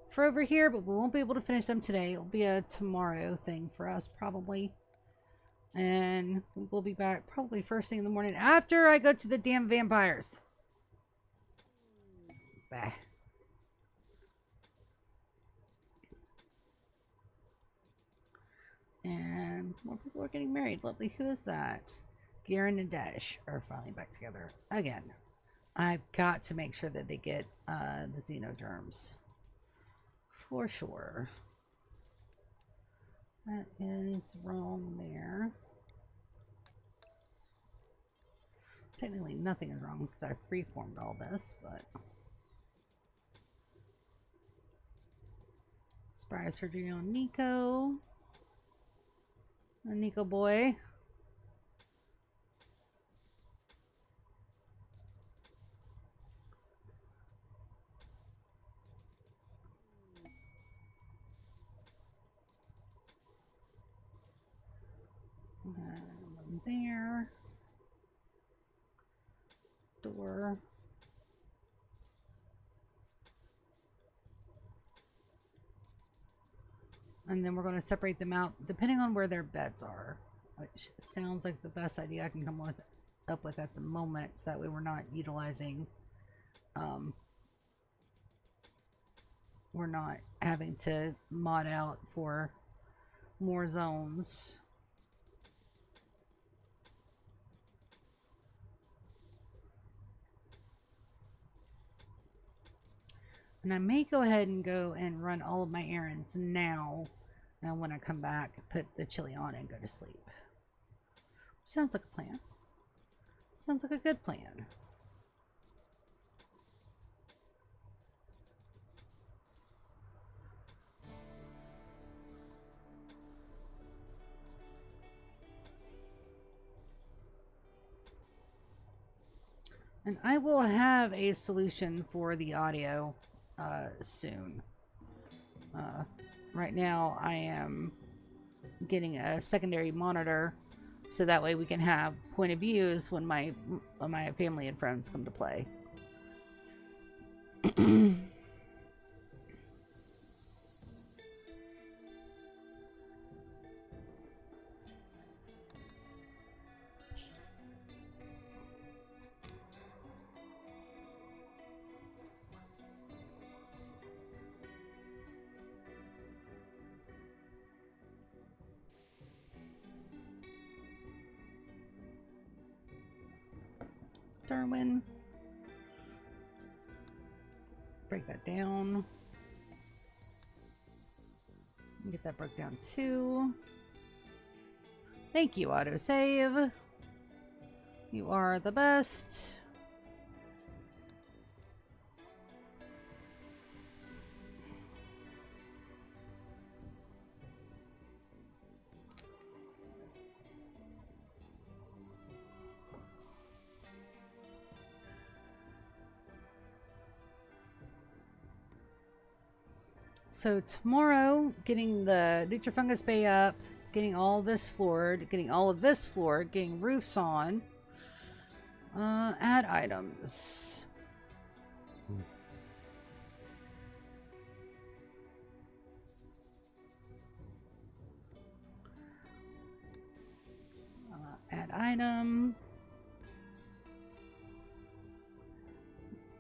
for over here, but we won't be able to finish them today. It'll be a tomorrow thing for us probably. And we'll be back probably first thing in the morning after I go to the damn vampires. Bah. And more people are getting married. Lovely. Who is that? Garen and Dash are finally back together again. I've got to make sure that they get the xenoderms for sure. That is wrong there. Technically nothing is wrong since I freeformed all this, but spire surgery on Nico. Nico boy. One there. Door. And then we're going to separate them out depending on where their beds are, which sounds like the best idea I can come up with at the moment, so that way we're not utilizing we're not having to mod out for more zones. And I may go ahead and go and run all of my errands now. And when I come back, put the chili on and go to sleep. Sounds like a plan. Sounds like a good plan. And I will have a solution for the audio soon. Right now, I am getting a secondary monitor so that way we can have point of views when my family and friends come to play. Darwin. Break that down. Get that broke down too. Thank you, autosave. You are the best. So tomorrow, getting the Nutrifungus Bay up, getting all this floored, getting all of this floored, getting roofs on. Add items. Add item.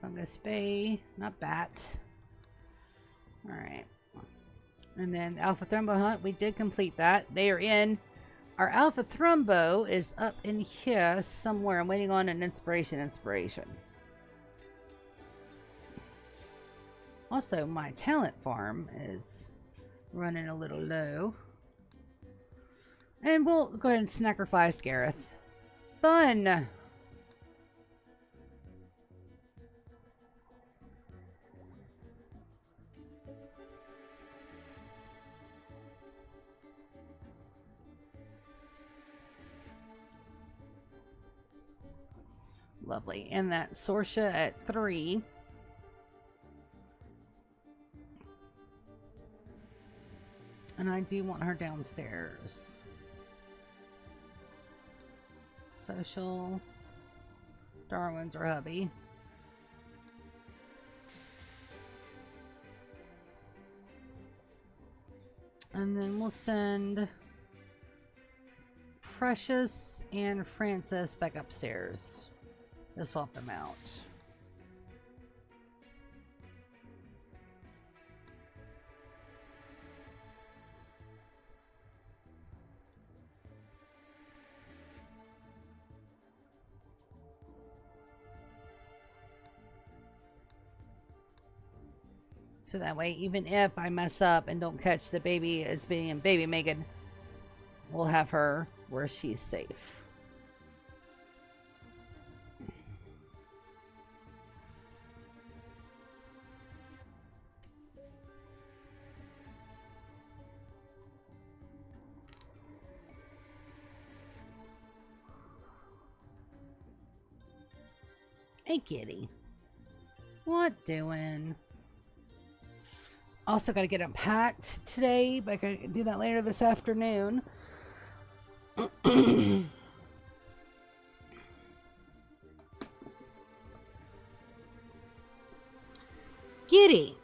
Fungus Bay, not bat. Alright. And then Alpha Thrumbo Hunt, we did complete that. They are in. Our Alpha Thrumbo is up in here somewhere. I'm waiting on an inspiration. Also, my talent farm is running a little low. And we'll go ahead and sacrifice Gareth. Fun! Lovely. And that Sorsha at 3. And I do want her downstairs. Social. Darwin's her hubby. And then we'll send Precious and Francis back upstairs to swap them out. So that way, even if I mess up and don't catch the baby as being baby Megan, we'll have her where she's safe. Hey, kitty. What doing? Also got to get unpacked today, but I can do that later this afternoon. Kitty.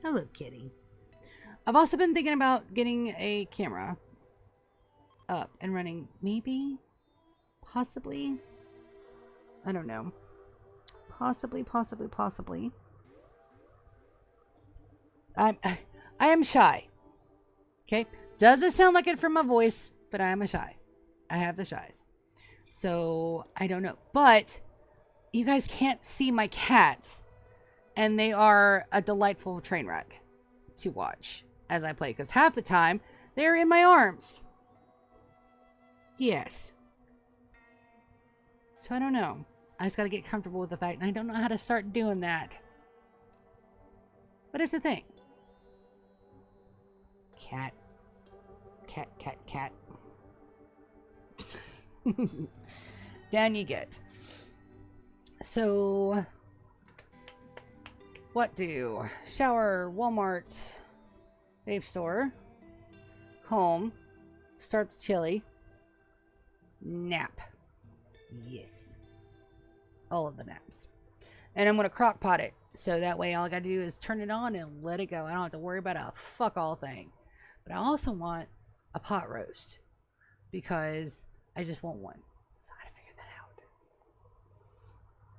Hello, kitty. I've also been thinking about getting a camera up and running. Maybe? Possibly? I don't know. Possibly. I am shy. Okay? Doesn't sound like it from my voice, but I am a shy. I have the shies. So, I don't know. But, you guys can't see my cats. And they are a delightful train wreck to watch as I play. Because half the time, they're in my arms. Yes. So, I don't know. I just got to get comfortable with the fact. And I don't know how to start doing that. But it's a thing. Cat. Down you get. So, what do? Shower, Walmart, vape store, home, start the chili, nap. Yes. All of the naps. And I'm going to crock pot it. So that way all I got to do is turn it on and let it go. I don't have to worry about a fuck all thing. But I also want a pot roast because I just want one. So I got to figure that out.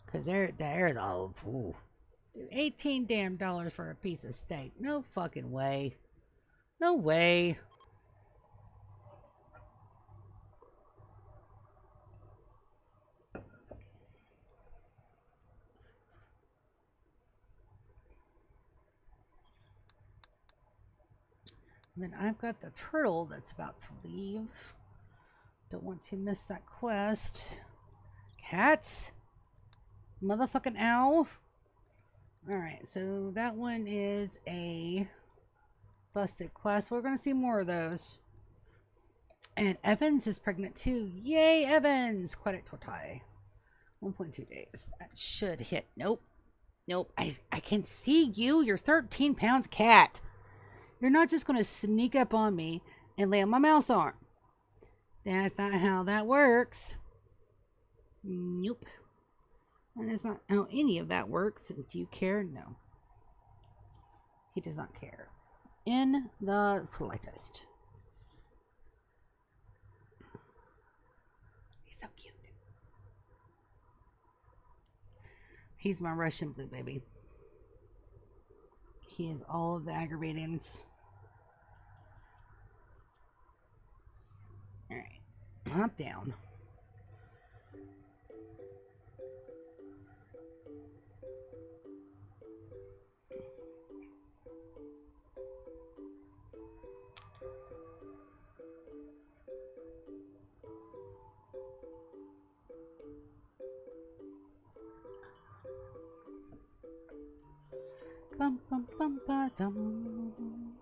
Because there's all, ooh, dude, 18 damn dollars for a piece of steak. No fucking way. No way. And then I've got the turtle that's about to leave. Don't want to miss that quest. Cats? Motherfucking owl? Alright, so that one is a busted quest. We're going to see more of those. And Evans is pregnant too. Yay, Evans! Credit tortai. 1.2 days. That should hit. Nope. Nope. I can see you. You're 13 pounds cat. You're not just going to sneak up on me and lay on my mouse arm. That's not how that works. Nope. And that's not how any of that works. Do you care? No. He does not care. In the slightest. He's so cute. He's my Russian blue baby. He is all of the aggravatings. Alright. Hop down. Bum bum bum ba dum.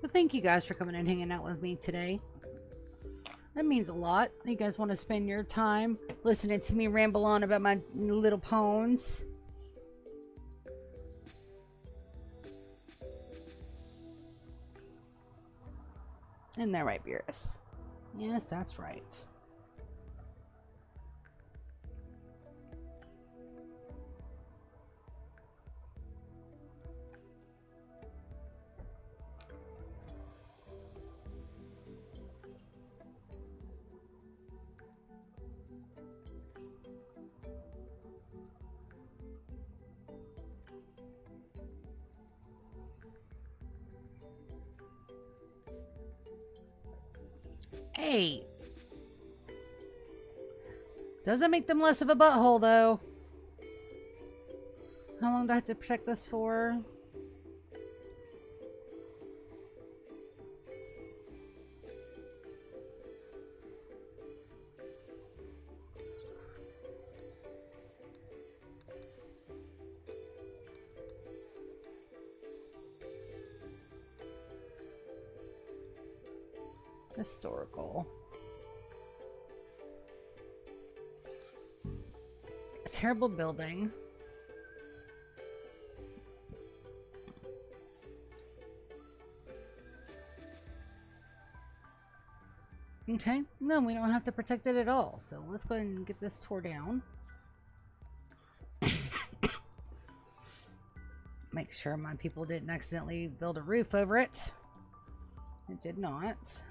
Well, thank you guys for coming and hanging out with me today. That means a lot. You guys want to spend your time listening to me ramble on about my little pawns. Isn't that right, Beerus? Yes, that's right. Hey! Doesn't make them less of a butthole, though. How long do I have to protect this for? Historical. A terrible building. Okay, no, we don't have to protect it at all. So let's go ahead and get this tore down. Make sure my people didn't accidentally build a roof over it. It did not.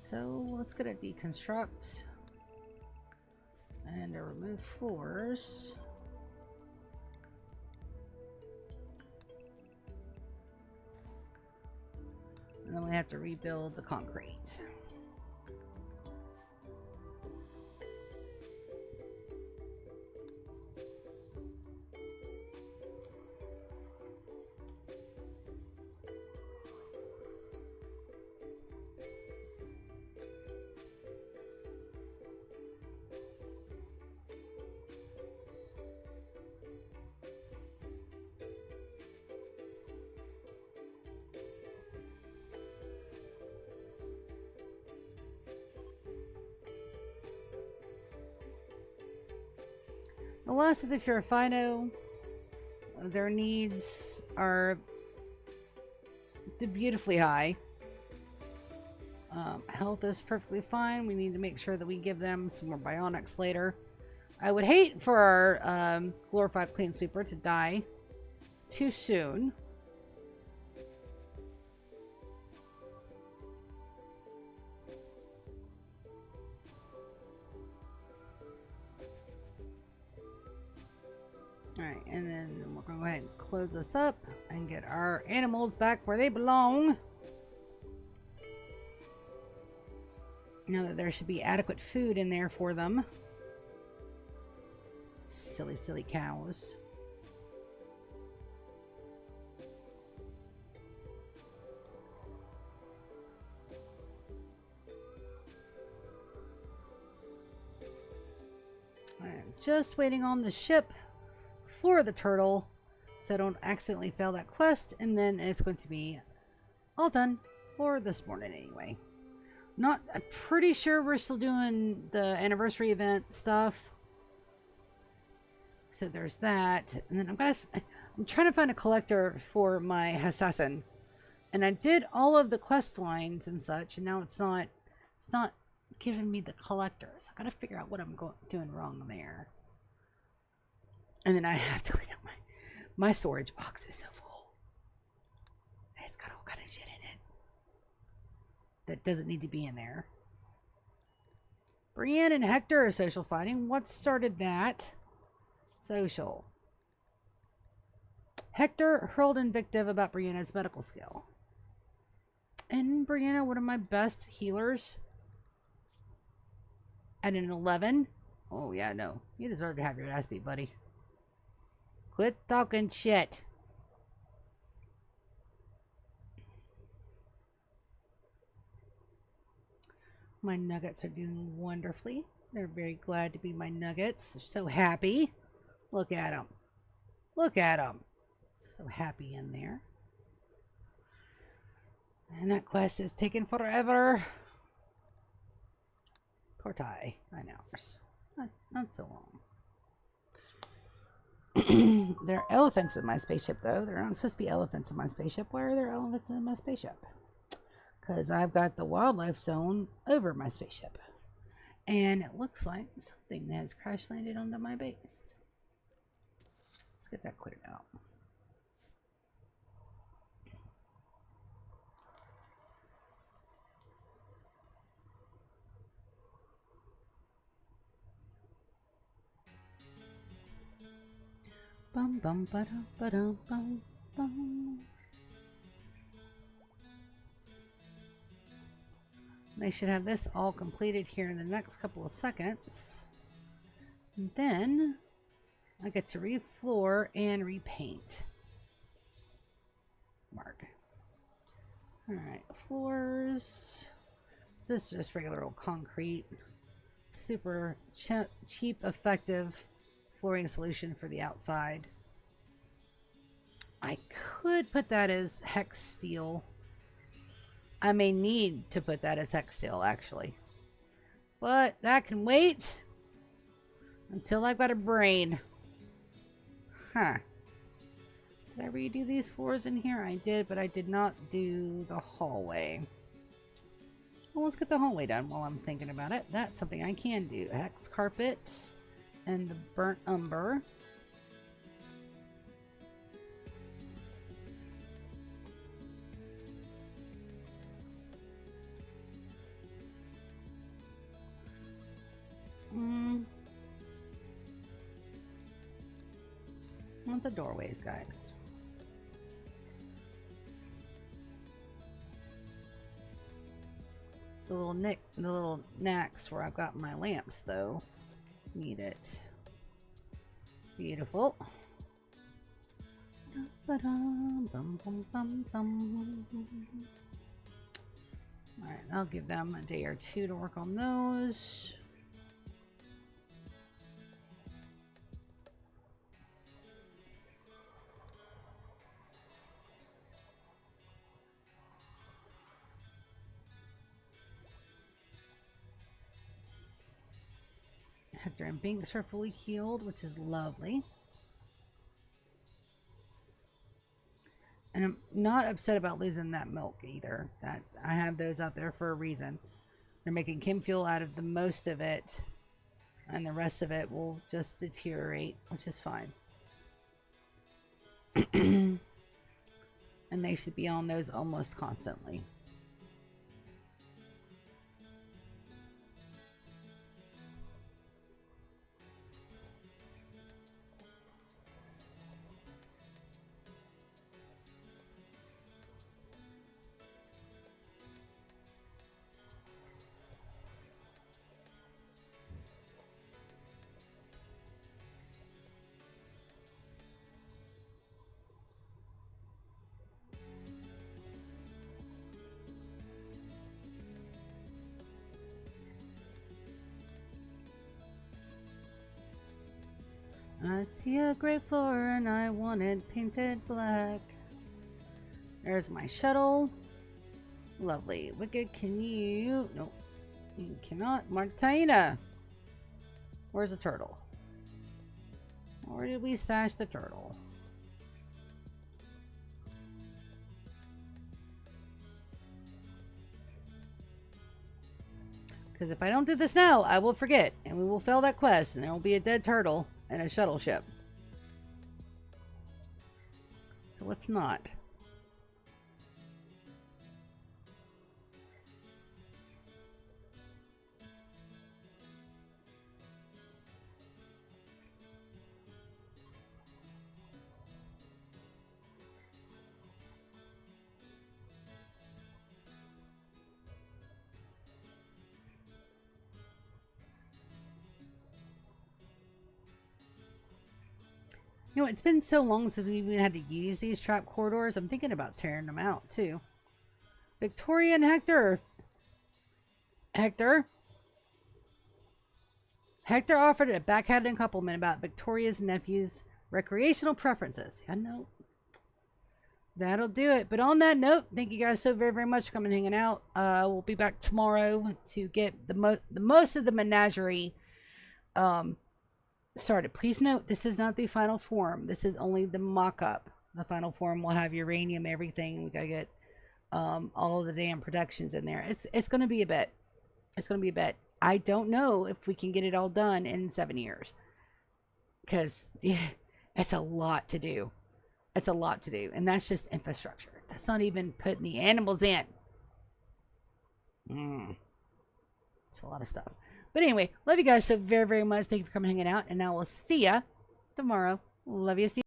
So let's get a deconstruct and a remove floors. And then we have to rebuild the concrete. Alas, the Furifino, their needs are beautifully high. Health is perfectly fine. We need to make sure that we give them some more bionics later. I would hate for our glorified clean sweeper to die too soon. Alright, and then we're going to go ahead and close this up and get our animals back where they belong. Now that there should be adequate food in there for them. Silly, silly cows. I'm just waiting on the ship for the turtle so I don't accidentally fail that quest, and then it's going to be all done for this morning anyway. I'm pretty sure we're still doing the anniversary event stuff. So there's that. And then I'm trying to find a collector for my assassin. And I did all of the quest lines and such, and now it's not giving me the collectors. I gotta figure out what I'm doing wrong there. And then I have to clean up my storage box is so full. It's got all kind of shit in it that doesn't need to be in there. Brienne and Hector are social fighting. What started that? Social. Hector hurled invective about Brianna's medical skill. And Brianna, one of my best healers, at an 11. Oh yeah, no. You deserve to have your ass beat, buddy. Quit talking shit. My nuggets are doing wonderfully. They're very glad to be my nuggets. They're so happy. Look at them. Look at them. So happy in there. And that quest is taking forever. Portai, 9 hours. Not so long. There are elephants in my spaceship, though. There aren't supposed to be elephants in my spaceship. Why are there elephants in my spaceship? Because I've got the wildlife zone over my spaceship. And it looks like something has crash landed onto my base. Let's get that cleared out. Bum bum ba dum ba dum bum bum. They should have this all completed here in the next couple of seconds. And then I get to refloor and repaint. Mark. Alright, floors. This is just regular old concrete. Super cheap, effective flooring solution for the outside. I could put that as hex steel. I may need to put that as hex steel, actually. But that can wait until I've got a brain. Huh. Did I redo these floors in here? I did, but I did not do the hallway. Well, let's get the hallway done while I'm thinking about it. That's something I can do. Hex carpet and the burnt umber. I want the doorways, guys. The little knacks where I've got my lamps, though. Need it. Beautiful. Alright, I'll give them a day or two to work on those. Hector and Binks are fully healed, which is lovely. And I'm not upset about losing that milk either. That I have those out there for a reason. They're making Kim fuel out of the most of it, and the rest of it will just deteriorate, which is fine. And they should be on those almost constantly. I see a great floor and I want it painted black. There's my shuttle. Lovely. Wicked, can you... Nope. You cannot. Martina! Where's the turtle? Where did we stash the turtle? Because if I don't do this now, I will forget. And we will fail that quest. And there will be a dead turtle and a shuttle ship. So let's not. You know, it's been so long since we even had to use these trap corridors. I'm thinking about tearing them out, too. Victoria and Hector. Hector offered a backhanded compliment about Victoria's nephew's recreational preferences. I know. That'll do it. But on that note, thank you guys so very, very much for coming and hanging out. We'll be back tomorrow to get the most of the menagerie started. Please note, this is not the final form. This is only the mock-up. The final form will have uranium, everything. We gotta get all of the damn productions in there. It's gonna be a bit. It's gonna be a bit. I don't know if we can get it all done in 7 years, because yeah, it's a lot to do. It's a lot to do, and that's just infrastructure. That's not even putting the animals in. It's a lot of stuff. But anyway, love you guys so very, very much. Thank you for coming and hanging out, and I will see ya tomorrow. Love you. See you.